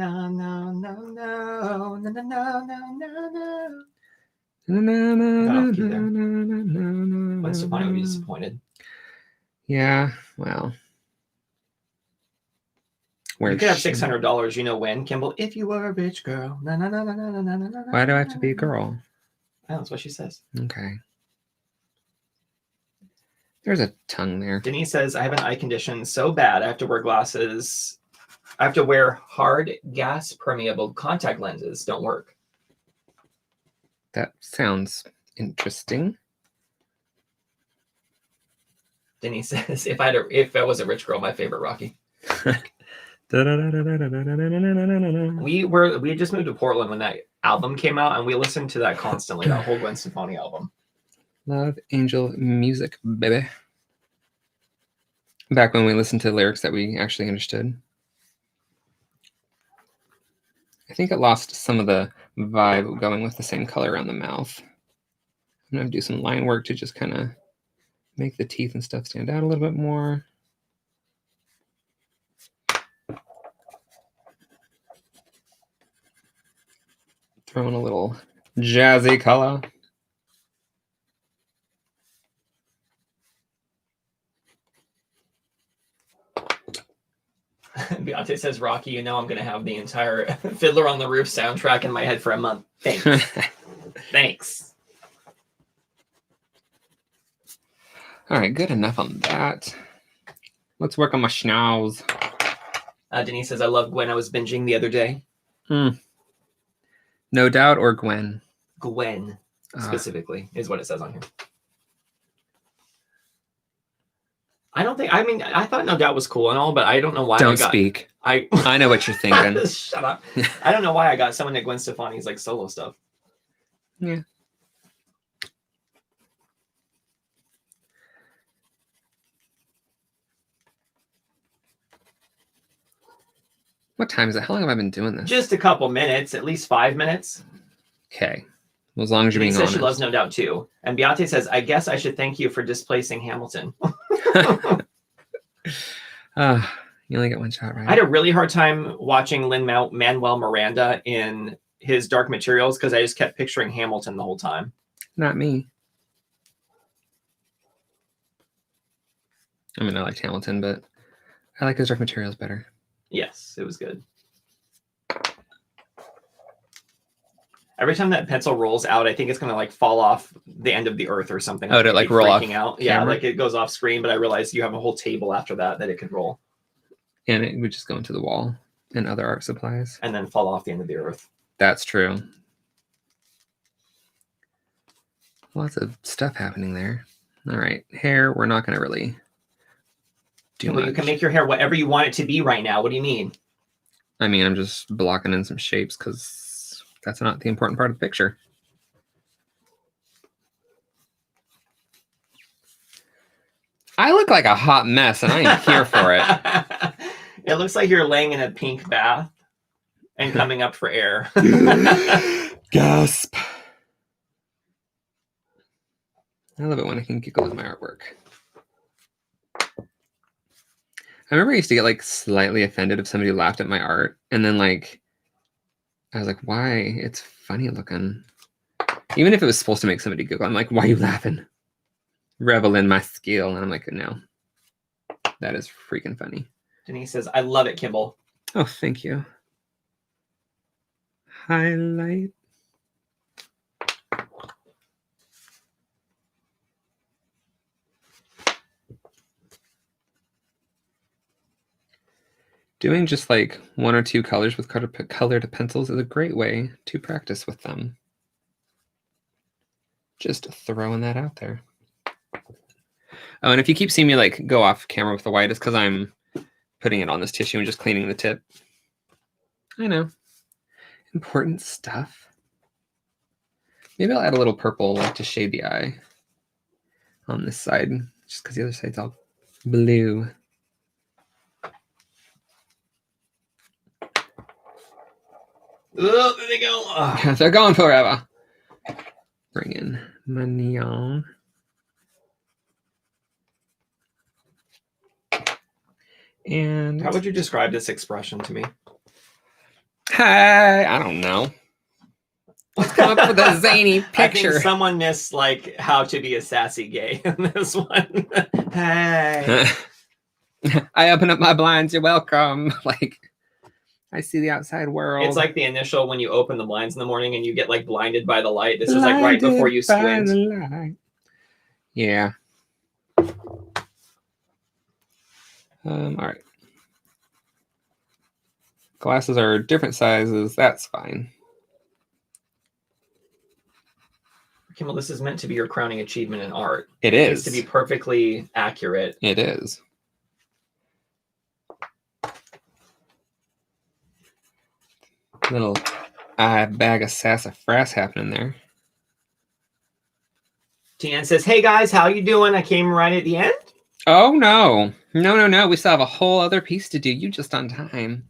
Speaker 2: Stefani would be disappointed.
Speaker 1: Yeah, well.
Speaker 2: You could have $600, you know when, Kimball? If you were a rich girl.
Speaker 1: Why do I have to be a girl?
Speaker 2: Oh, that's what she says.
Speaker 1: Okay. There's a tongue there.
Speaker 2: Denise says, I have an eye condition so bad I have to wear glasses. I have to wear hard gas permeable contact lenses. Don't work.
Speaker 1: That sounds interesting.
Speaker 2: Denise says, if I was a rich girl, my favorite Rocky. We had just moved to Portland when that album came out and we listened to that constantly, that whole Gwen Stefani album.
Speaker 1: Love Angel music, baby. Back when we listened to lyrics that we actually understood. I think it lost some of the vibe going with the same color around the mouth. I'm going to do some line work to just kind of make the teeth and stuff stand out a little bit more. Throw in a little jazzy color.
Speaker 2: Beyonce says, Rocky, you know I'm going to have the entire Fiddler on the Roof soundtrack in my head for a month. Thanks. Thanks.
Speaker 1: All right, good enough on that. Let's work on my schnauz.
Speaker 2: Denise says, I love Gwen. I was binging the other day.
Speaker 1: No Doubt or Gwen?
Speaker 2: Gwen, specifically, is what it says on here. I thought No Doubt was cool and all, but I don't know why.
Speaker 1: Don't speak. I know what you're thinking.
Speaker 2: Shut up. I don't know why I got someone at Gwen Stefani's like solo stuff.
Speaker 1: Yeah. What time is it? How long have I been doing this?
Speaker 2: Just a couple minutes, at least 5 minutes.
Speaker 1: Okay. Well, as long as you're being
Speaker 2: says
Speaker 1: honest.
Speaker 2: She loves No Doubt too. And Beyonce says, I guess I should thank you for displacing Hamilton.
Speaker 1: You only get one shot, right?
Speaker 2: I had a really hard time watching Lin-Manuel Miranda in his Dark Materials because I just kept picturing Hamilton the whole time.
Speaker 1: Not me. I mean, I liked Hamilton, but I like his Dark Materials better.
Speaker 2: Yes, it was good. Every time that pencil rolls out, I think it's going to like fall off the end of the earth or something.
Speaker 1: Oh, to like roll off
Speaker 2: out. Yeah, like it goes off screen, but I realized you have a whole table after that it could roll.
Speaker 1: And it would just go into the wall and other art supplies.
Speaker 2: And then fall off the end of the earth.
Speaker 1: That's true. Lots of stuff happening there. All right. Hair, we're not going to really do much.
Speaker 2: You can make your hair whatever you want it to be right now. What do you mean?
Speaker 1: I mean, I'm just blocking in some shapes because that's not the important part of the picture. I look like a hot mess, and I am here for it.
Speaker 2: It looks like you're laying in a pink bath and coming up for air.
Speaker 1: Gasp. I love it when I can giggle at my artwork. I remember I used to get like slightly offended if somebody laughed at my art, and then like I was like, why? It's funny looking. Even if it was supposed to make somebody giggle, I'm like, why are you laughing? Revel in my skill. And I'm like, no, that is freaking funny.
Speaker 2: Denise says, I love it, Kimball.
Speaker 1: Oh, thank you. Highlight. Doing just like one or two colors with colored pencils is a great way to practice with them. Just throwing that out there. Oh, and if you keep seeing me like go off camera with the white, it's because I'm putting it on this tissue and just cleaning the tip. I know. Important stuff. Maybe I'll add a little purple like to shade the eye on this side, just because the other side's all blue.
Speaker 2: Oh, there they go. Oh.
Speaker 1: They're going forever. Bring in my neon. And
Speaker 2: how would you describe this expression to me?
Speaker 1: Hi, I don't know. Let's come up with a zany picture.
Speaker 2: I think someone missed like how to be a sassy gay in this one. Hey.
Speaker 1: I open up my blinds, you're welcome. Like, I see the outside world.
Speaker 2: It's like the initial when you open the blinds in the morning and you get like blinded by the light. This is like right before you squint.
Speaker 1: Yeah. All right. Glasses are different sizes. That's fine.
Speaker 2: Kimball, this is meant to be your crowning achievement in art.
Speaker 1: It is.
Speaker 2: It's to be perfectly accurate.
Speaker 1: It is. Little bag of sassafras happening there.
Speaker 2: Tian says, hey guys, how you doing? I came right at the end.
Speaker 1: Oh, no. No. We still have a whole other piece to do. You just on time.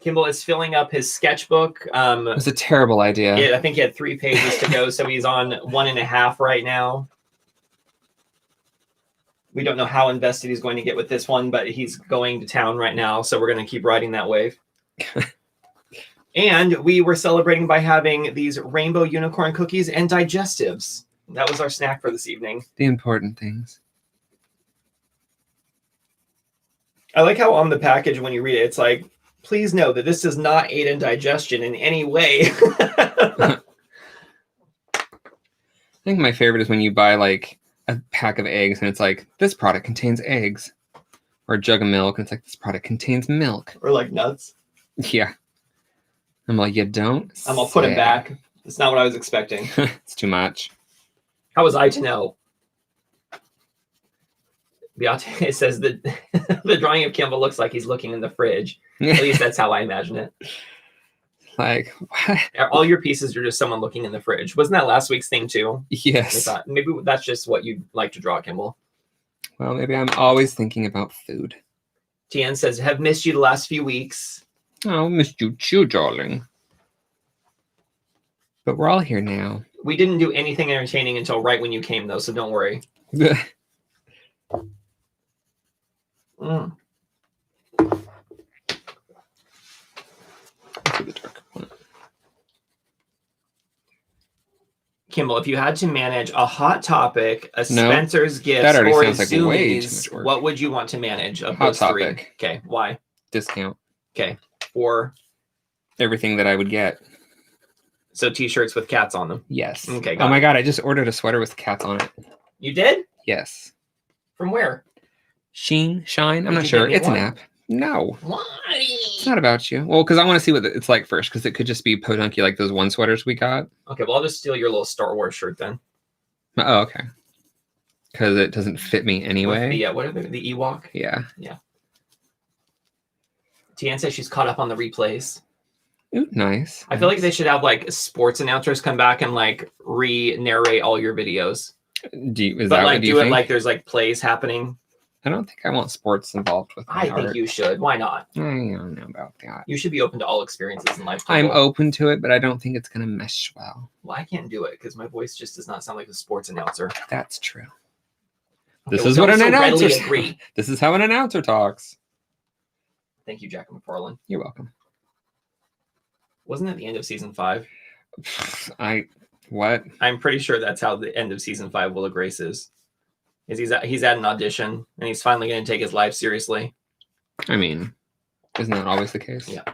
Speaker 2: Kimball is filling up his sketchbook.
Speaker 1: It was a terrible idea.
Speaker 2: I think he had 3 pages to go, so he's on 1.5 right now. We don't know how invested he's going to get with this one, but he's going to town right now, so we're going to keep riding that wave. And we were celebrating by having these rainbow unicorn cookies and digestives. That was our snack for this evening.
Speaker 1: The important things.
Speaker 2: I like how on the package, when you read it, it's like, please know that this does not aid in digestion in any way.
Speaker 1: I think my favorite is when you buy like a pack of eggs and it's like, this product contains eggs. Or a jug of milk and it's like, this product contains milk.
Speaker 2: Or like nuts.
Speaker 1: Yeah. I'm like, you don't
Speaker 2: I'm going to put it back. That's not what I was expecting.
Speaker 1: It's too much.
Speaker 2: How was I to know? Beate says that the drawing of Kimball looks like he's looking in the fridge. At least that's how I imagine it.
Speaker 1: Like, what?
Speaker 2: All your pieces are just someone looking in the fridge. Wasn't that last week's thing too?
Speaker 1: Yes.
Speaker 2: I thought maybe that's just what you like to draw, Kimball.
Speaker 1: Well, maybe I'm always thinking about food.
Speaker 2: Tian says, have missed you the last few weeks.
Speaker 1: Oh, missed you too, darling. But we're all here now.
Speaker 2: We didn't do anything entertaining until right when you came, though, so don't worry. Mm. Kimball, if you had to manage a Hot Topic, a Spencer's Gifts, or a Zoomies, what would you want to manage of those three? Okay, why?
Speaker 1: Discount.
Speaker 2: Okay, for
Speaker 1: everything that I would get.
Speaker 2: So t-shirts with cats on them.
Speaker 1: Yes.
Speaker 2: Okay.
Speaker 1: Oh my God! I just ordered a sweater with cats on it.
Speaker 2: You did?
Speaker 1: Yes.
Speaker 2: From where?
Speaker 1: Shine. I'm not sure. It's an app. No.
Speaker 2: Why?
Speaker 1: It's not about you. Well, because I want to see what it's like first, because it could just be podunky like those one sweaters we got.
Speaker 2: Okay, well, I'll just steal your little Star Wars shirt then.
Speaker 1: Oh, okay. Because it doesn't fit me anyway.
Speaker 2: Yeah, what are they? The Ewok?
Speaker 1: Yeah.
Speaker 2: Yeah. Tian says she's caught up on the replays.
Speaker 1: Ooh, nice.
Speaker 2: I feel like they should have like sports announcers come back and like re-narrate all your videos.
Speaker 1: Do
Speaker 2: it like there's like plays happening.
Speaker 1: I don't think I want sports involved with my art.
Speaker 2: Think you should. Why not?
Speaker 1: I don't know about that.
Speaker 2: You should be open to all experiences in life.
Speaker 1: I'm open to it, but I don't think it's going to mesh well.
Speaker 2: Well, I can't do it because my voice just does not sound like a sports announcer.
Speaker 1: That's true.
Speaker 2: Okay,
Speaker 1: this is what an announcer.
Speaker 2: This
Speaker 1: is how an announcer talks.
Speaker 2: Thank you, Jack McFarlane.
Speaker 1: You're welcome.
Speaker 2: Wasn't that the end of season 5?
Speaker 1: What?
Speaker 2: I'm pretty sure that's how the end of season 5 Will of Grace is. He's at an audition and he's finally going to take his life seriously.
Speaker 1: I mean, isn't that always the case?
Speaker 2: Yeah.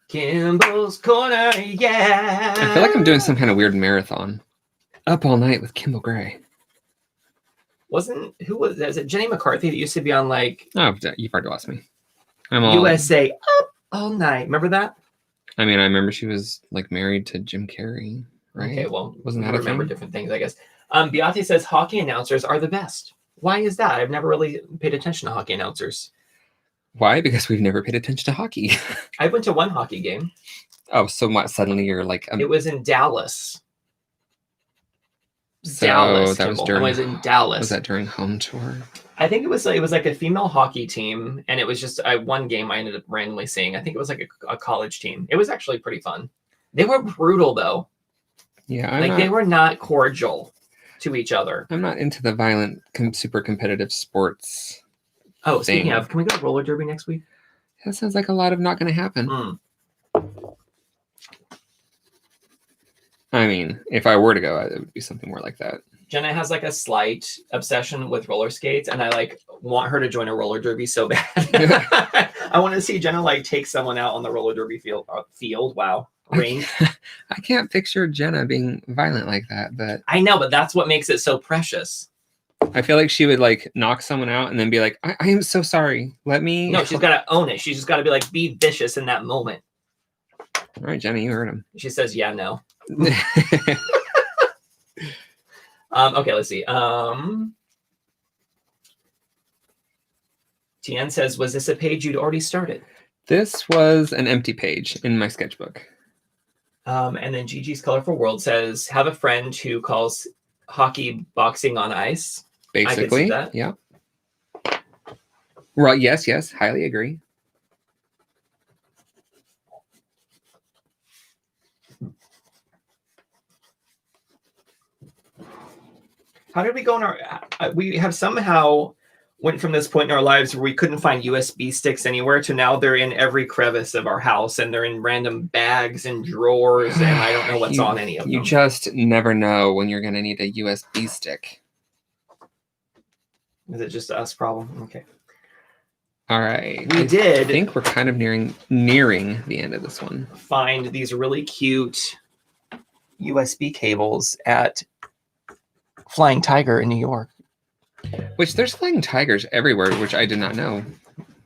Speaker 2: Kimball's Corner, yeah.
Speaker 1: I feel like I'm doing some kind of weird marathon. Up all night with Kimball Gray.
Speaker 2: Is it Jenny McCarthy that used to be on like...
Speaker 1: Oh, you've already lost me.
Speaker 2: USA Up All Night. Remember that?
Speaker 1: I mean, I remember she was like married to Jim Carrey, right?
Speaker 2: Okay, well,
Speaker 1: wasn't that a
Speaker 2: remember
Speaker 1: thing?
Speaker 2: Different things, I guess. Beate says hockey announcers are the best. Why is that? I've never really paid attention to hockey announcers.
Speaker 1: Why? Because we've never paid attention to hockey.
Speaker 2: I went to one hockey game.
Speaker 1: Oh, so what? Suddenly you're like...
Speaker 2: It was in Dallas.
Speaker 1: So
Speaker 2: Dallas.
Speaker 1: That was during...
Speaker 2: I was in Dallas.
Speaker 1: Was that during home tour?
Speaker 2: I think it was like a female hockey team, and it was just one game I ended up randomly seeing. I think it was like a college team. It was actually pretty fun. They were brutal though.
Speaker 1: Yeah,
Speaker 2: they were not cordial to each other.
Speaker 1: I'm not into the violent, super competitive sports.
Speaker 2: Oh, speaking of, can we go to roller derby next week?
Speaker 1: That sounds like a lot of not going to happen. I mean, if I were to go, it would be something more like that.
Speaker 2: Jenna has like a slight obsession with roller skates, and I like want her to join a roller derby so bad. I want to see Jenna like take someone out on the roller derby field. Wow. Ring.
Speaker 1: I can't picture Jenna being violent like that, but
Speaker 2: I know, but that's what makes it so precious.
Speaker 1: I feel like she would like knock someone out and then be like, I am so sorry. Let me.
Speaker 2: No, she's got to own it. She's just got to be like, be vicious in that moment.
Speaker 1: All right, Jenny, you heard him.
Speaker 2: She says, yeah, no. Okay, let's see. Tian says, was this a page you'd already started?
Speaker 1: This was an empty page in my sketchbook.
Speaker 2: And then Gigi's Colorful World says, have a friend who calls hockey boxing on ice.
Speaker 1: Basically,
Speaker 2: I could see that.
Speaker 1: Yeah. Right. Yes. Highly agree.
Speaker 2: How did we go in our... we have somehow went from this point in our lives where we couldn't find USB sticks anywhere to now they're in every crevice of our house and they're in random bags and drawers and I don't know what's on any of them.
Speaker 1: You just never know when you're going to need a USB stick.
Speaker 2: Is it just us problem? Okay.
Speaker 1: All right.
Speaker 2: I
Speaker 1: think we're kind of nearing the end of this one.
Speaker 2: Find these really cute USB cables at Flying Tiger in New York.
Speaker 1: Which there's flying tigers everywhere, which I did not know.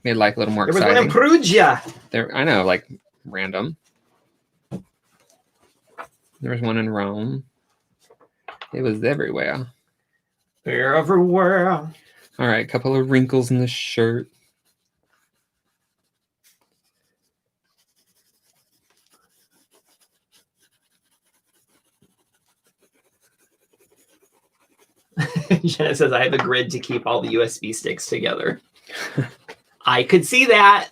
Speaker 1: Made life a little more exciting.
Speaker 2: There was one in Perugia.
Speaker 1: I know, like random. There was one in Rome. It was everywhere.
Speaker 2: They're everywhere.
Speaker 1: All right, a couple of wrinkles in the shirt.
Speaker 2: Jenna says, I have a grid to keep all the USB sticks together. I could see that.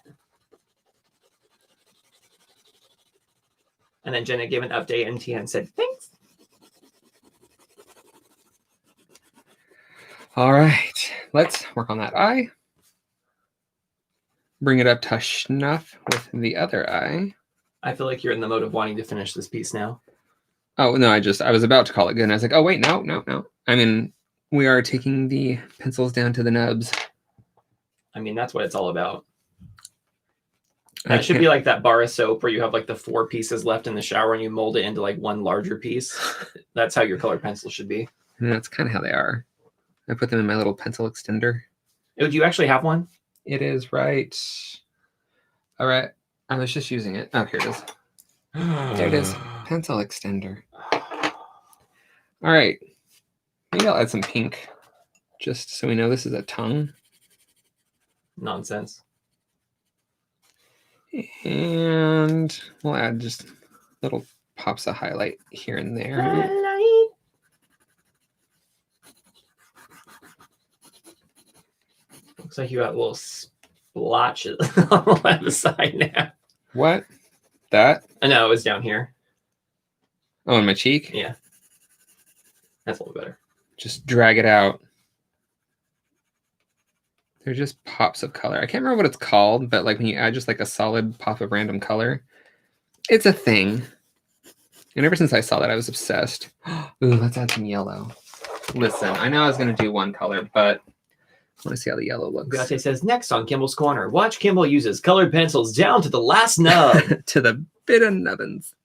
Speaker 2: And then Jenna gave an update and Tian said, thanks.
Speaker 1: All right, let's work on that eye. Bring it up to snuff with the other eye.
Speaker 2: I feel like you're in the mode of wanting to finish this piece now.
Speaker 1: Oh, no, I was about to call it good. And I was like, oh, wait, no. I mean, we are taking the pencils down to the nubs.
Speaker 2: I mean, that's what it's all about. That should be like that bar of soap where you have like the 4 pieces left in the shower and you mold it into like one larger piece. That's how your colored pencil should be.
Speaker 1: And that's kind of how they are. I put them in my little pencil extender.
Speaker 2: Oh, do you actually have one?
Speaker 1: It is right. All right. I was just using it. Oh, here it is. There it is. Pencil extender. All right. Maybe I'll add some pink just so we know this is a tongue.
Speaker 2: Nonsense.
Speaker 1: And we'll add just little pops of highlight here and there.
Speaker 2: Highlight. Looks like you got little splotches on the side now.
Speaker 1: What? That?
Speaker 2: I know, it was down here.
Speaker 1: Oh, in my cheek?
Speaker 2: Yeah. That's a little better.
Speaker 1: Just drag it out. They're just pops of color. I can't remember what it's called, but like when you add just like a solid pop of random color, it's a thing. And ever since I saw that, I was obsessed. Ooh, let's add some yellow. Listen, I know I was going to do one color, but I want to see how the yellow looks.
Speaker 2: Gate says, next on Kimball's Corner, watch Kimball uses colored pencils down to the last nub.
Speaker 1: To the bit of nubbins.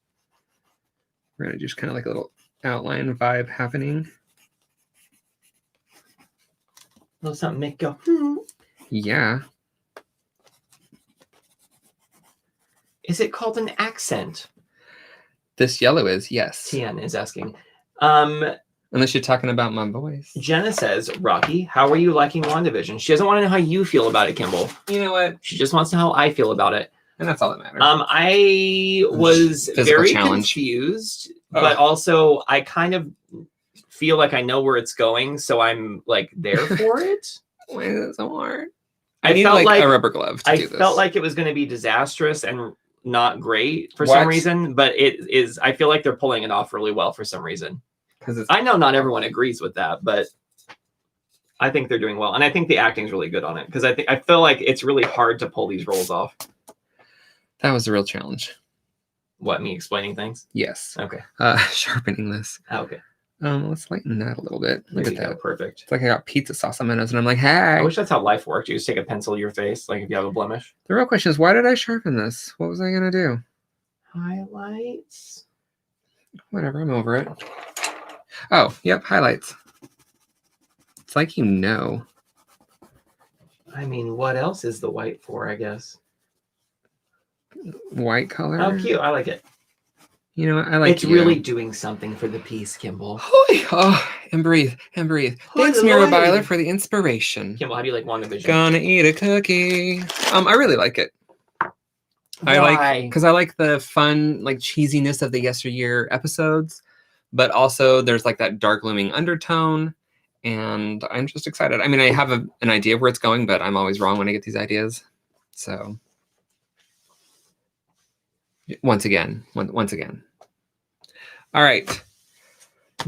Speaker 1: We're going to just kind of like a little outline vibe happening.
Speaker 2: A little something make go,
Speaker 1: Yeah.
Speaker 2: Is it called an accent?
Speaker 1: This yellow is, yes.
Speaker 2: Tian is asking.
Speaker 1: Unless you're talking about my voice.
Speaker 2: Jenna says, Rocky, how are you liking WandaVision? She doesn't want to know how you feel about it, Kimball.
Speaker 1: You know what?
Speaker 2: She just wants to know how I feel about it.
Speaker 1: And that's all that matters.
Speaker 2: I was very confused, but also I kind of feel like I know where it's going, so I'm like there for it.
Speaker 1: Why is it so hard?
Speaker 2: I
Speaker 1: need
Speaker 2: felt like
Speaker 1: a rubber glove to do this.
Speaker 2: I felt like it was going to be disastrous and not great for some reason, but it is. I feel like they're pulling it off really well for some reason. Because I know not everyone agrees with that, but I think they're doing well, and I think the acting's really good on it. Because I feel like it's really hard to pull these roles off.
Speaker 1: That was the real challenge.
Speaker 2: What, me explaining things?
Speaker 1: Yes.
Speaker 2: Okay.
Speaker 1: Sharpening this.
Speaker 2: Okay.
Speaker 1: Let's lighten that a little bit. Look at that.
Speaker 2: Perfect.
Speaker 1: It's like I got pizza sauce on my nose, and I'm like, hey.
Speaker 2: I wish that's how life worked. You just take a pencil to your face, like if you have a blemish.
Speaker 1: The real question is, why did I sharpen this? What was I gonna do?
Speaker 2: Highlights.
Speaker 1: Whatever. I'm over it. Oh, yep. Highlights. It's like you know.
Speaker 2: I mean, what else is the white for? I guess.
Speaker 1: White color.
Speaker 2: Oh, cute. I like it.
Speaker 1: You know what? I like it.
Speaker 2: It's really doing something for the piece, Kimball.
Speaker 1: Oh, and breathe, and breathe. Thanks, Mira Byler, for the inspiration.
Speaker 2: Kimball, how do you like WandaVision?
Speaker 1: Gonna eat a cookie. I really like it.
Speaker 2: Why?
Speaker 1: Because I like the fun, like cheesiness of the yesteryear episodes, but also there's like that dark looming undertone, and I'm just excited. I mean, I have an idea of where it's going, but I'm always wrong when I get these ideas. So. Once again. All right.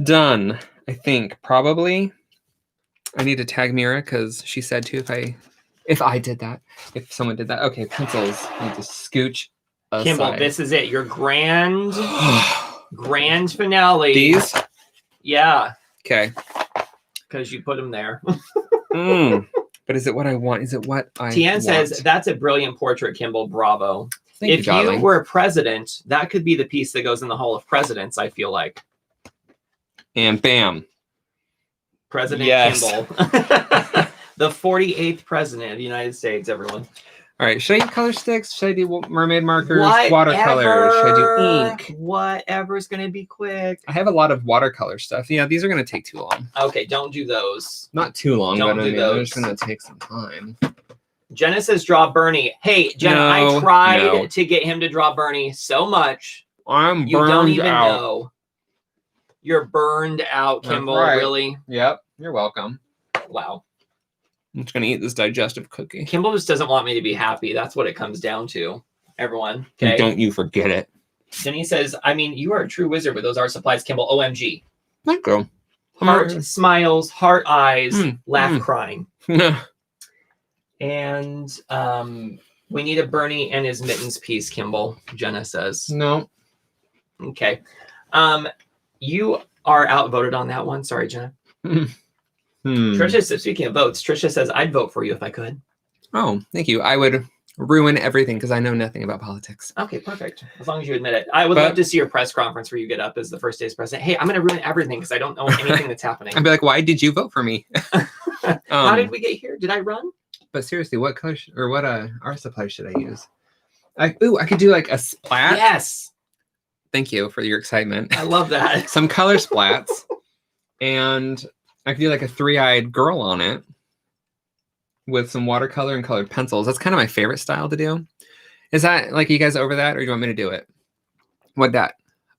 Speaker 1: Done. I think probably. I need to tag Mira because she said to if I did that, if someone did that. Okay, pencils. I need to scooch aside.
Speaker 2: Kimball, this is it. Your grand finale.
Speaker 1: These?
Speaker 2: Yeah.
Speaker 1: Okay.
Speaker 2: Because you put them there.
Speaker 1: But is it what I want? Is it what I
Speaker 2: Tian
Speaker 1: want?
Speaker 2: says, that's a brilliant portrait, Kimball. Bravo.
Speaker 1: If
Speaker 2: you were a president, that could be the piece that goes in the Hall of Presidents, I feel like.
Speaker 1: And bam.
Speaker 2: President
Speaker 1: yes.
Speaker 2: Kimball. The 48th president of the United States, everyone.
Speaker 1: All right, should I do color sticks? Should I do mermaid markers, watercolors? Should I do ink?
Speaker 2: Whatever's gonna be quick.
Speaker 1: I have a lot of watercolor stuff. Yeah, these are gonna take too long.
Speaker 2: Okay, don't do those.
Speaker 1: Not too long,
Speaker 2: Don't
Speaker 1: but
Speaker 2: do
Speaker 1: I mean,
Speaker 2: those.
Speaker 1: they're just gonna take some time.
Speaker 2: Jenna says draw Bernie. Hey, Jenna, I tried to get him to draw Bernie so much.
Speaker 1: I'm
Speaker 2: You
Speaker 1: burned
Speaker 2: don't even
Speaker 1: out.
Speaker 2: know. You're burned out,
Speaker 1: That's
Speaker 2: Kimball.
Speaker 1: right.
Speaker 2: Really?
Speaker 1: Yep, you're welcome.
Speaker 2: Wow.
Speaker 1: I'm just gonna eat this digestive cookie.
Speaker 2: Kimball just doesn't want me to be happy. That's what it comes down to, everyone.
Speaker 1: And
Speaker 2: Okay.
Speaker 1: don't you forget it.
Speaker 2: Denise says, I mean, you are a true wizard with those art supplies, Kimball. OMG.
Speaker 1: Thank you.
Speaker 2: Heart smiles, heart eyes,
Speaker 1: Mm,
Speaker 2: laugh crying. And we need a Bernie and his mittens piece, Kimball, Jenna says.
Speaker 1: No.
Speaker 2: Okay. You are outvoted on that one. Sorry, Jenna. Trisha says, speaking of votes, Trisha says, I'd vote for you if I could.
Speaker 1: Oh, thank you. I would ruin everything because I know nothing about politics.
Speaker 2: Okay, perfect. As long as you admit it. I would love to see your press conference where you get up as the first day's president. Hey, I'm going to ruin everything because I don't know anything that's happening.
Speaker 1: I'd be like, why did you vote for me?
Speaker 2: How did we get here? Did I run?
Speaker 1: But seriously, what color or what art supply should I use? I could do like a splat.
Speaker 2: Yes.
Speaker 1: Thank you for your excitement.
Speaker 2: I love that.
Speaker 1: Some color splats. And I could do like a three-eyed girl on it with some watercolor and colored pencils. That's kind of my favorite style to do. Is that like, you guys over that, or do you want me to do it? What that?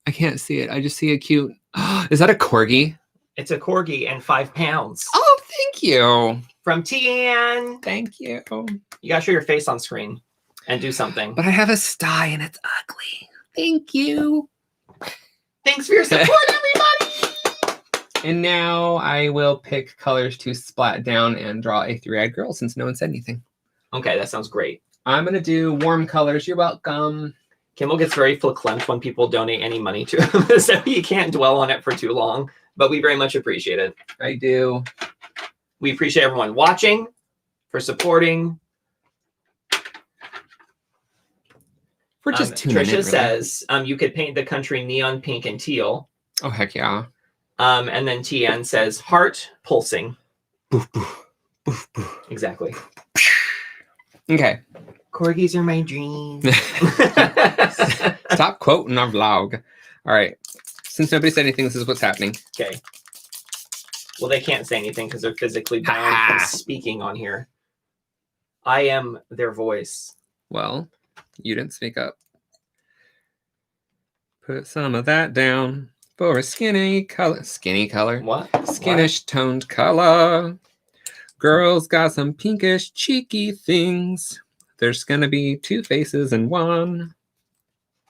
Speaker 1: I can't see it. I just see a cute. Is that a corgi?
Speaker 2: It's a corgi and 5 pounds.
Speaker 1: Oh, thank you.
Speaker 2: From Tian.
Speaker 1: Thank you.
Speaker 2: You gotta show your face on screen and do something.
Speaker 1: But I have a sty and it's ugly. Thank you.
Speaker 2: Thanks for your support, everybody.
Speaker 1: And now I will pick colors to splat down and draw a three-eyed girl since no one said anything.
Speaker 2: Okay, that sounds great.
Speaker 1: I'm going to do warm colors. You're welcome.
Speaker 2: Kimball gets very verklempt when people donate any money to him, so he can't dwell on it for too long, but we very much appreciate it.
Speaker 1: I do.
Speaker 2: We appreciate everyone watching, for supporting.
Speaker 1: For just 2
Speaker 2: Trisha
Speaker 1: minutes. Really.
Speaker 2: says you could paint the country neon pink and teal.
Speaker 1: Oh, heck yeah.
Speaker 2: And then Tian says heart pulsing.
Speaker 1: Boof, boof, boof, boof.
Speaker 2: Exactly.
Speaker 1: Okay.
Speaker 2: Corgis are my dream.
Speaker 1: Stop quoting our vlog. All right. Since nobody said anything, this is what's happening.
Speaker 2: Okay. Well, they can't say anything because they're physically bound from speaking on here. I am their voice.
Speaker 1: Well, you didn't speak up. Put some of that down for a skinny color. Skinny color?
Speaker 2: What?
Speaker 1: Skinnish toned color. Girls got some pinkish cheeky things. There's gonna be 2 faces in one.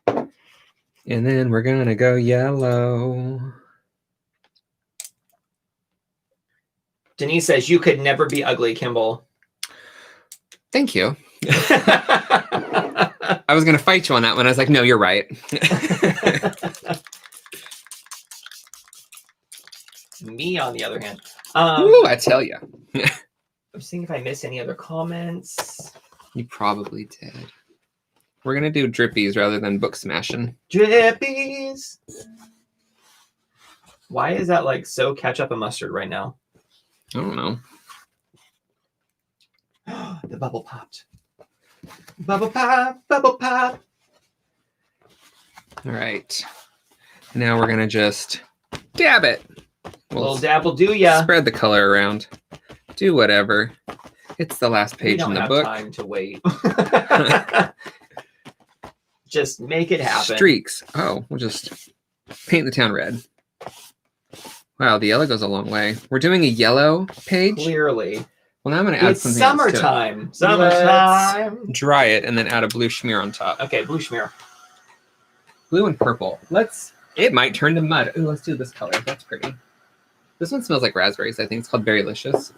Speaker 1: And then we're gonna go yellow.
Speaker 2: Denise says you could never be ugly, Kimball.
Speaker 1: Thank you. I was gonna fight you on that one. I was like, no, you're right.
Speaker 2: Me, on the other hand.
Speaker 1: Ooh, I tell you.
Speaker 2: I'm seeing if I missed any other comments.
Speaker 1: You probably did. We're gonna do drippies rather than book smashing.
Speaker 2: Drippies. Why is that like so ketchup and mustard right now?
Speaker 1: I don't know.
Speaker 2: The bubble popped. Bubble pop, bubble pop.
Speaker 1: All right. Now we're gonna just dab it.
Speaker 2: Little dab will do ya.
Speaker 1: Spread the color around. Do whatever. It's the last page in the book.
Speaker 2: Time to wait. Just make it happen.
Speaker 1: Streaks. Oh, we'll just paint the town red. Wow, the yellow goes a long way. We're doing a yellow page.
Speaker 2: Clearly.
Speaker 1: Well, now I'm going to add
Speaker 2: It's
Speaker 1: something else to it.
Speaker 2: summertime. Summertime.
Speaker 1: Dry it and then add a blue schmear on top.
Speaker 2: Okay, blue schmear.
Speaker 1: Blue and purple. It might turn to mud. Ooh, let's do this color. That's pretty. This one smells like raspberries, I think. It's called Berrylicious.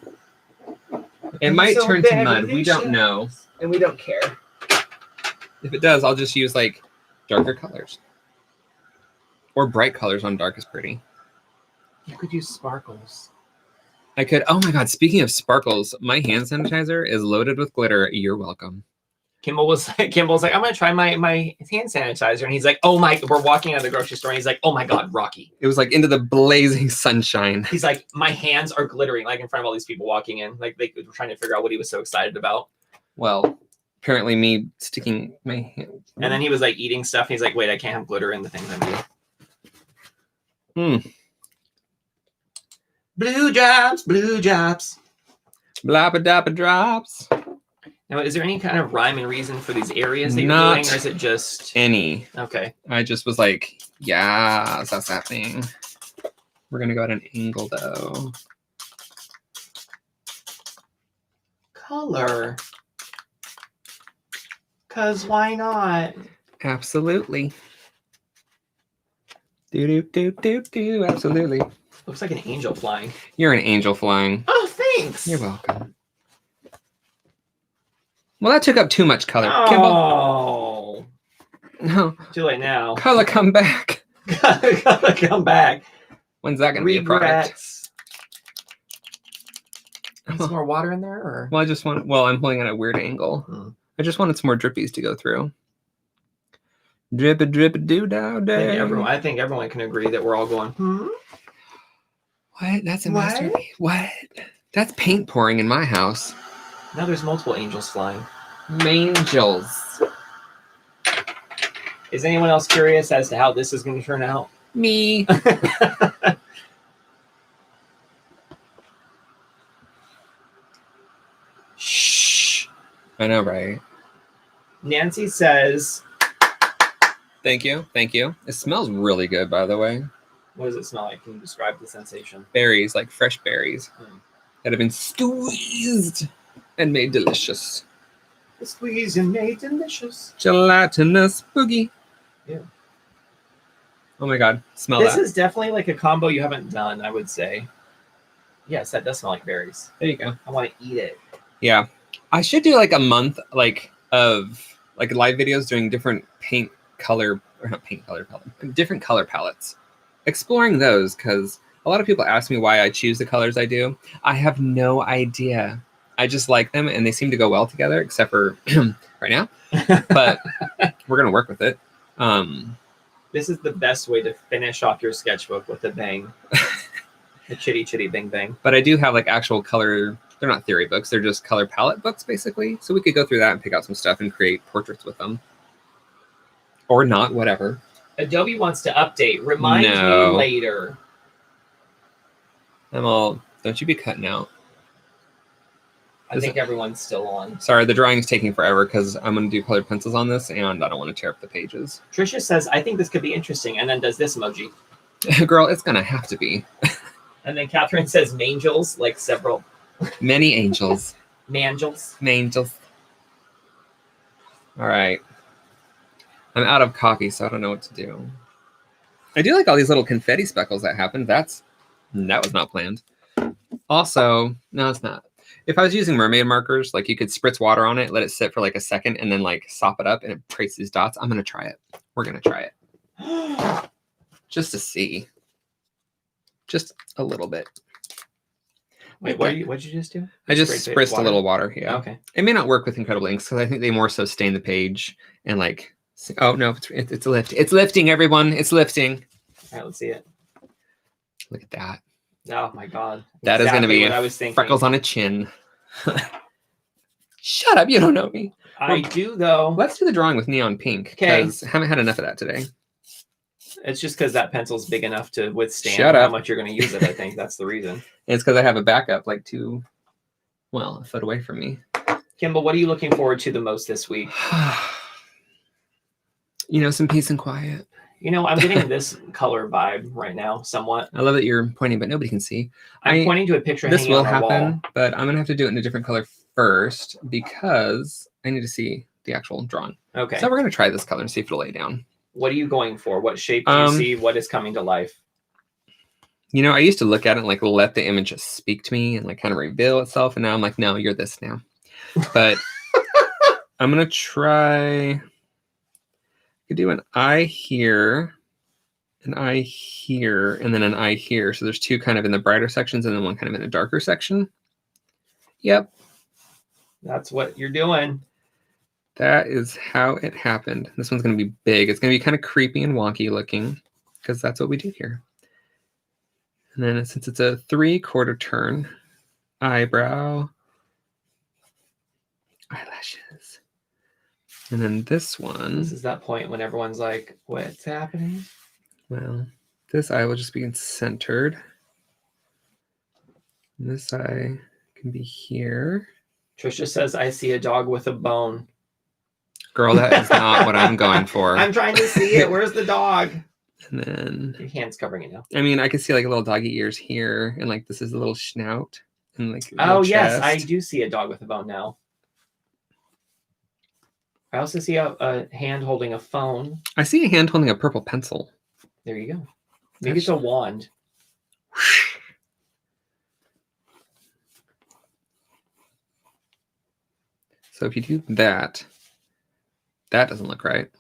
Speaker 1: It might
Speaker 2: So
Speaker 1: turn to mud. We
Speaker 2: berrylicious.
Speaker 1: don't know. And we don't care. If it does, I'll just use like darker colors. Or bright colors on dark is pretty.
Speaker 2: You could use sparkles.
Speaker 1: I could. Oh my God. Speaking of sparkles, my hand sanitizer is loaded with glitter. You're welcome.
Speaker 2: Kimball's like, I'm going to try my hand sanitizer. And he's like, oh my, we're walking out of the grocery store. And he's like, oh my God, Rocky.
Speaker 1: It was like into the blazing sunshine.
Speaker 2: He's like, my hands are glittering, like in front of all these people walking in. Like they were trying to figure out what he was so excited about.
Speaker 1: Well, apparently me sticking my hand.
Speaker 2: And then he was like eating stuff. And he's like, wait, I can't have glitter in the things I'm doing. Blue drops, blue drops.
Speaker 1: Blabba dabba drops.
Speaker 2: Now, is there any kind of rhyme and reason for these areas that you're
Speaker 1: Not
Speaker 2: doing, or is it just
Speaker 1: any?
Speaker 2: Okay.
Speaker 1: I just was like, yeah, that's happening. We're gonna go at an angle though.
Speaker 2: Color. Cause why not?
Speaker 1: Absolutely. Do. Absolutely.
Speaker 2: Looks like an angel flying.
Speaker 1: You're an angel flying.
Speaker 2: Oh, thanks.
Speaker 1: You're welcome. Well, that took up too much color.
Speaker 2: Oh.
Speaker 1: Kimball. No.
Speaker 2: Too late now.
Speaker 1: Color come back.
Speaker 2: Color come back.
Speaker 1: When's that going to be a product?
Speaker 2: Regrets. Need some more water in there? Or?
Speaker 1: Well, I'm pulling at a weird angle. I just wanted some more drippies to go through. Drip doo dow day.
Speaker 2: I think everyone can agree that we're all going,
Speaker 1: What? That's a masterpiece. What? That's paint pouring in my house.
Speaker 2: Now there's multiple angels flying.
Speaker 1: Mangels.
Speaker 2: Is anyone else curious as to how this is going to turn out?
Speaker 1: Me.
Speaker 2: Shh.
Speaker 1: I know, right?
Speaker 2: Nancy says...
Speaker 1: Thank you. It smells really good, by the way.
Speaker 2: What does it smell like? Can you describe the sensation?
Speaker 1: Berries, like fresh berries that have been squeezed and made delicious.
Speaker 2: Squeezed and made delicious.
Speaker 1: Gelatinous boogie.
Speaker 2: Yeah.
Speaker 1: Oh my God. Smell
Speaker 2: this
Speaker 1: that.
Speaker 2: This is definitely like a combo you haven't done, I would say. Yes, that does smell like berries.
Speaker 1: There you go.
Speaker 2: I want to eat it.
Speaker 1: Yeah. I should do like a month of live videos doing different different color palettes. Exploring those, because a lot of people ask me why I choose the colors I do. I have no idea. I just like them and they seem to go well together, except for right now. But we're going to work with it.
Speaker 2: This is the best way to finish off your sketchbook with a bang. A chitty chitty bang bang.
Speaker 1: But I do have like actual color. They're not theory books. They're just color palette books, basically. So we could go through that and pick out some stuff and create portraits with them. Or not, whatever.
Speaker 2: Adobe wants to update. Remind me later.
Speaker 1: Don't you be cutting out.
Speaker 2: I think everyone's still on.
Speaker 1: Sorry, the drawing's taking forever because I'm going to do colored pencils on this and I don't want to tear up the pages.
Speaker 2: Trisha says, I think this could be interesting, and then does this emoji.
Speaker 1: Girl, it's going to have to be.
Speaker 2: And then Catherine says mangels, like several.
Speaker 1: Many angels.
Speaker 2: Mangels.
Speaker 1: Mangels. All right. I'm out of coffee, so I don't know what to do. I do like all these little confetti speckles that happened. That was not planned. Also, no, it's not. If I was using mermaid markers, like you could spritz water on it, let it sit for like a second, and then like sop it up, and it creates these dots. I'm gonna try it. We're gonna try it. Just to see. Just a little bit.
Speaker 2: Wait, what did you just do?
Speaker 1: I just spritzed a little water. Yeah.
Speaker 2: Okay.
Speaker 1: It may not work with Incredible Inks because I think they more so stain the page and like. Oh no! It's a lift. It's lifting, everyone. It's lifting.
Speaker 2: All right, let's see it.
Speaker 1: Look at that.
Speaker 2: Oh my God.
Speaker 1: That is going to be
Speaker 2: what I was thinking.
Speaker 1: Freckles on a chin. Shut up! You don't know me.
Speaker 2: I do though.
Speaker 1: Let's do the drawing with neon pink.
Speaker 2: Okay.
Speaker 1: I haven't had enough of that today.
Speaker 2: It's just because that pencil's big enough to withstand how much you're going to use it. I think that's the reason.
Speaker 1: And it's because I have a backup like a foot away from me.
Speaker 2: Kimball, what are you looking forward to the most this week?
Speaker 1: Some peace and quiet.
Speaker 2: I'm getting this color vibe right now, somewhat.
Speaker 1: I love that you're pointing, but nobody can see.
Speaker 2: I'm pointing to a picture hanging on our wall. This will happen,
Speaker 1: but I'm going to have to do it in a different color first because I need to see the actual drawing.
Speaker 2: Okay.
Speaker 1: So we're going to try this color and see if it'll lay down.
Speaker 2: What are you going for? What shape do you see? What is coming to life?
Speaker 1: I used to look at it and like let the image just speak to me and like kind of reveal itself. And now I'm like, no, you're this now. But I'm going to try... I could do an eye here, an eye here, and then an eye here. So there's two kind of in the brighter sections and then one kind of in a darker section. Yep.
Speaker 2: That's what you're doing.
Speaker 1: That is how it happened. This one's going to be big. It's going to be kind of creepy and wonky looking because that's what we do here. And then since it's a 3/4 turn, eyebrow, eyelashes. And then this one.
Speaker 2: This is that point when everyone's like, what's happening?
Speaker 1: Well, this eye will just be centered. And this eye can be here.
Speaker 2: Trisha says, I see a dog with a bone.
Speaker 1: Girl, that is not what I'm going for.
Speaker 2: I'm trying to see it. Where's the dog?
Speaker 1: And then
Speaker 2: Your hand's covering it now.
Speaker 1: I mean, I can see like little doggy ears here, and like this is a little snout, and like
Speaker 2: Oh yes,
Speaker 1: chest.
Speaker 2: I do see a dog with a bone now. I also see a hand holding a phone.
Speaker 1: I see a hand holding a purple pencil.
Speaker 2: There you go. Maybe it's a wand.
Speaker 1: So if you do that, that doesn't look right.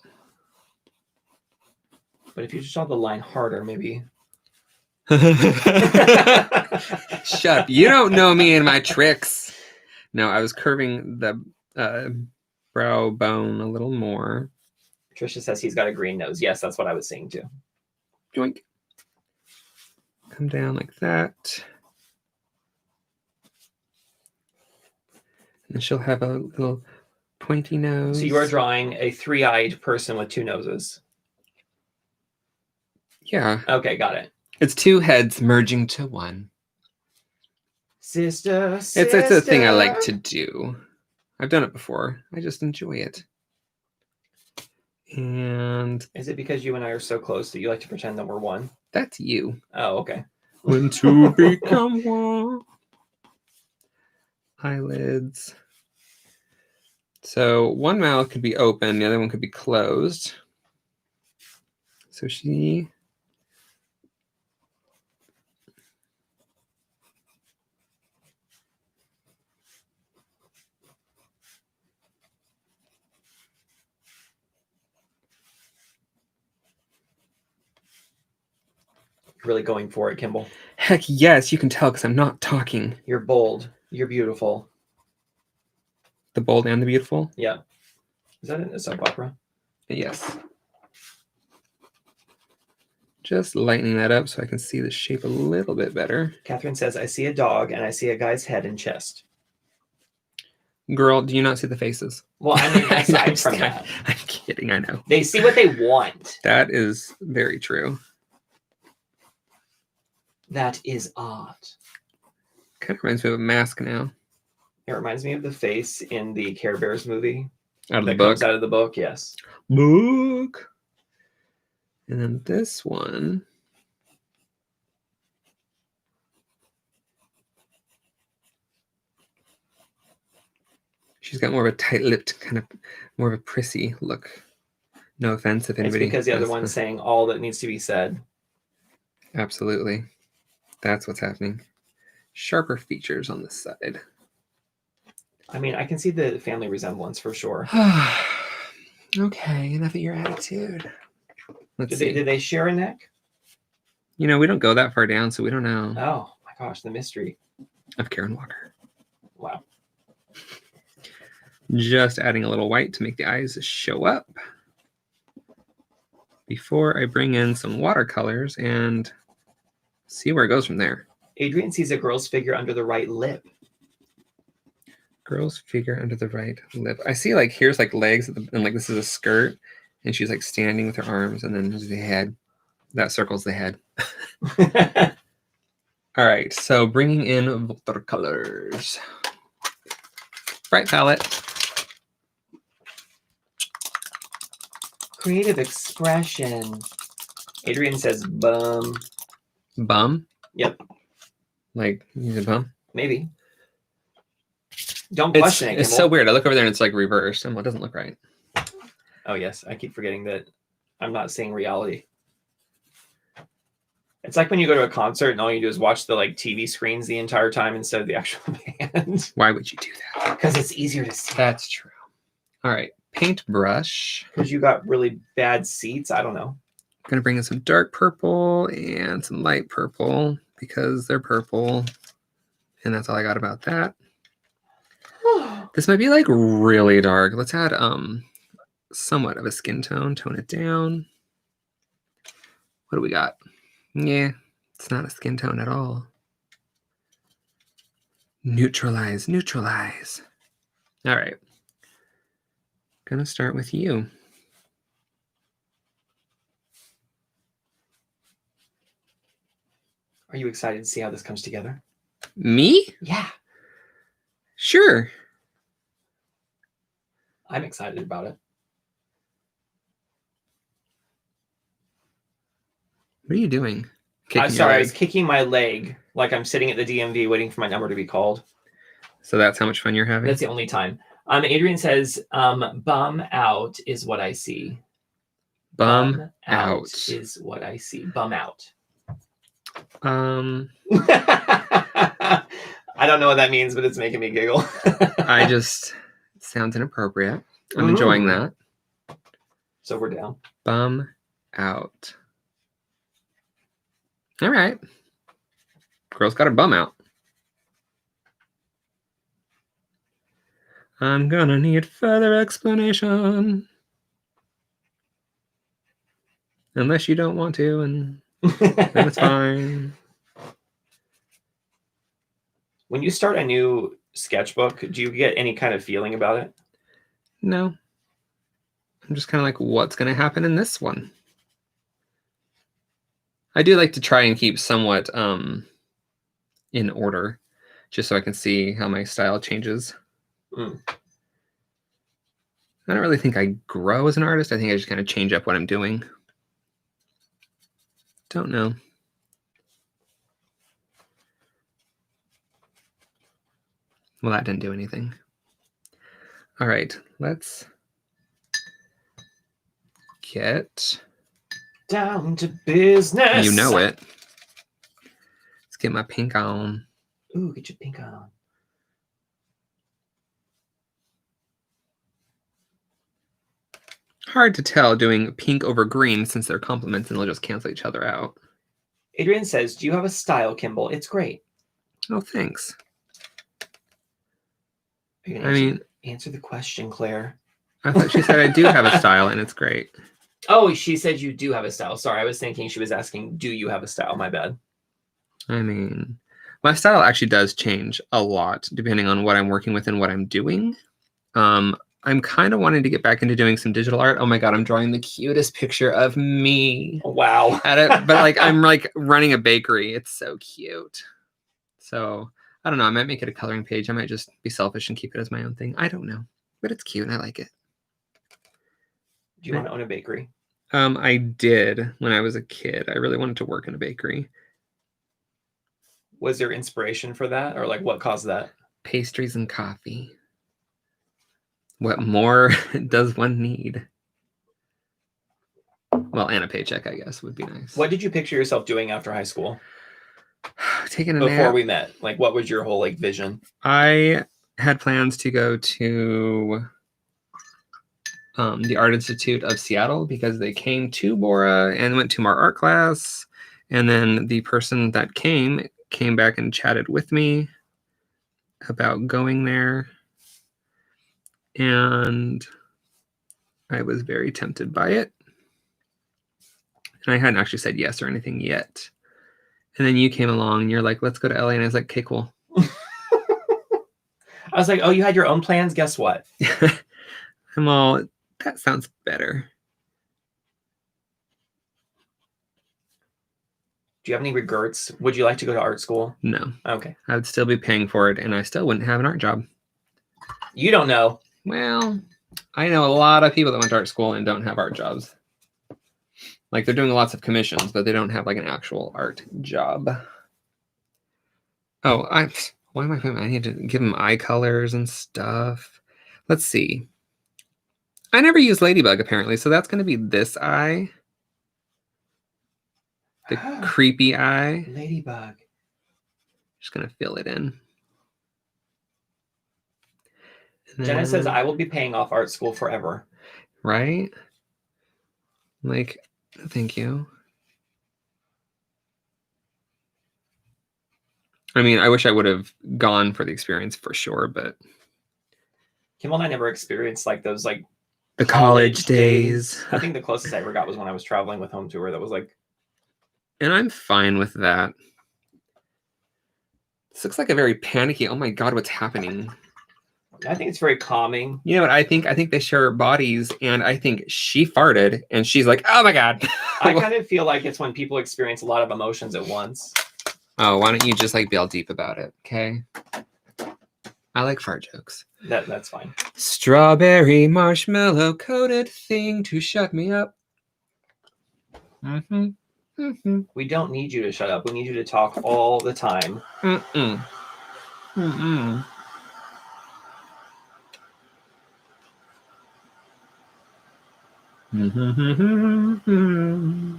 Speaker 2: But if you just draw the line harder, maybe.
Speaker 1: Shut up. You don't know me and my tricks. No, I was curving the brow bone a little more.
Speaker 2: Trisha says he's got a green nose. Yes, that's what I was saying too.
Speaker 1: Joink. Come down like that. And she'll have a little pointy nose.
Speaker 2: So you are drawing a three-eyed person with two noses.
Speaker 1: Yeah.
Speaker 2: Okay, got it.
Speaker 1: It's two heads merging to one.
Speaker 2: Sister.
Speaker 1: It's a thing I like to do. I've done it before. I just enjoy it. And
Speaker 2: is it because you and I are so close that you like to pretend that we're one?
Speaker 1: That's you.
Speaker 2: Oh, okay.
Speaker 1: When two become one. Eyelids. So one mouth could be open, the other one could be closed. So she...
Speaker 2: Really going for it, Kimball.
Speaker 1: Heck yes, you can tell because I'm not talking.
Speaker 2: You're bold. You're beautiful.
Speaker 1: The bold and the beautiful?
Speaker 2: Yeah. Is that in a soap opera?
Speaker 1: Yes. Just lightening that up so I can see the shape a little bit better.
Speaker 2: Catherine says, I see a dog and I see a guy's head and chest.
Speaker 1: Girl, do you not see the faces?
Speaker 2: Well, I mean, aside from that.
Speaker 1: I'm kidding, I know.
Speaker 2: They see what they want.
Speaker 1: That is very true.
Speaker 2: That is art.
Speaker 1: Kind of reminds me of a mask now.
Speaker 2: It reminds me of the face in the Care Bears movie.
Speaker 1: Out of the
Speaker 2: that
Speaker 1: book?
Speaker 2: Comes out of the book, yes.
Speaker 1: Book. And then this one. She's got more of a tight-lipped, kind of more of a prissy look. No offense if anybody...
Speaker 2: It's because the other one's saying all that needs to be said.
Speaker 1: Absolutely. That's what's happening. Sharper features on this side.
Speaker 2: I mean, I can see the family resemblance for sure.
Speaker 1: Okay, enough of your attitude. Let's see.
Speaker 2: Did they share a neck?
Speaker 1: You know, we don't go that far down, so we don't know.
Speaker 2: Oh my gosh, the mystery
Speaker 1: of Karen Walker.
Speaker 2: Wow.
Speaker 1: Just adding a little white to make the eyes show up before I bring in some watercolors and see where it goes from there.
Speaker 2: Adrian sees a girl's figure under the right lip.
Speaker 1: Girl's figure under the right lip. I see like here's like legs and like this is a skirt and she's like standing with her arms and then there's the head. That circles the head. All right, so bringing in watercolors. Bright palette.
Speaker 2: Creative expression. Adrian says bum.
Speaker 1: Bum?
Speaker 2: Yep.
Speaker 1: Like, he's a bum?
Speaker 2: Maybe. Don't question it.
Speaker 1: It's so weird. I look over there and it's like reversed. And it doesn't look right.
Speaker 2: Oh, yes. I keep forgetting that I'm not seeing reality. It's like when you go to a concert and all you do is watch the like TV screens the entire time instead of the actual band.
Speaker 1: Why would you do that?
Speaker 2: Because it's easier to see.
Speaker 1: That's true. All right. Paintbrush.
Speaker 2: Because you got really bad seats. I don't know.
Speaker 1: I'm going to bring in some dark purple and some light purple because they're purple. And that's all I got about that. This might be like really dark. Let's add somewhat of a skin tone. Tone it down. What do we got? Yeah, it's not a skin tone at all. Neutralize, neutralize. All right. Gonna start with you.
Speaker 2: Are you excited to see how this comes together?
Speaker 1: Me?
Speaker 2: Yeah.
Speaker 1: Sure.
Speaker 2: I'm excited about it.
Speaker 1: What are you doing?
Speaker 2: I'm sorry, I was kicking my leg like I'm sitting at the DMV waiting for my number to be called.
Speaker 1: So that's how much fun you're having?
Speaker 2: That's the only time. Adrian says, bum out is what I see.
Speaker 1: Bum out
Speaker 2: is what I see. Bum out.
Speaker 1: I
Speaker 2: don't know what that means, but it's making me giggle.
Speaker 1: Sounds inappropriate. I'm enjoying that.
Speaker 2: So we're down.
Speaker 1: Bum out. All right. Girl's got her bum out. I'm gonna need further explanation. Unless you don't want to, and then it's fine.
Speaker 2: When you start a new sketchbook, do you get any kind of feeling about it?
Speaker 1: No. I'm just kind of like, what's going to happen in this one? I do like to try and keep somewhat in order, just so I can see how my style changes. I don't really think I grow as an artist. I think I just kind of change up what I'm doing. Don't know. Well, that didn't do anything. All right, let's get
Speaker 2: down to business.
Speaker 1: You know it. Let's get my pink on.
Speaker 2: Ooh, get your pink on.
Speaker 1: Hard to tell doing pink over green since they're complements and they'll just cancel each other out.
Speaker 2: Adrian says, do you have a style, Kimball? It's great.
Speaker 1: Oh, thanks.
Speaker 2: Answer the question, Claire.
Speaker 1: I thought she said I do have a style and it's great.
Speaker 2: Oh, she said you do have a style. Sorry, I was thinking she was asking, do you have a style? My bad.
Speaker 1: I mean, my style actually does change a lot depending on what I'm working with and what I'm doing. I'm kind of wanting to get back into doing some digital art. Oh my God, I'm drawing the cutest picture of me.
Speaker 2: Wow.
Speaker 1: At it, but like I'm like running a bakery. It's so cute. So I don't know. I might make it a coloring page. I might just be selfish and keep it as my own thing. I don't know, but it's cute and I like it.
Speaker 2: Do you want to own a bakery?
Speaker 1: I did when I was a kid. I really wanted to work in a bakery.
Speaker 2: Was there inspiration for that, or like what caused that?
Speaker 1: Pastries and coffee. What more does one need? Well, and a paycheck, I guess, would be nice.
Speaker 2: What did you picture yourself doing after high school?
Speaker 1: Taking a nap.
Speaker 2: Before we met, like what was your whole like vision?
Speaker 1: I had plans to go to the Art Institute of Seattle because they came to Bora and went to our art class. And then the person that came back and chatted with me about going there. And I was very tempted by it. And I hadn't actually said yes or anything yet. And then you came along and you're like, let's go to LA. And I was like, okay, cool.
Speaker 2: I was like, oh, you had your own plans? Guess what?
Speaker 1: I'm all, that sounds better.
Speaker 2: Do you have any regrets? Would you like to go to art school?
Speaker 1: No.
Speaker 2: Okay.
Speaker 1: I would still be paying for it and I still wouldn't have an art job.
Speaker 2: You don't know.
Speaker 1: Well, I know a lot of people that went to art school and don't have art jobs. Like they're doing lots of commissions, but they don't have like an actual art job. Oh, why am I putting? I need to give them eye colors and stuff. Let's see. I never used Ladybug apparently, so that's going to be this eye. The creepy eye.
Speaker 2: Ladybug.
Speaker 1: Just going to fill it in.
Speaker 2: Jenna says, I will be paying off art school forever.
Speaker 1: Right? Like, thank you. I mean, I wish I would have gone for the experience for sure, but
Speaker 2: Kimball and I never experienced like those like
Speaker 1: the college days.
Speaker 2: I think the closest I ever got was when I was traveling with Home Tour. That was like,
Speaker 1: and I'm fine with that. This looks like a very panicky. Oh my God, what's happening?
Speaker 2: I think it's very calming.
Speaker 1: You know what I think? I think they share bodies, and I think she farted, and she's like, "Oh my god."
Speaker 2: I kind of feel like it's when people experience a lot of emotions at once.
Speaker 1: Oh, why don't you just like be all deep about it, okay? I like fart jokes.
Speaker 2: That's fine.
Speaker 1: Strawberry marshmallow coated thing to shut me up. Mm-hmm. Mm-hmm.
Speaker 2: We don't need you to shut up. We need you to talk all the time.
Speaker 1: Mm-mm. Mm-mm. Mm-hmm.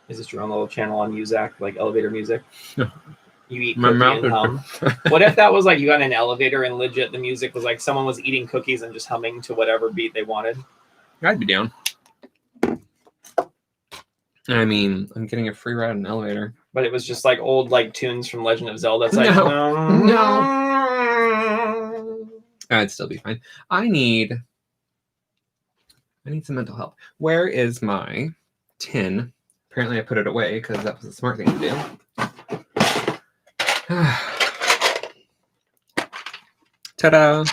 Speaker 2: Is this your own little channel on Muzak, like elevator music?
Speaker 1: No.
Speaker 2: You eat
Speaker 1: My
Speaker 2: cookie
Speaker 1: mouth
Speaker 2: and hum. What if that was like you got in an elevator and legit the music was like someone was eating cookies and just humming to whatever beat they wanted?
Speaker 1: I'd be down. I mean, I'm getting a free ride in an elevator.
Speaker 2: But it was just like old like tunes from Legend of Zelda. It's like
Speaker 1: no. I'd still be fine. I need some mental help. Where is my tin? Apparently I put it away because that was a smart thing to do. Ta-da!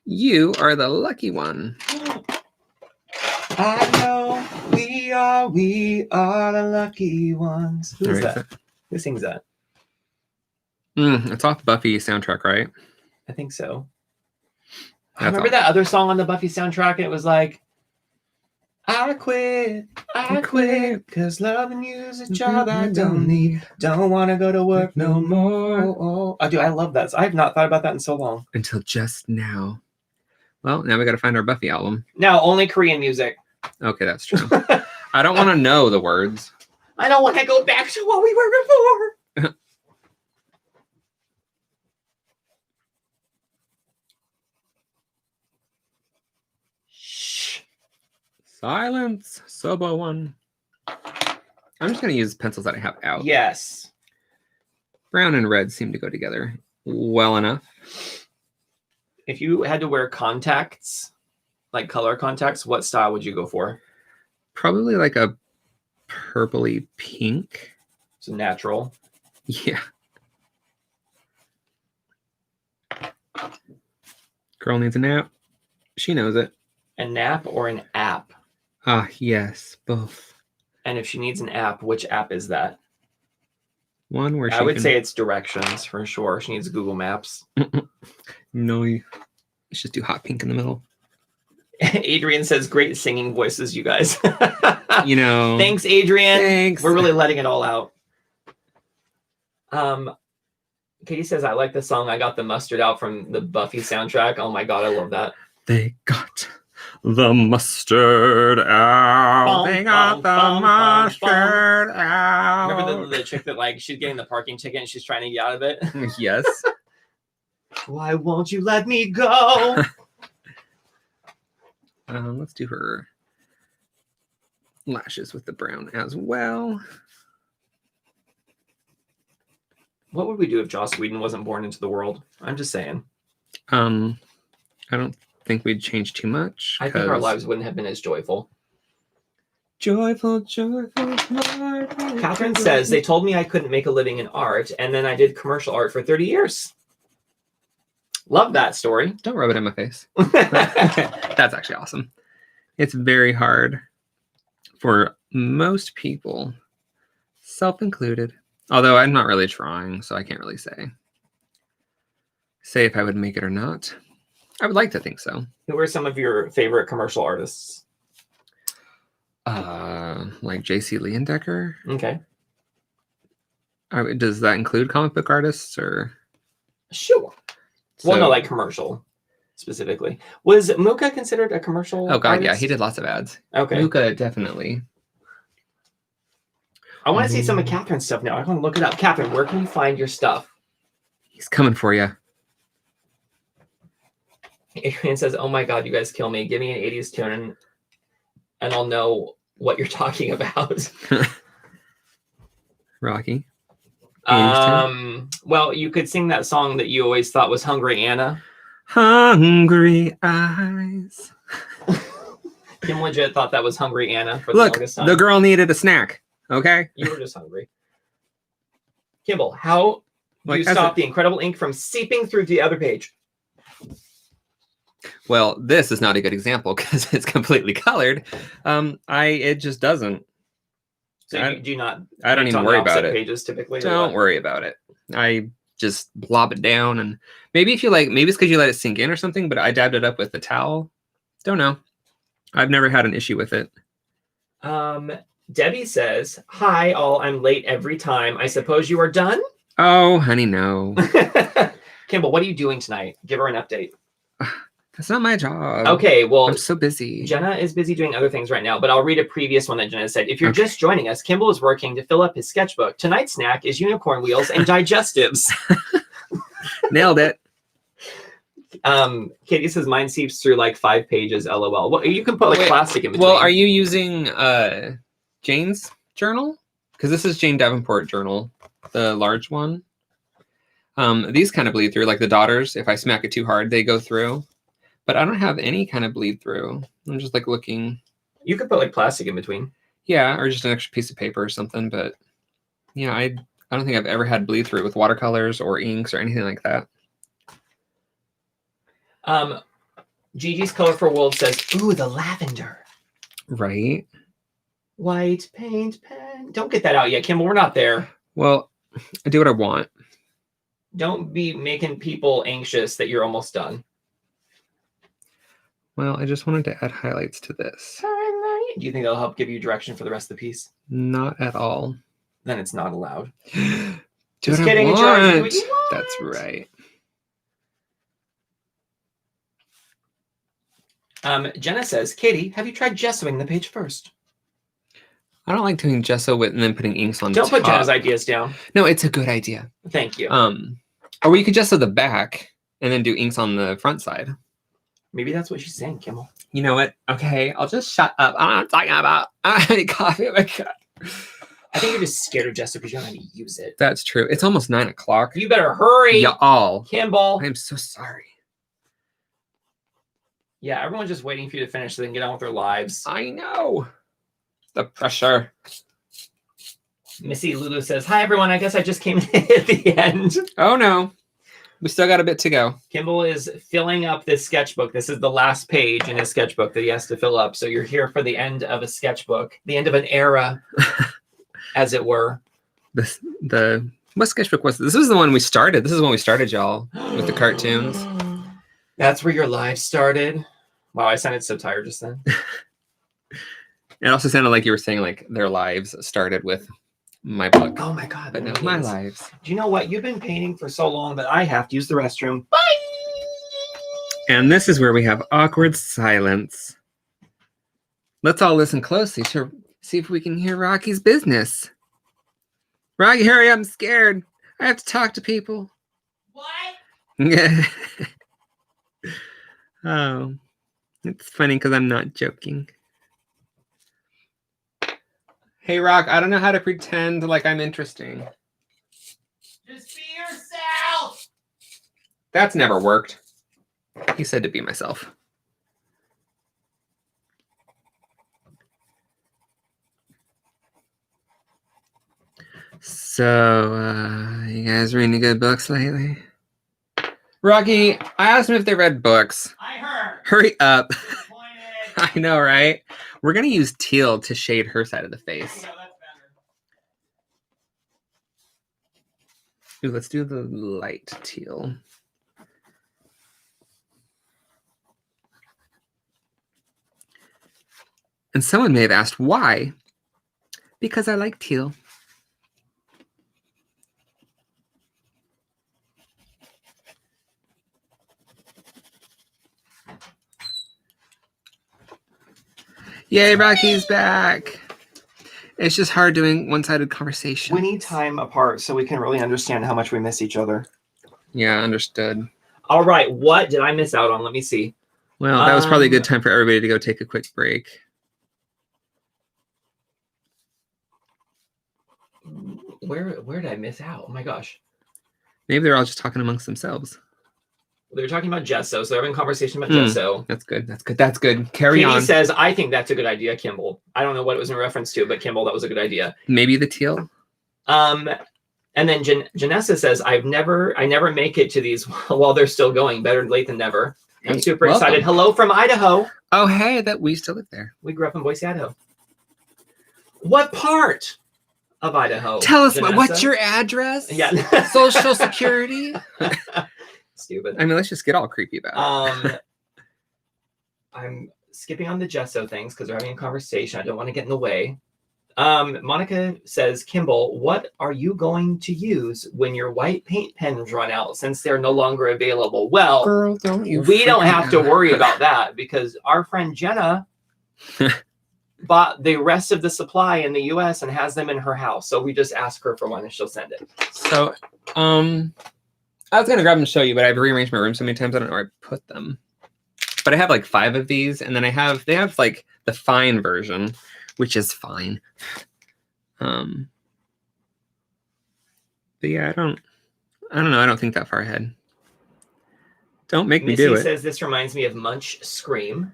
Speaker 1: You are the lucky one.
Speaker 2: I know we are the lucky ones. Who's that? Who sings that?
Speaker 1: It's off Buffy soundtrack, right?
Speaker 2: I think so. I remember that other song on the Buffy soundtrack, and it was like, I quit, cause loving you is a job I don't need. Don't want to go to work no more. Oh, dude, I love that. I have not thought about that in so long.
Speaker 1: Until just now. Well, now we got to find our Buffy album.
Speaker 2: Now, only Korean music.
Speaker 1: Okay, that's true. I don't want to know the words.
Speaker 2: I don't want to go back to what we were before. Shh.
Speaker 1: Silence. Sobo one. I'm just going to use pencils that I have out.
Speaker 2: Yes.
Speaker 1: Brown and red seem to go together well enough.
Speaker 2: If you had to wear contacts, like color contacts, what style would you go for?
Speaker 1: Probably like a purpley pink.
Speaker 2: So natural.
Speaker 1: Yeah. Girl needs a nap. She knows it.
Speaker 2: A nap or an app?
Speaker 1: Ah, yes, both.
Speaker 2: And if she needs an app, which app is that?
Speaker 1: One where
Speaker 2: I would say it's directions for sure. She needs Google Maps.
Speaker 1: No, let's just do hot pink in the middle.
Speaker 2: Adrian says, great singing voices, you guys.
Speaker 1: You know.
Speaker 2: Thanks, Adrian.
Speaker 1: Thanks.
Speaker 2: We're really letting it all out. Katie says, I like the song I Got the Mustard Out from the Buffy soundtrack. Oh my God, I love that.
Speaker 1: They got the mustard out. They got the mustard out.
Speaker 2: Remember the chick that like she's getting the parking ticket and she's trying to get out of it?
Speaker 1: Yes.
Speaker 2: Why won't you let me go?
Speaker 1: Let's do her lashes with the brown as well.
Speaker 2: What would we do if Joss Whedon wasn't born into the world? I'm just saying.
Speaker 1: I don't think we'd change too much.
Speaker 2: I think our lives wouldn't have been as joyful.
Speaker 1: Joyful.
Speaker 2: Catherine says, they told me I couldn't make a living in art, and then I did commercial art for 30 years. Love that story.
Speaker 1: Don't rub it in my face. That's actually awesome. It's very hard for most people, self-included. Although I'm not really trying, so I can't really say if I would make it or not. I would like to think so.
Speaker 2: Who are some of your favorite commercial artists?
Speaker 1: Like J.C. Leondecker.
Speaker 2: Okay.
Speaker 1: Does that include comic book artists or?
Speaker 2: Sure. Well, no, like commercial specifically. Was Muka considered a commercial?
Speaker 1: Oh God,
Speaker 2: artist?
Speaker 1: yeah, he did lots of ads.
Speaker 2: Okay.
Speaker 1: Muka definitely.
Speaker 2: I want to see some of Catherine's stuff now. I want to look it up. Catherine, where can we find your stuff?
Speaker 1: He's coming for you.
Speaker 2: Adrian says, oh my God, you guys kill me. Give me an 80s tune and I'll know what you're talking about.
Speaker 1: Rocky.
Speaker 2: Well, you could sing that song that you always thought was Hungry Anna.
Speaker 1: Hungry eyes.
Speaker 2: Kim legit thought that was Hungry Anna for the
Speaker 1: Look,
Speaker 2: longest time.
Speaker 1: the girl needed a snack. Okay.
Speaker 2: You were just hungry. Kimball, how do
Speaker 1: Like,
Speaker 2: you stop the incredible ink from seeping through to the other page?
Speaker 1: Well, this is not a good example because it's completely colored. It just doesn't.
Speaker 2: So
Speaker 1: I
Speaker 2: you do not.
Speaker 1: I don't
Speaker 2: paint
Speaker 1: even
Speaker 2: on the
Speaker 1: worry about
Speaker 2: opposite
Speaker 1: it.
Speaker 2: Pages typically. or
Speaker 1: Don't
Speaker 2: what?
Speaker 1: worry about it. I just blob it down, and maybe if you like, maybe it's because you let it sink in or something. But I dabbed it up with the towel. Don't know. I've never had an issue with it.
Speaker 2: Debbie says, "Hi, all. I'm late every time. I suppose you are done."
Speaker 1: Oh, honey, no.
Speaker 2: Kimball, what are you doing tonight? Give her an update.
Speaker 1: That's not my job.
Speaker 2: Okay, well,
Speaker 1: I'm so busy.
Speaker 2: Jenna is busy doing other things right now, but I'll read a previous one that Jenna said. If you're just joining us, Kimball is working to fill up his sketchbook. Tonight's snack is unicorn wheels and digestives.
Speaker 1: Nailed it.
Speaker 2: Katie says mine seeps through like 5 pages. LOL. Well, you can put like plastic in between.
Speaker 1: Well, are you using Jane's journal? Because this is Jane Davenport journal, the large one. These kind of bleed through, like the daughters. If I smack it too hard, they go through. But I don't have any kind of bleed through. I'm just like looking.
Speaker 2: You could put like plastic in between. Yeah,
Speaker 1: or just an extra piece of paper or something. But yeah, I don't think I've ever had bleed through with watercolors or inks or anything like that.
Speaker 2: Gigi's Colorful World says, "Ooh, the lavender."
Speaker 1: Right.
Speaker 2: White paint pen. Don't get that out yet, Kimball. We're not there.
Speaker 1: Well, I do what I want.
Speaker 2: Don't be making people anxious that you're almost done.
Speaker 1: Well, I just wanted to add highlights to this.
Speaker 2: Highlight. Do you think that'll help give you direction for the rest of the piece?
Speaker 1: Not at all.
Speaker 2: Then it's not allowed.
Speaker 1: Just
Speaker 2: kidding.
Speaker 1: That's right.
Speaker 2: Jenna says, "Katie, have you tried gessoing the page first?"
Speaker 1: I don't like doing gesso with and then putting inks on
Speaker 2: Don't
Speaker 1: top.
Speaker 2: put Jenna's ideas down.
Speaker 1: No, it's a good idea.
Speaker 2: Thank you.
Speaker 1: Or you could gesso the back and then do inks on the front side.
Speaker 2: Maybe that's what she's saying, Kimball.
Speaker 1: You know what? Okay, I'll just shut up. I'm not talking about any coffee. Oh my God.
Speaker 2: I think you're just scared of gesso because you don't know how to use it.
Speaker 1: That's true. It's almost 9 o'clock.
Speaker 2: You better hurry.
Speaker 1: Y'all.
Speaker 2: Kimball.
Speaker 1: I'm so sorry.
Speaker 2: Yeah, everyone's just waiting for you to finish so they can get on with their lives.
Speaker 1: I know. The pressure.
Speaker 2: Missy Lulu says, "Hi, everyone. I guess I just came in at the end."
Speaker 1: Oh, no. We still got a bit to go.
Speaker 2: Kimball is filling up this sketchbook. This is the last page in his sketchbook that he has to fill up. So you're here for the end of a sketchbook, the end of an era, as it were.
Speaker 1: What sketchbook was this? This was the one we started. This is when we started, y'all, with the cartoons.
Speaker 2: That's where your life started. Wow, I sounded so tired just then.
Speaker 1: It also sounded like you were saying like their lives started with my book.
Speaker 2: Oh my God.
Speaker 1: But no, my lives.
Speaker 2: Do you know what? You've been painting for so long that I have to use the restroom. Bye!
Speaker 1: And this is where we have awkward silence. Let's all listen closely to see if we can hear Rocky's business. Rocky, hurry up. I'm scared. I have to talk to people.
Speaker 2: What?
Speaker 1: Oh, it's funny because I'm not joking. Hey, Rock, I don't know how to pretend like I'm interesting.
Speaker 2: Just be yourself.
Speaker 1: That's never worked. He said to be myself. So, you guys reading any good books lately? Rocky, I asked them if they read books.
Speaker 2: I heard.
Speaker 1: Hurry up.
Speaker 2: Disappointed.
Speaker 1: I know, right? We're going to use teal to shade her side of the face.
Speaker 2: Yeah, that's better.
Speaker 1: Ooh, let's do the light teal. And someone may have asked why. Because I like teal. Yay, Rocky's back. It's just hard doing one-sided conversation.
Speaker 2: We need time apart so we can really understand how much we miss each other.
Speaker 1: Yeah, understood.
Speaker 2: All right, what did I miss out on? Let me see.
Speaker 1: Well, that was probably a good time for everybody to go take a quick break.
Speaker 2: Where did I miss out? Oh my gosh.
Speaker 1: Maybe they're all just talking amongst themselves.
Speaker 2: They were talking about gesso, so they're having a conversation about gesso.
Speaker 1: That's good. That's good. That's good. Carry on.
Speaker 2: Katie says, "I think that's a good idea, Kimball." I don't know what it was in reference to, but Kimball, that was a good idea.
Speaker 1: Maybe the teal.
Speaker 2: And And then Janessa says, I never make it to these while they're still going. Better late than never. I'm super excited. Hello from Idaho.
Speaker 1: Oh, hey, that we still live there.
Speaker 2: We grew up in Boise, Idaho. What part of Idaho?
Speaker 1: Tell us,
Speaker 2: Janessa?
Speaker 1: what's your address?
Speaker 2: Yeah.
Speaker 1: Social Security?
Speaker 2: Stupid.
Speaker 1: I mean, let's just get all creepy about it.
Speaker 2: I'm skipping on the gesso things because we're having a conversation. I don't want to get in the way. Monica says, Kimball, what are you going to use when your white paint pens run out since they're no longer available? Well,
Speaker 1: girl, we
Speaker 2: don't have to worry about that because our friend Jenna bought the rest of the supply in the US and has them in her house. So we just ask her for one and she'll send it.
Speaker 1: So, I was going to grab them and show you, but I've rearranged my room so many times I don't know where I put them. But I have like 5 of these, and then they have like the fine version, which is fine. But yeah, I don't know. I don't think that far ahead. Don't make me do it.
Speaker 2: Missy says this reminds me of Munch Scream.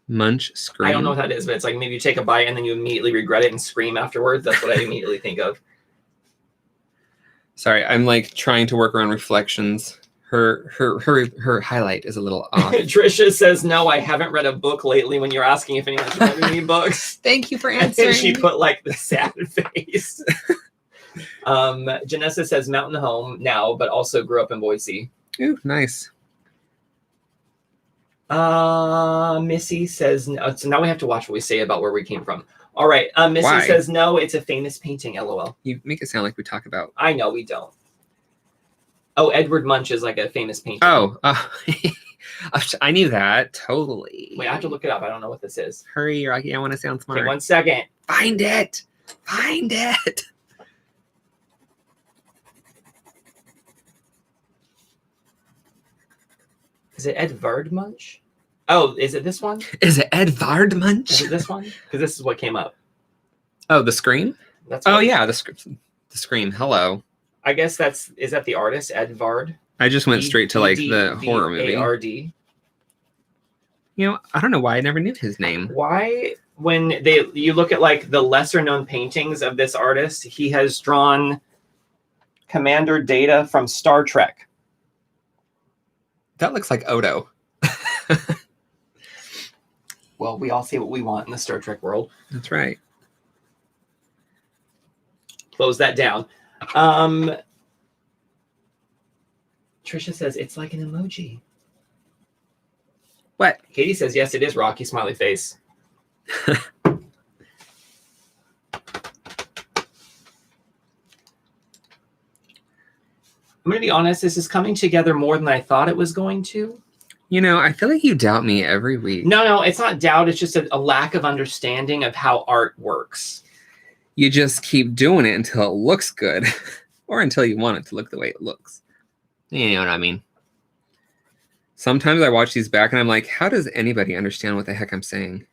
Speaker 1: Munch Scream.
Speaker 2: I don't know what that is, but it's like maybe you take a bite and then you immediately regret it and scream afterwards. That's what I immediately think of.
Speaker 1: Sorry, I'm like trying to work around reflections. Her highlight is a little off.
Speaker 2: Trisha says, no, I haven't read a book lately when you're asking if anyone's read any books.
Speaker 1: Thank you for answering.
Speaker 2: And she put like the sad face. Janessa says mountain home now, but also grew up in Boise.
Speaker 1: Ooh, nice.
Speaker 2: Missy says, no, so now we have to watch what we say about where we came from. All right. Missy
Speaker 1: Why?
Speaker 2: says, no, it's a famous painting, LOL.
Speaker 1: You make it sound like we talk about...
Speaker 2: I know, we don't. Oh, Edward Munch is like a famous painter.
Speaker 1: Oh, I knew that. Totally.
Speaker 2: Wait, I have to look it up. I don't know what this is.
Speaker 1: Hurry, Rocky. I want to sound smart.
Speaker 2: Okay, 1 second.
Speaker 1: Find it. Find it.
Speaker 2: Is it Edvard Munch? Oh, is it this one?
Speaker 1: Is it Edvard Munch?
Speaker 2: Is it this one? Because this is what came up.
Speaker 1: Oh, the Scream?
Speaker 2: That's
Speaker 1: yeah, the Scream. Hello.
Speaker 2: I guess is that the artist, Edvard?
Speaker 1: I just went straight to like the horror movie.
Speaker 2: A-R-D.
Speaker 1: You know, I don't know why I never knew his name.
Speaker 2: Why, when you look at like the lesser known paintings of this artist, he has drawn Commander Data from Star Trek.
Speaker 1: That looks like Odo.
Speaker 2: Well, we all see what we want in the Star Trek world.
Speaker 1: That's right.
Speaker 2: Close that down. Trisha says it's like an emoji.
Speaker 1: What?
Speaker 2: Katie says yes, it is Rocky smiley face. I'm gonna be honest, this is coming together more than I thought it was going to.
Speaker 1: You know, I feel like you doubt me every week.
Speaker 2: No, it's not doubt. It's just a lack of understanding of how art works.
Speaker 1: You just keep doing it until it looks good. Or until you want it to look the way it looks. You know what I mean? Sometimes I watch these back and I'm like, how does anybody understand what the heck I'm saying?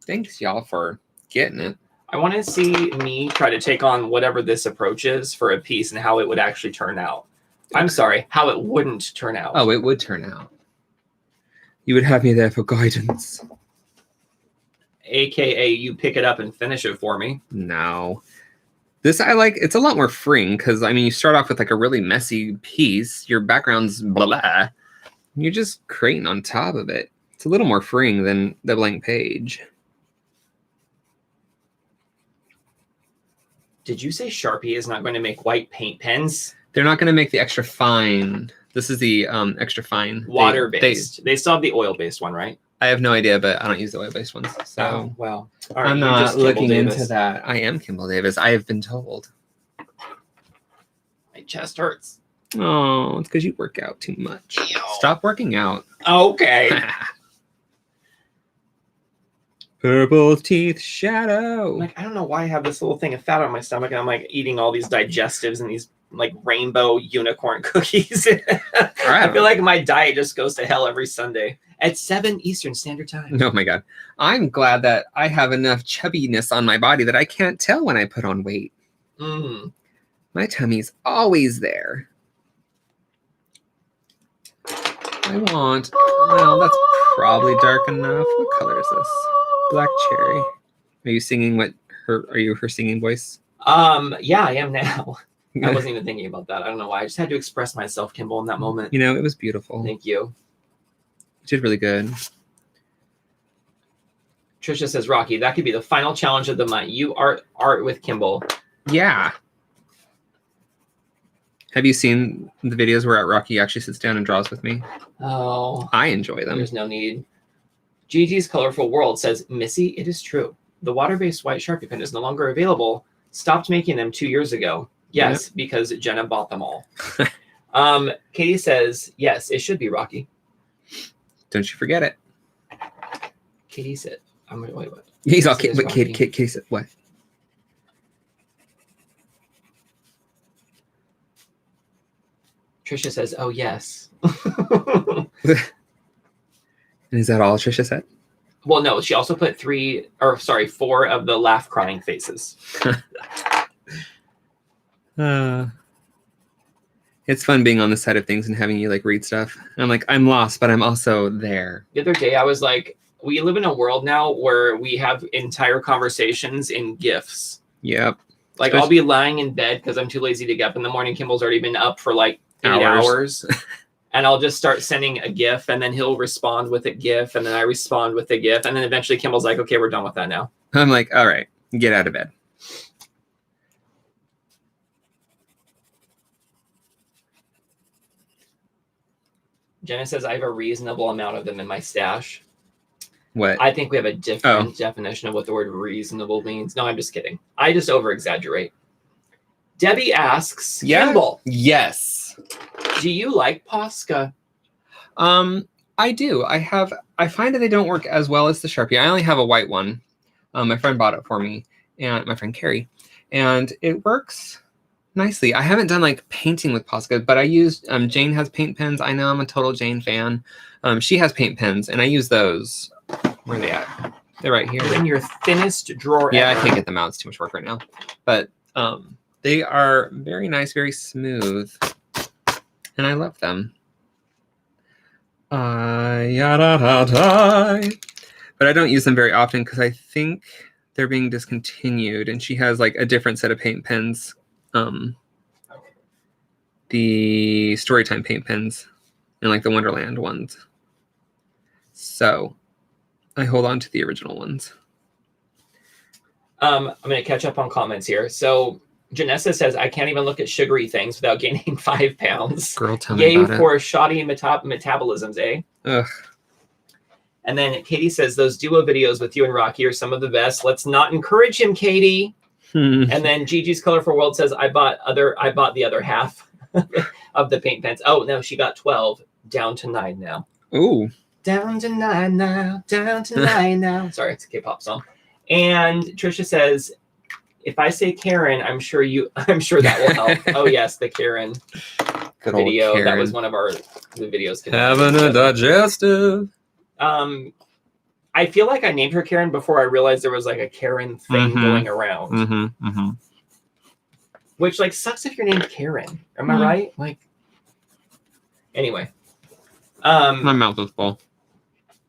Speaker 1: Thanks, y'all, for getting it.
Speaker 2: I want to see me try to take on whatever this approach is for a piece and how it would actually turn out. I'm sorry, how it wouldn't turn out.
Speaker 1: Oh, it would turn out. You would have me there for guidance.
Speaker 2: AKA you pick it up and finish it for me.
Speaker 1: No. This I like, it's a lot more freeing because, I mean, you start off with like a really messy piece. Your background's blah. You're just creating on top of it. It's a little more freeing than the blank page.
Speaker 2: Did you say Sharpie is not going to make white paint pens?
Speaker 1: They're not going to make the extra fine. This is the extra fine.
Speaker 2: Water-based. They still have the oil-based one, right?
Speaker 1: I have no idea, but I don't use the oil-based ones. So,
Speaker 2: oh, well. All right,
Speaker 1: I'm not looking into that. I am Kimball Davis. I have been told.
Speaker 2: My chest hurts.
Speaker 1: Oh, it's because you work out too much.
Speaker 2: Ew.
Speaker 1: Stop working out.
Speaker 2: Okay.
Speaker 1: Purple teeth shadow.
Speaker 2: Like, I don't know why I have this little thing of fat on my stomach and I'm like eating all these digestives and these like rainbow unicorn cookies. I feel like my diet just goes to hell every Sunday at 7 Eastern Standard Time.
Speaker 1: Oh my God. I'm glad that I have enough chubbiness on my body that I can't tell when I put on weight.
Speaker 2: Mm.
Speaker 1: My tummy's always there. I want, well, that's probably dark enough. What color is this? Black cherry. Are you singing her singing voice?
Speaker 2: Yeah, I am now. I wasn't even thinking about that. I don't know why. I just had to express myself, Kimball, in that moment.
Speaker 1: You know, it was beautiful.
Speaker 2: Thank you.
Speaker 1: You did really good.
Speaker 2: Trisha says, Rocky, that could be the final challenge of the month. You art with Kimball.
Speaker 1: Yeah. Have you seen the videos where Rocky actually sits down and draws with me?
Speaker 2: Oh.
Speaker 1: I enjoy them.
Speaker 2: There's no need. Gigi's Colorful World says, Missy, it is true. The water-based white Sharpie pen is no longer available. Stopped making them 2 years ago. Yes, because Jenna bought them all. Katie says, yes, it should be Rocky.
Speaker 1: Don't you forget it.
Speaker 2: Katie said, I'm going to wait, what?
Speaker 1: He's all, but Katie said, what?
Speaker 2: Trisha says, oh, yes.
Speaker 1: And is that all Trisha said?
Speaker 2: Well, no, she also put 4 of the laugh crying faces.
Speaker 1: It's fun being on the side of things and having you like read stuff. And I'm like, I'm lost, but I'm also there.
Speaker 2: The other day I was like, we live in a world now where we have entire conversations in GIFs.
Speaker 1: Yep.
Speaker 2: Like I'll be lying in bed because I'm too lazy to get up in the morning. Kimball's already been up for like 8 hours. And I'll just start sending a GIF and then he'll respond with a GIF and then I respond with a GIF. And then eventually Kimball's like, okay, we're done with that now.
Speaker 1: I'm like, all right, get out of bed.
Speaker 2: Jenna says, I have a reasonable amount of them in my stash.
Speaker 1: What?
Speaker 2: I think we have a different definition of what the word reasonable means. No, I'm just kidding. I just over-exaggerate. Debbie asks, Kimball.
Speaker 1: Yes.
Speaker 2: Do you like Posca?
Speaker 1: I do. I find that they don't work as well as the Sharpie. I only have a white one. My friend bought it for me, and my friend Carrie, and it works nicely. I haven't done like painting with Posca, but I used Jane has paint pens. I know I'm a total Jane fan. She has paint pens, and I use those. Where are they at? They're right here.
Speaker 2: They're in your thinnest drawer.
Speaker 1: Yeah,
Speaker 2: ever.
Speaker 1: I can't get them out. It's too much work right now. But they are very nice, very smooth, and I love them. But I don't use them very often because I think they're being discontinued, and she has like a different set of paint pens. The Storytime paint pens and like the Wonderland ones. So I hold on to the original ones.
Speaker 2: I'm going to catch up on comments here. So Janessa says, I can't even look at sugary things without gaining 5 pounds.
Speaker 1: Girl, tell me about it.
Speaker 2: Yay for shoddy metabolisms, eh?
Speaker 1: Ugh.
Speaker 2: And then Katie says, those duo videos with you and Rocky are some of the best. Let's not encourage him, Katie. And then Gigi's Colorful World says, I bought the other half of the paint pens. Oh, no, she got 12. Down to 9 now.
Speaker 1: Ooh.
Speaker 2: Down to 9 now. Down to 9 now. Sorry, it's a K-pop song. And Trisha says, if I say Karen, I'm sure that will help. Oh, yes, the Karen video. Karen. That was one of the videos.
Speaker 1: Having a digestive.
Speaker 2: I feel like I named her Karen before I realized there was like a Karen thing going around. Which like sucks if you're named Karen. Am I right? Like, anyway.
Speaker 1: My mouth is full.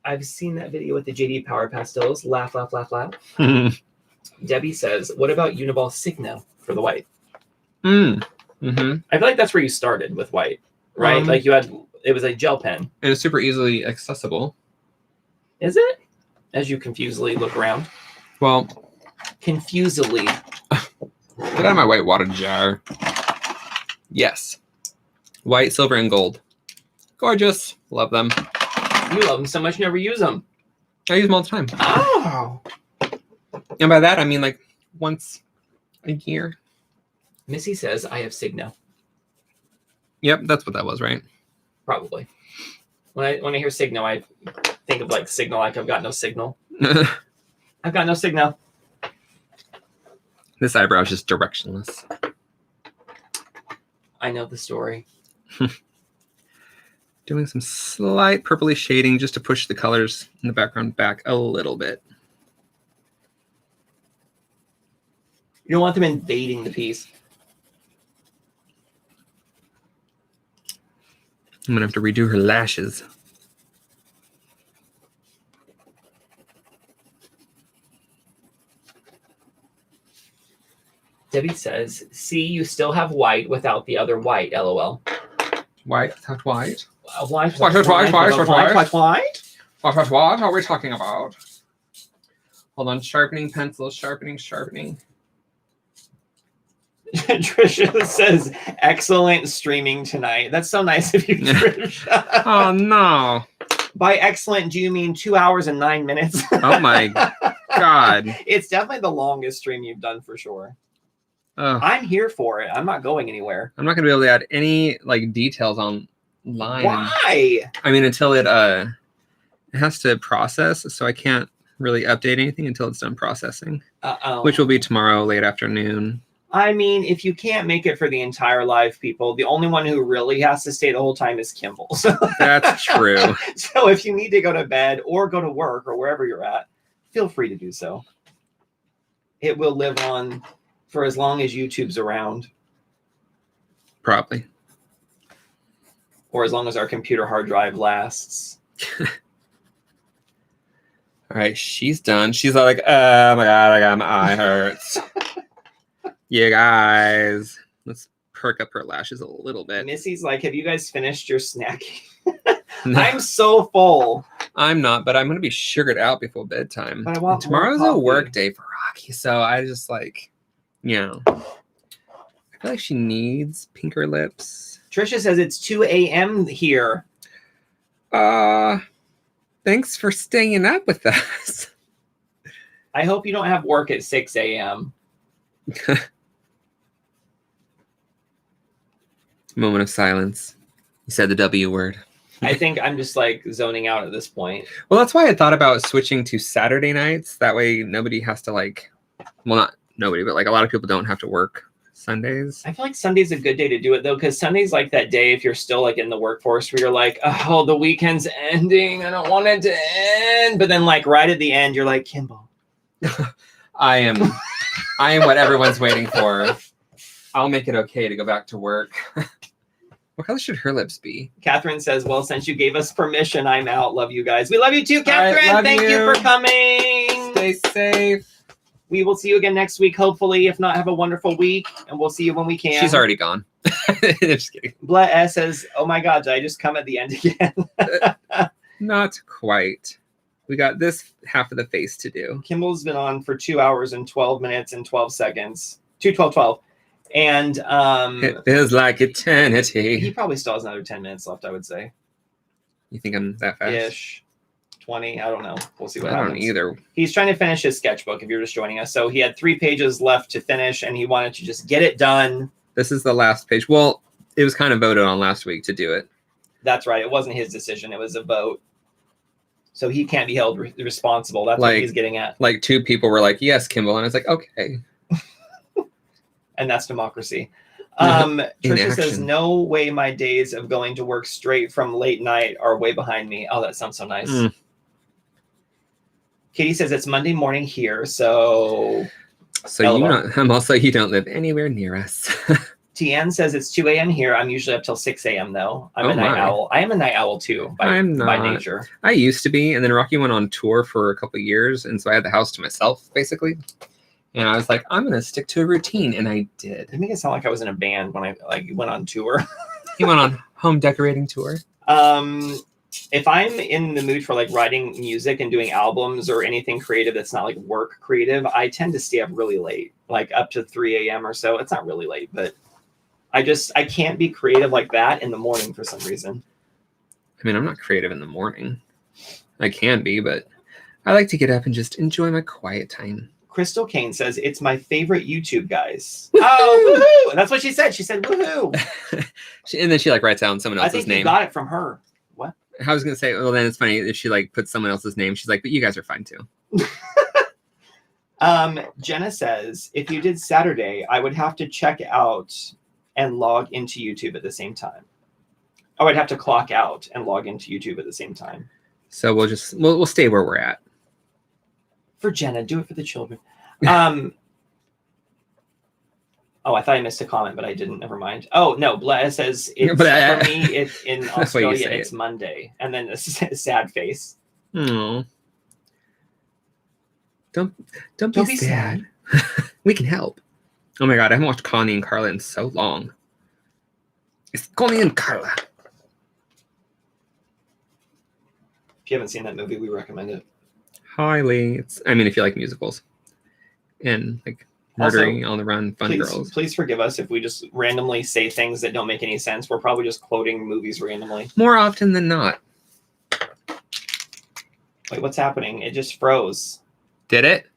Speaker 2: I've seen that video with the JD Power Pastels. Laugh, laugh, laugh, laugh. Debbie says, what about Uniball Signo for the white? I feel like that's where you started with white, right? Like it was a gel pen.
Speaker 1: It is super easily accessible.
Speaker 2: Is it? As you confusedly look around.
Speaker 1: Well.
Speaker 2: Confusedly.
Speaker 1: Get out of my white water jar. Yes. White, silver, and gold. Gorgeous. Love them.
Speaker 2: You love them so much you never use them.
Speaker 1: I use them all the time.
Speaker 2: Oh.
Speaker 1: And by that, I mean like once a year.
Speaker 2: Missy says, I have Signo.
Speaker 1: Yep, that's what that was, right?
Speaker 2: Probably. When I hear Signo, I think of like signal, like I've got no signal. I've got no signal.
Speaker 1: This eyebrow is just directionless.
Speaker 2: I know the story.
Speaker 1: Doing some slight purpley shading just to push the colors in the background back a little bit.
Speaker 2: You don't want them invading the piece.
Speaker 1: I'm going to have to redo her lashes.
Speaker 2: Debbie says, see, you still have white without the other white, LOL.
Speaker 1: White without white?
Speaker 2: White.
Speaker 1: What are we talking about? Hold on. Sharpening pencils. Sharpening.
Speaker 2: Trisha says, excellent streaming tonight. That's so nice of you, Trisha.
Speaker 1: Oh, no.
Speaker 2: By excellent, do you mean 2 hours and 9 minutes?
Speaker 1: Oh, my God.
Speaker 2: It's definitely the longest stream you've done for sure. I'm here for it. I'm not going anywhere.
Speaker 1: I'm not going to be able to add any like details online.
Speaker 2: Why?
Speaker 1: I mean, until it has to process, so I can't really update anything until it's done processing. Which will be tomorrow late afternoon.
Speaker 2: I mean, if you can't make it for the entire live, people, the only one who really has to stay the whole time is Kimball. So
Speaker 1: that's true.
Speaker 2: So if you need to go to bed or go to work or wherever you're at, feel free to do so. It will live on for as long as YouTube's around.
Speaker 1: Probably.
Speaker 2: Or as long as our computer hard drive lasts.
Speaker 1: All right, she's done. She's like, oh my God, I got my eye hurts. You guys, let's perk up her lashes a little bit.
Speaker 2: Missy's like, have you guys finished your snacking? No. I'm so full.
Speaker 1: I'm not, but I'm going to be sugared out before bedtime.
Speaker 2: But I want
Speaker 1: tomorrow's a work day for Rocky, so I just like, you know, I feel like she needs pinker lips.
Speaker 2: Trisha says it's 2 a.m. here.
Speaker 1: Thanks for staying up with us.
Speaker 2: I hope you don't have work at 6 a.m.
Speaker 1: Moment of silence. You said the W word.
Speaker 2: I think I'm just like zoning out at this point.
Speaker 1: Well, that's why I thought about switching to Saturday nights. That way nobody has to like, well, not nobody, but like a lot of people don't have to work Sundays.
Speaker 2: I feel like Sunday's a good day to do it though, because Sunday's like that day if you're still like in the workforce where you're like, oh, the weekend's ending. I don't want it to end. But then like right at the end, you're like, Kimball.
Speaker 1: I am what everyone's waiting for. I'll make it okay to go back to work. What color should her lips be?
Speaker 2: Catherine says, well, since you gave us permission, I'm out. Love you guys. We love you too, Catherine.
Speaker 1: Right,
Speaker 2: Thank you for coming.
Speaker 1: Stay safe.
Speaker 2: We will see you again next week, hopefully. If not, have a wonderful week, and we'll see you when we can.
Speaker 1: She's already gone. Just kidding.
Speaker 2: Blatt S says, oh my God, did I just come at the end again?
Speaker 1: Not quite. We got this half of the face to do.
Speaker 2: Kimball's been on for 2 hours and 12 minutes and 12 seconds. 2:12. And
Speaker 1: it feels like eternity.
Speaker 2: He probably still has another 10 minutes left, I would say.
Speaker 1: You think I'm that fast?
Speaker 2: Ish. 20. I don't know. We'll see what happens.
Speaker 1: I don't either.
Speaker 2: He's trying to finish his sketchbook if you're just joining us. So he had 3 pages left to finish and he wanted to just get it done.
Speaker 1: This is the last page. Well, it was kind of voted on last week to do it.
Speaker 2: That's right. It wasn't his decision. It was a vote. So he can't be held responsible. That's what he's getting at.
Speaker 1: Like 2 people were like, yes, Kimball. And I was like, okay.
Speaker 2: And that's democracy. Trisha says, no way my days of going to work straight from late night are way behind me. Oh, that sounds so nice. Katie says it's Monday morning here. So
Speaker 1: you don't live anywhere near us.
Speaker 2: Tian says it's 2 a.m. here. I'm usually up till 6 a.m. though. I'm a night owl. I am a night owl too by nature.
Speaker 1: I used to be. And then Rocky went on tour for a couple of years. And so I had the house to myself basically. And I was like, I'm going to stick to a routine. And I did.
Speaker 2: You make it sound like I was in a band when I went on tour.
Speaker 1: He went on home decorating tour.
Speaker 2: If I'm in the mood for like writing music and doing albums or anything creative that's not like work creative, I tend to stay up really late, like up to 3 a.m. or so. It's not really late, but I can't be creative like that in the morning for some reason.
Speaker 1: I mean, I'm not creative in the morning. I can be, but I like to get up and just enjoy my quiet time.
Speaker 2: Crystal Kane says, it's my favorite YouTube, guys. Oh, woohoo! That's what she said. She said, woohoo.
Speaker 1: And then she like writes down someone else's name.
Speaker 2: I think you got it from her. What?
Speaker 1: I was going to say, well, then it's funny if she like puts someone else's name. She's like, but you guys are fine too.
Speaker 2: Jenna says, if you did Saturday, I would have to check out and log into YouTube at the same time. Oh, I'd have to clock out and log into YouTube at the same time.
Speaker 1: So we'll stay where we're at.
Speaker 2: For Jenna, do it for the children. Oh, I thought I missed a comment, but I didn't. Never mind. Oh, no. Blair says, for me, it's in Australia, it's Monday. And then a sad face.
Speaker 1: Oh. Don't be sad. We can help. Oh my god, I haven't watched Connie and Carla in so long. It's Connie and Carla.
Speaker 2: If you haven't seen that movie, we recommend it.
Speaker 1: Highly. I mean, if you like musicals. And like murdering on the run fun girls.
Speaker 2: Please forgive us if we just randomly say things that don't make any sense. We're probably just quoting movies randomly.
Speaker 1: More often than not.
Speaker 2: Wait, what's happening? It just froze.
Speaker 1: Did it?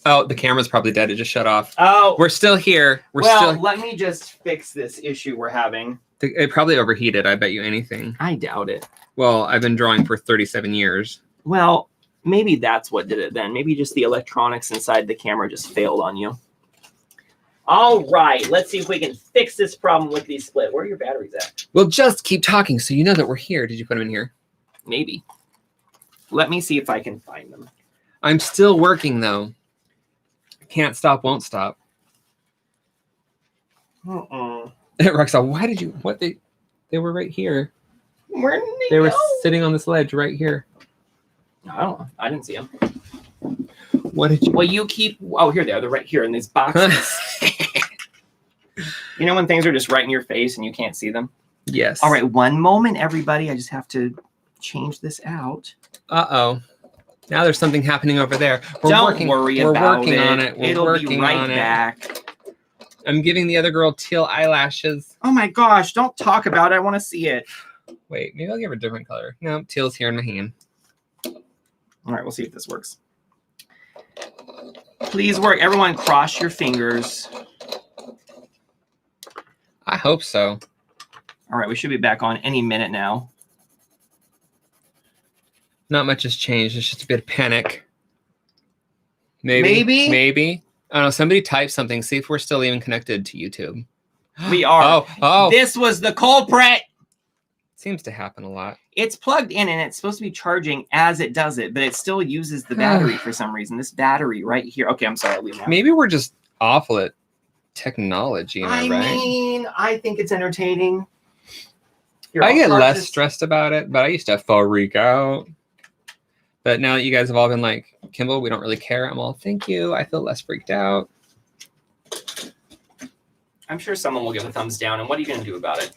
Speaker 1: Oh, the camera's probably dead. It just shut off.
Speaker 2: Oh.
Speaker 1: We're still here.
Speaker 2: Let me just fix this issue we're having.
Speaker 1: It probably overheated, I bet you anything.
Speaker 2: I doubt it.
Speaker 1: Well, I've been drawing for 37 years.
Speaker 2: Well, maybe that's what did it then. Maybe just the electronics inside the camera just failed on you. All right, let's see if we can fix this problem with these split. Where are your batteries at?
Speaker 1: Well, just keep talking so you know that we're here. Did you put them in here?
Speaker 2: Maybe. Let me see if I can find them.
Speaker 1: I'm still working, though. Can't stop, won't stop. Roxanne, why did you... What? They were right here.
Speaker 2: Where did
Speaker 1: they were sitting on this ledge right here.
Speaker 2: I don't know. I didn't see them.
Speaker 1: What did you...
Speaker 2: Well, you keep... Oh, here they are. They're right here in these boxes. You know when things are just right in your face and you can't see them?
Speaker 1: Yes.
Speaker 2: All right, one moment, everybody. I just have to change this out.
Speaker 1: Uh-oh. Now there's something happening over there.
Speaker 2: Don't worry about it.
Speaker 1: We're working on it.
Speaker 2: It'll be right back.
Speaker 1: I'm giving the other girl teal eyelashes.
Speaker 2: Oh my gosh, don't talk about it. I want to see it.
Speaker 1: Wait, maybe I'll give her a different color. No, teal's here in my hand.
Speaker 2: All right, we'll see if this works. Please work. Everyone cross your fingers.
Speaker 1: I hope so.
Speaker 2: All right, we should be back on any minute now.
Speaker 1: Not much has changed. It's just a bit of panic. Maybe. I don't know. Somebody type something. See if we're still even connected to YouTube.
Speaker 2: We are.
Speaker 1: Oh.
Speaker 2: This was the culprit.
Speaker 1: Seems to happen a lot.
Speaker 2: It's plugged in and it's supposed to be charging as it does it, but it still uses the battery for some reason. This battery right here. Okay, I'm sorry. I'll leave now.
Speaker 1: Maybe we're just awful at technology.
Speaker 2: I mean, I think it's entertaining.
Speaker 1: I get less stressed about it, but I used to freak out. But now that you guys have all been like, Kimball, we don't really care. I'm all, thank you. I feel less freaked out.
Speaker 2: I'm sure someone will give a thumbs down. And what are you going to do about it?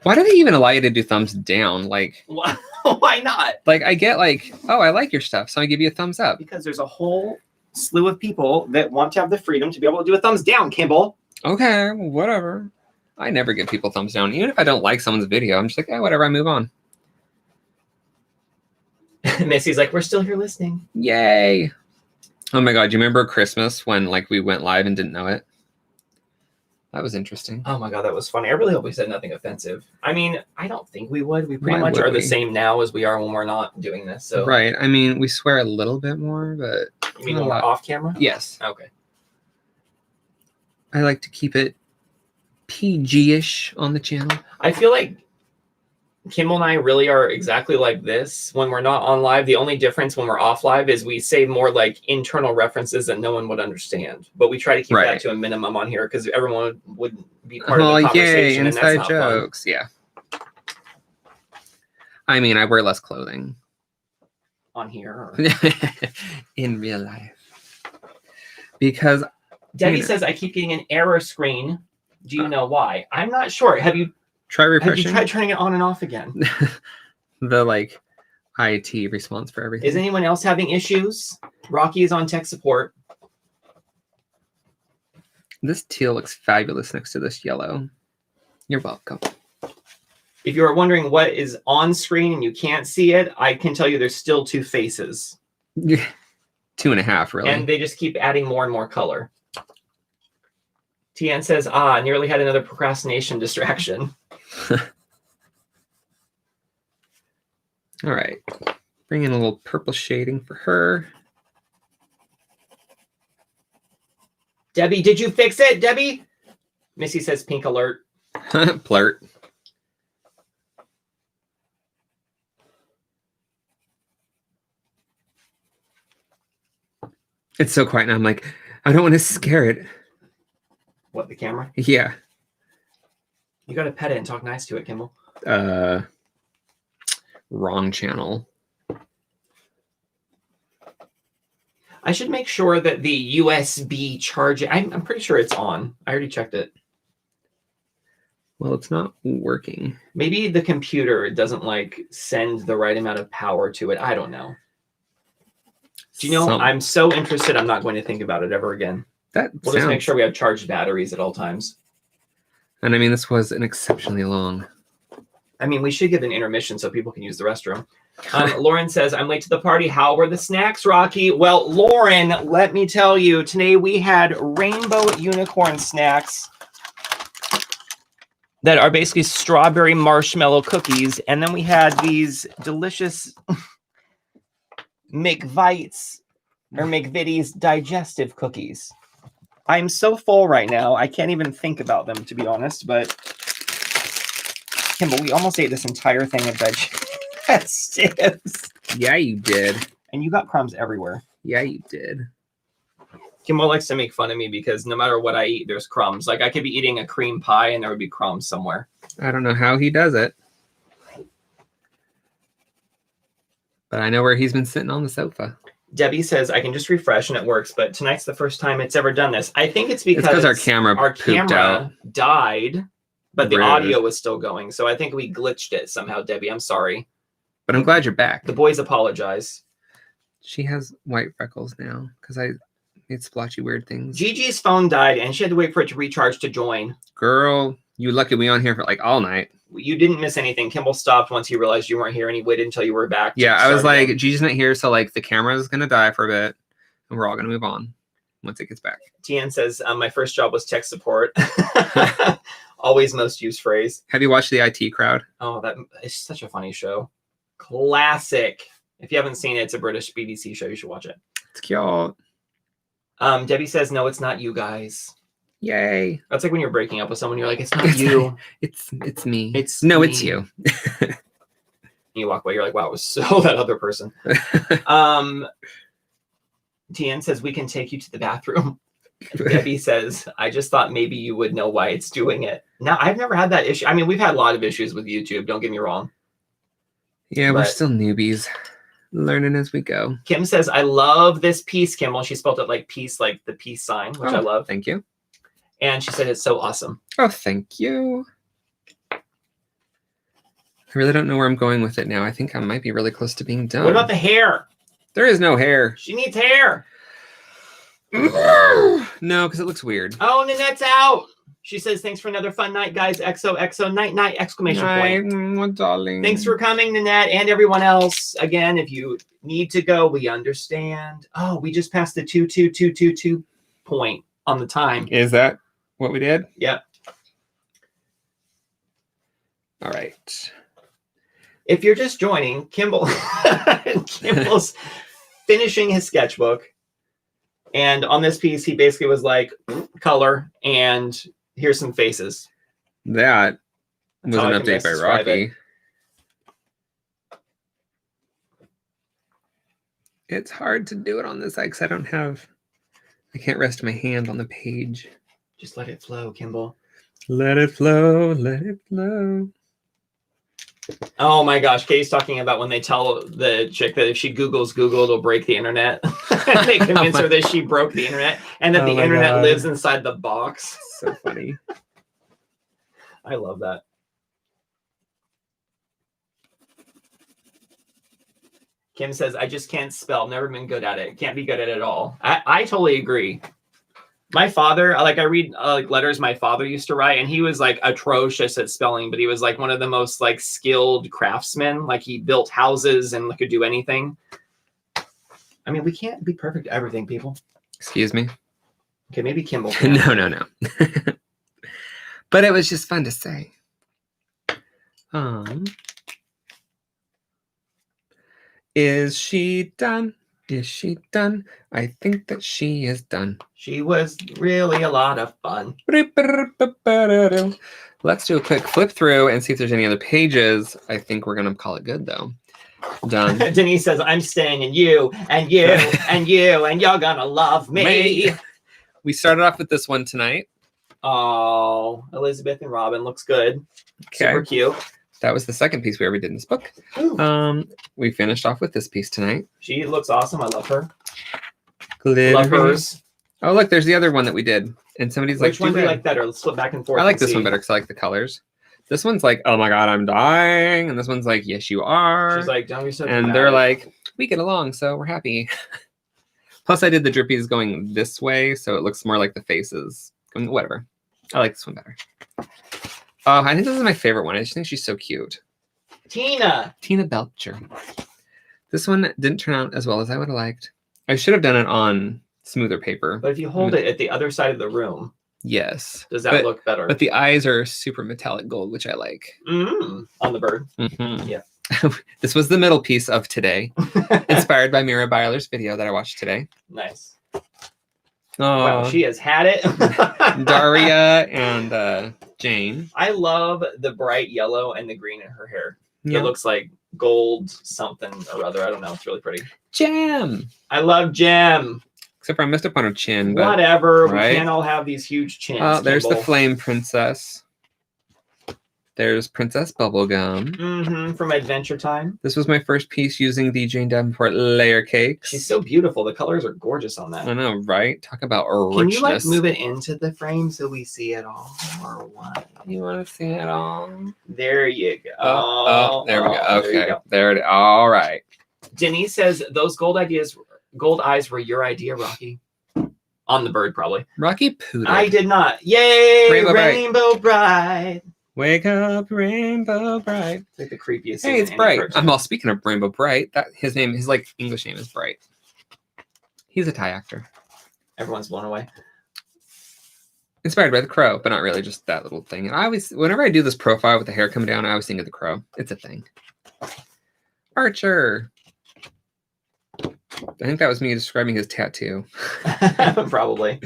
Speaker 1: Why do they even allow you to do thumbs down? Like,
Speaker 2: why not?
Speaker 1: Like, I get like, oh, I like your stuff, so I give you a thumbs up.
Speaker 2: Because there's a whole slew of people that want to have the freedom to be able to do a thumbs down, Kimball.
Speaker 1: Okay, whatever. I never give people thumbs down. Even if I don't like someone's video, I'm just like, whatever, I move on.
Speaker 2: Missy's like, we're still here listening.
Speaker 1: Yay. Oh my God, do you remember Christmas when like we went live and didn't know it? That was interesting.
Speaker 2: Oh my God, that was funny. I really hope we said nothing offensive. I mean, I don't think we would. We pretty much are the same now as we are when we're not doing this. So
Speaker 1: right. I mean, we swear a little bit more, but
Speaker 2: you mean when we're off camera?
Speaker 1: Yes.
Speaker 2: Okay.
Speaker 1: I like to keep it PG-ish on the channel.
Speaker 2: I feel like Kimball and I really are exactly like this when we're not on live. The only difference when we're off live is we say more like internal references that no one would understand. But we try to keep that to a minimum on here because everyone would be part of the conversation.
Speaker 1: Yay, inside jokes. Fun. Yeah. I mean, I wear less clothing.
Speaker 2: On here? Or...
Speaker 1: In real life. Because...
Speaker 2: Debbie says, I keep getting an error screen. Do you know why? I'm not sure. Have you tried turning it on and off again?
Speaker 1: The like IT response for everything.
Speaker 2: Is anyone else having issues? Rocky is on tech support.
Speaker 1: This teal looks fabulous next to this yellow. You're welcome.
Speaker 2: If you're wondering what is on screen and you can't see it, I can tell you there's still two faces.
Speaker 1: 2.5, really.
Speaker 2: And they just keep adding more and more color. TN says, nearly had another procrastination distraction.
Speaker 1: All right. Bring in a little purple shading for her.
Speaker 2: Debbie, did you fix it? Debbie? Missy says pink alert.
Speaker 1: Plurt. It's so quiet now. I'm like, I don't want to scare it.
Speaker 2: What, the camera?
Speaker 1: Yeah.
Speaker 2: You got to pet it and talk nice to it, Kimball.
Speaker 1: Wrong channel.
Speaker 2: I should make sure that the USB charging, I'm pretty sure it's on. I already checked it.
Speaker 1: Well, it's not working.
Speaker 2: Maybe the computer doesn't like send the right amount of power to it. I don't know. Do you know, I'm so interested, I'm not going to think about it ever again. We'll just make sure we have charged batteries at all times.
Speaker 1: And I mean, this was an exceptionally long.
Speaker 2: I mean, we should give an intermission so people can use the restroom. Lauren says, I'm late to the party. How were the snacks, Rocky? Well, Lauren, let me tell you, today we had rainbow unicorn snacks that are basically strawberry marshmallow cookies. And then we had these delicious McVites or McVitties digestive cookies. I'm so full right now. I can't even think about them, to be honest. But, Kimball, we almost ate this entire thing of digestives.
Speaker 1: Yeah, you did.
Speaker 2: And you got crumbs everywhere.
Speaker 1: Yeah, you did.
Speaker 2: Kimball likes to make fun of me because no matter what I eat, there's crumbs. Like I could be eating a cream pie and there would be crumbs somewhere.
Speaker 1: I don't know how he does it. But I know where he's been sitting on the sofa.
Speaker 2: Debbie says, I can just refresh and it works, but tonight's the first time it's ever done this. I think it's because
Speaker 1: our camera
Speaker 2: died, but the audio was still going. So I think we glitched it somehow, Debbie. I'm sorry.
Speaker 1: But I'm glad you're back.
Speaker 2: The boys apologize.
Speaker 1: She has white freckles now because I made splotchy weird things.
Speaker 2: Gigi's phone died and she had to wait for it to recharge to join.
Speaker 1: Girl, you lucky we on here for like all night.
Speaker 2: You didn't miss anything. Kimball stopped once he realized you weren't here and he waited until you were back.
Speaker 1: Yeah, I was like, Gigi's not here, so like the camera's going to die for a bit and we're all going to move on once it gets back.
Speaker 2: Tian says, my first job was tech support. Always most used phrase.
Speaker 1: Have you watched the IT Crowd?
Speaker 2: Oh, that is such a funny show. Classic. If you haven't seen it, it's a British BBC show. You should watch it.
Speaker 1: It's cute.
Speaker 2: Debbie says, no, it's not you guys.
Speaker 1: Yay.
Speaker 2: That's like when you're breaking up with someone, you're like, it's not you.
Speaker 1: It's me.
Speaker 2: It's
Speaker 1: you.
Speaker 2: You walk away, you're like, wow, it was so that other person. Tian says, we can take you to the bathroom. Debbie says, I just thought maybe you would know why it's doing it. Now, I've never had that issue. I mean, we've had a lot of issues with YouTube. Don't get me wrong.
Speaker 1: Yeah, we're still newbies. Learning as we go.
Speaker 2: Kim says, I love this piece, Kimball. She spelled it like peace, like the peace sign, which I love.
Speaker 1: Thank you.
Speaker 2: And she said it's so awesome.
Speaker 1: Oh, thank you. I really don't know where I'm going with it now. I think I might be really close to being done.
Speaker 2: What about the hair?
Speaker 1: There is no hair.
Speaker 2: She needs hair.
Speaker 1: No, because it looks weird.
Speaker 2: Oh, Nanette's out. She says, thanks for another fun night, guys. XOXO, night, night, exclamation point.
Speaker 1: Darling.
Speaker 2: Thanks for coming, Nanette, and everyone else. Again, if you need to go, we understand. Oh, we just passed the 22222 point on the time.
Speaker 1: Is that what we did?
Speaker 2: Yep.
Speaker 1: All right.
Speaker 2: If you're just joining, Kimball's finishing his sketchbook. And on this piece, he basically was like, color, and here's some faces.
Speaker 1: That was an update by Rocky. It's hard to do it on this side because I can't rest my hand on the page.
Speaker 2: Just let it flow, Kimball.
Speaker 1: Let it flow, let it flow.
Speaker 2: Oh my gosh, Katie's talking about when they tell the chick that if she Googles Google, it'll break the internet. They convince her that she broke the internet and that the internet lives inside the box.
Speaker 1: So funny.
Speaker 2: I love that. Kim says, I just can't spell. Never been good at it. Can't be good at it at all. I totally agree. My father, I read letters my father used to write, and he was like atrocious at spelling, but he was like one of the most like skilled craftsmen. Like he built houses and could do anything. I mean, we can't be perfect at everything, people.
Speaker 1: Excuse me.
Speaker 2: Okay, maybe Kimball can.
Speaker 1: No. But it was just fun to say. Is she done? Is she done? I think that she is done.
Speaker 2: She was really a lot of fun.
Speaker 1: Let's do a quick flip through and see if there's any other pages. I think we're going to call it good, though. Done.
Speaker 2: Denise says, I'm staying in you, and you, and you, and you're going to love me.
Speaker 1: We started off with this one tonight.
Speaker 2: Oh, Elizabeth and Robin looks good. Okay. Super cute.
Speaker 1: That was the second piece we ever did in this book. We finished off with this piece tonight.
Speaker 2: She looks awesome. I love her.
Speaker 1: Glittery.
Speaker 2: Love hers.
Speaker 1: Oh, look, there's the other one that we did. And somebody's
Speaker 2: Which
Speaker 1: like,
Speaker 2: one do you
Speaker 1: red.
Speaker 2: like better? Let's flip back and forth.
Speaker 1: I like
Speaker 2: and
Speaker 1: this
Speaker 2: see.
Speaker 1: one better because I like the colors. This one's like, oh my God, I'm dying. And this one's like, yes, you are.
Speaker 2: She's like, don't be so
Speaker 1: and
Speaker 2: dramatic.
Speaker 1: they're like, we get along, so we're happy. Plus, I did the drippies going this way, so it looks more like the faces. Whatever. I like this one better. I think this is my favorite one. I just think she's so cute.
Speaker 2: Tina
Speaker 1: Belcher. This one didn't turn out as well as I would have liked. I should have done it on smoother paper.
Speaker 2: But if you hold it at the other side of the room,
Speaker 1: yes.
Speaker 2: does that look better?
Speaker 1: But the eyes are super metallic gold, which I like.
Speaker 2: On the bird.
Speaker 1: Mm-hmm.
Speaker 2: Yeah.
Speaker 1: This was the middle piece of today, inspired by Mira Byler's video that I watched today.
Speaker 2: Nice.
Speaker 1: Oh,
Speaker 2: Wow, she has had it.
Speaker 1: Daria and Jane.
Speaker 2: I love the bright yellow and the green in her hair.
Speaker 1: Yeah.
Speaker 2: It looks like gold something or other. I don't know. It's really pretty.
Speaker 1: Gem.
Speaker 2: I love Gem.
Speaker 1: Except for I missed up on her chin. But,
Speaker 2: Whatever.
Speaker 1: right?
Speaker 2: We can't all have these huge chins.
Speaker 1: Oh, there's the
Speaker 2: Kimball.
Speaker 1: Flame Princess. There's Princess Bubblegum.
Speaker 2: From Adventure Time.
Speaker 1: This was my first piece using the Jane Davenport layer cakes.
Speaker 2: She's so beautiful. The colors are gorgeous on that.
Speaker 1: I know, right? Talk about richness.
Speaker 2: Can you like move it into the frame so we see it all, or what?
Speaker 1: You want to see it all?
Speaker 2: There you go.
Speaker 1: Oh, there we go.
Speaker 2: There you
Speaker 1: Okay,
Speaker 2: go.
Speaker 1: there it is. All right.
Speaker 2: Denise says those gold eyes were your idea, Rocky. On the bird, probably.
Speaker 1: Rocky Poodle.
Speaker 2: I did not. Yay!
Speaker 1: Rainbow Bright.
Speaker 2: Bright.
Speaker 1: Wake up, Rainbow Bright.
Speaker 2: It's like the creepiest.
Speaker 1: Hey,
Speaker 2: thing
Speaker 1: it's
Speaker 2: in any
Speaker 1: Bright.
Speaker 2: cartoon.
Speaker 1: I'm all speaking of Rainbow Bright. That his like English name is Bright. He's a Thai actor.
Speaker 2: Everyone's blown away.
Speaker 1: Inspired by the crow, but not really, just that little thing. And I always, whenever I do this profile with the hair coming down, I always think of the crow. It's a thing. Archer. I think that was me describing his tattoo.
Speaker 2: Probably.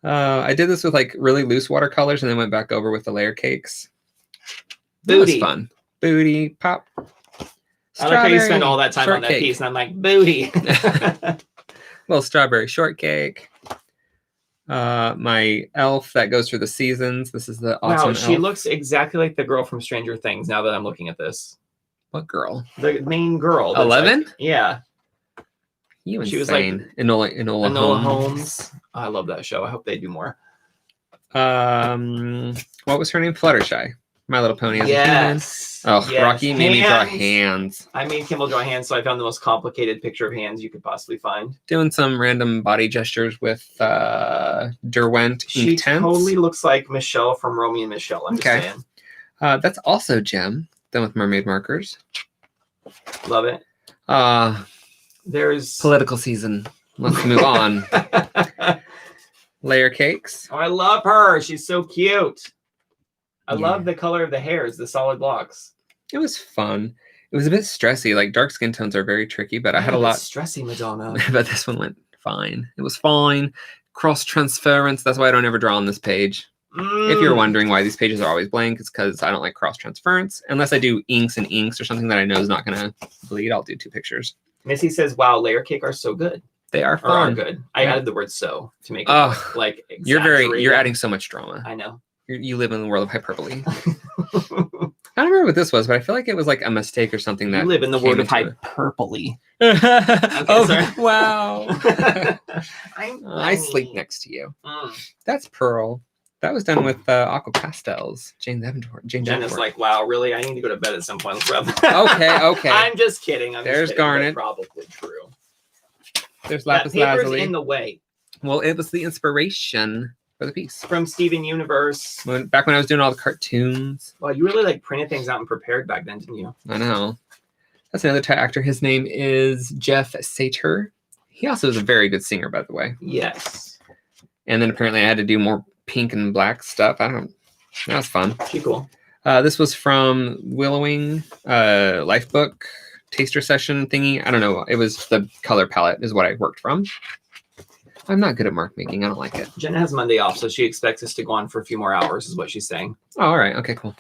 Speaker 1: I did this with like really loose watercolors and then went back over with the layer cakes. That
Speaker 2: Booty.
Speaker 1: was fun. Booty, pop.
Speaker 2: I like how you spend all that time on that
Speaker 1: shortcake.
Speaker 2: piece, and I'm like, booty.
Speaker 1: Little strawberry shortcake. My elf that goes through the seasons. This is the autumn
Speaker 2: Wow, she
Speaker 1: elf.
Speaker 2: looks exactly like the girl from Stranger Things. Now that I'm looking at this,
Speaker 1: What girl?
Speaker 2: the main girl. that's
Speaker 1: 11?
Speaker 2: like- yeah,
Speaker 1: You insane.
Speaker 2: She was like
Speaker 1: Enola
Speaker 2: Enola
Speaker 1: Holmes.
Speaker 2: Holmes. Oh, I love that show. I hope they do more.
Speaker 1: What was her name? Fluttershy. My Little Pony. As a human.
Speaker 2: Yes.
Speaker 1: Oh,
Speaker 2: Yes.
Speaker 1: Rocky made me draw
Speaker 2: Hands.
Speaker 1: hands.
Speaker 2: I made Kimball draw hands, so I found the most complicated picture of hands you could possibly find.
Speaker 1: Doing some random body gestures with Derwent
Speaker 2: She
Speaker 1: Intense.
Speaker 2: totally looks like Michelle from Romeo and Michelle. I'm
Speaker 1: Okay.
Speaker 2: just saying.
Speaker 1: That's also Gem. Done with mermaid markers.
Speaker 2: Love it. There's
Speaker 1: Political season. Let's move on. Layer cakes.
Speaker 2: Oh, I love her. She's so cute. I
Speaker 1: Yeah.
Speaker 2: love the color of the hairs, the solid blocks.
Speaker 1: It was fun. It was a bit stressy. Like dark skin tones are very tricky, but I had a
Speaker 2: Yeah,
Speaker 1: lot.
Speaker 2: it's stressy, Madonna.
Speaker 1: But this one went fine. It was fine. Cross transference. That's why I don't ever draw on this page. If you're wondering why these pages are always blank, it's because I don't like cross transference. Unless I do inks and inks or something that I know is not going to bleed, I'll do 2 pictures.
Speaker 2: Missy says, "Wow, layer cake are so good.
Speaker 1: They are
Speaker 2: Or are
Speaker 1: fun.
Speaker 2: good." I
Speaker 1: Yeah.
Speaker 2: added the word "so" to make it
Speaker 1: Oh,
Speaker 2: like
Speaker 1: You're
Speaker 2: exaggerated.
Speaker 1: adding so much drama.
Speaker 2: I know.
Speaker 1: You live in the world of hyperbole. I don't remember what this was, but I feel like it was like a mistake or something that
Speaker 2: You live in the
Speaker 1: came
Speaker 2: world of
Speaker 1: into it.
Speaker 2: hyperbole.
Speaker 1: Oh,
Speaker 2: sorry.
Speaker 1: wow.
Speaker 2: I'm
Speaker 1: I sleep
Speaker 2: funny.
Speaker 1: next to you.
Speaker 2: Mm.
Speaker 1: That's Pearl. That was done with Aqua Pastels. Jane
Speaker 2: Jenna's
Speaker 1: Davenport.
Speaker 2: like, "Wow, really? I need to go to bed at some point." Let's wrap
Speaker 1: Okay.
Speaker 2: I'm just kidding.
Speaker 1: There's
Speaker 2: just kidding, but
Speaker 1: Garnet.
Speaker 2: Probably true.
Speaker 1: There's
Speaker 2: That
Speaker 1: Lapis
Speaker 2: paper's
Speaker 1: Lazuli.
Speaker 2: in the way.
Speaker 1: Well, it was the inspiration for the piece.
Speaker 2: From Steven Universe.
Speaker 1: Back when I was doing all the cartoons.
Speaker 2: Wow, you really like printed things out and prepared back then, didn't you?
Speaker 1: I know. That's another Thai actor. His name is Jeff Sater. He also is a very good singer, by the way.
Speaker 2: Yes.
Speaker 1: And then apparently I had to do more pink and black stuff. That was fun.
Speaker 2: She cool.
Speaker 1: This was from Willowing Life Book taster session thingy. I don't know. It was the color palette is what I worked from. I'm not good at mark making. I don't like it.
Speaker 2: Jenna has Monday off, so she expects us to go on for a few more hours, is what she's saying.
Speaker 1: Oh, all right. Okay, cool.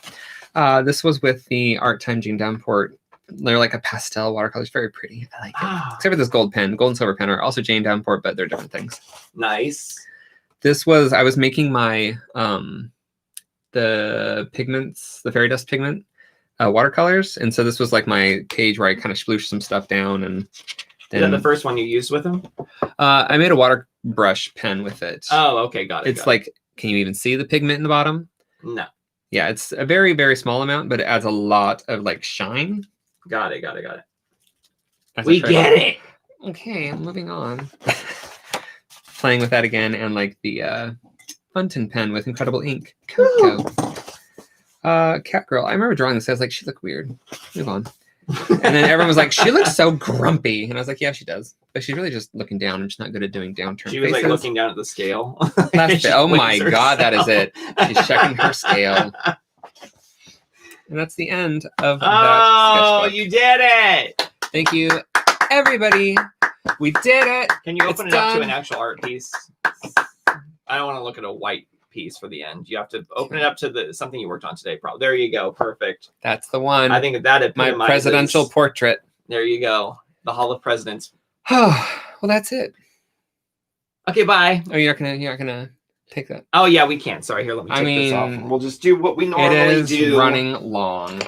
Speaker 1: This was with the Art Time Jane Davenport. They're like a pastel watercolor. It's very pretty. I like it.
Speaker 2: Ah,
Speaker 1: Except for this gold pen. Gold and silver pen are also Jane Davenport, but they're different things.
Speaker 2: nice.
Speaker 1: This was, I was making my, the pigments, the fairy dust pigment watercolors. And so this was like my page where I kind of splooshed some stuff down and
Speaker 2: Is that the first one you used with them?
Speaker 1: I made a water brush pen with it.
Speaker 2: Oh, okay, got it.
Speaker 1: It's like, can you even see the pigment in the bottom?
Speaker 2: No.
Speaker 1: Yeah, it's a very, very small amount, but it adds a lot of like shine.
Speaker 2: Got it.
Speaker 1: We
Speaker 2: get it.
Speaker 1: Okay, moving on. Playing with that again, and like the Fountain pen with incredible ink. Cool. Cat girl. I remember drawing this. I was like, she looked weird. Move on. And then everyone was like, she looks so grumpy. And I was like, yeah, she does. But she's really just looking down, and she's not good at doing downturn
Speaker 2: She was
Speaker 1: faces.
Speaker 2: like looking down at the scale.
Speaker 1: Oh my God, that is it. She's checking her scale. And that's the end of that sketchbook.
Speaker 2: You did it!
Speaker 1: Thank you, everybody. We did it.
Speaker 2: Can you open it up to an actual art piece? I don't want to look at a white piece for the end. You have to open it up to something you worked on today. Probably. There you go. Perfect.
Speaker 1: That's the one.
Speaker 2: I think that epitomizes
Speaker 1: my presidential portrait.
Speaker 2: There you go. The Hall of Presidents.
Speaker 1: Oh, well, that's it.
Speaker 2: Okay, bye.
Speaker 1: Oh, you're not gonna take that.
Speaker 2: Oh yeah, we can. Sorry, here, let me take this off. And we'll just do what we normally do.
Speaker 1: It is running long.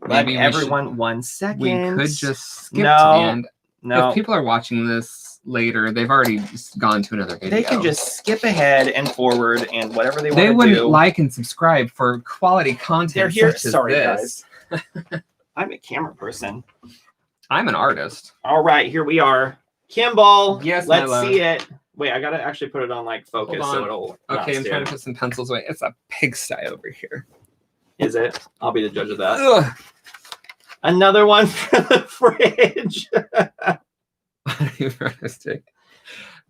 Speaker 2: Maybe everyone 1 second.
Speaker 1: We could just skip to the end.
Speaker 2: No.
Speaker 1: If people are watching this later, they've already gone to another video.
Speaker 2: They can just skip ahead and forward and whatever they want to do.
Speaker 1: They wouldn't like and subscribe for quality content.
Speaker 2: They're here.
Speaker 1: Such
Speaker 2: Sorry,
Speaker 1: as this.
Speaker 2: guys. I'm a camera person.
Speaker 1: I'm an artist.
Speaker 2: All right, here we are. Kimball.
Speaker 1: Yes,
Speaker 2: let's see it. Wait, I gotta actually put it on like focus so it'll.
Speaker 1: Okay, I'm trying to put some pencils away. It's a pigsty over here.
Speaker 2: Is it? I'll be the judge of that.
Speaker 1: Ugh.
Speaker 2: Another one for the fridge.
Speaker 1: Realistic.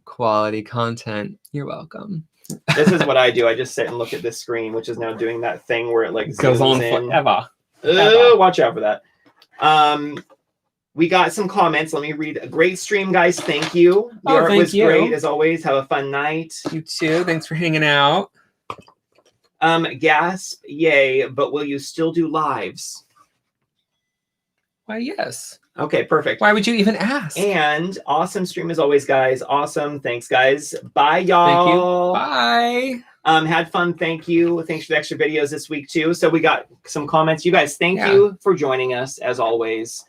Speaker 1: Quality content. You're welcome.
Speaker 2: This is what I do. I just sit and look at this screen, which is now doing that thing where it like
Speaker 1: goes on
Speaker 2: in.
Speaker 1: forever.
Speaker 2: Watch out for that. We got some comments. Let me read. A great stream, guys. Thank you. The art was great as always. Have a fun night.
Speaker 1: You too. Thanks for hanging out.
Speaker 2: Gasp, yay, but will you still do lives?
Speaker 1: Why, yes.
Speaker 2: Okay, perfect.
Speaker 1: Why would you even ask?
Speaker 2: And awesome stream as always, guys. Awesome. Thanks, guys. Bye, y'all.
Speaker 1: Thank you. Bye.
Speaker 2: Had fun. Thank you. Thanks for the extra videos this week, too. So we got some comments. You guys, thank you for joining us, as always.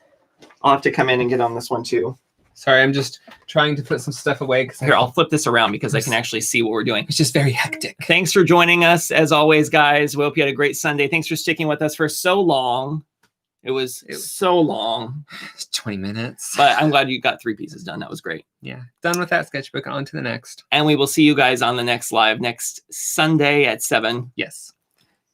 Speaker 2: I'll have to come in and get on this one, too.
Speaker 1: Sorry, I'm just trying to put some stuff away.
Speaker 2: Here, I'll flip this around because I can actually see what we're doing.
Speaker 1: It's just very hectic.
Speaker 2: Thanks for joining us, as always, guys. We hope you had a great Sunday. Thanks for sticking with us for so long. It was so long.
Speaker 1: It's 20 minutes.
Speaker 2: But I'm glad you got 3 pieces done. That was great.
Speaker 1: Yeah. Done with that sketchbook. On to the next.
Speaker 2: And we will see you guys on the next live next Sunday at 7.
Speaker 1: Yes.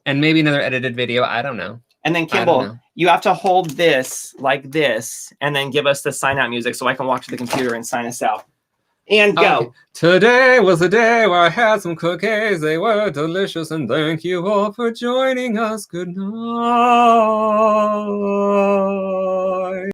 Speaker 1: And maybe another edited video. I don't know.
Speaker 2: And then, Kimball, you have to hold this like this and then give us the sign out music so I can walk to the computer and sign us out. And go.
Speaker 1: Okay. Today was the day where I had some cookies. They were delicious. And thank you all for joining us. Good night.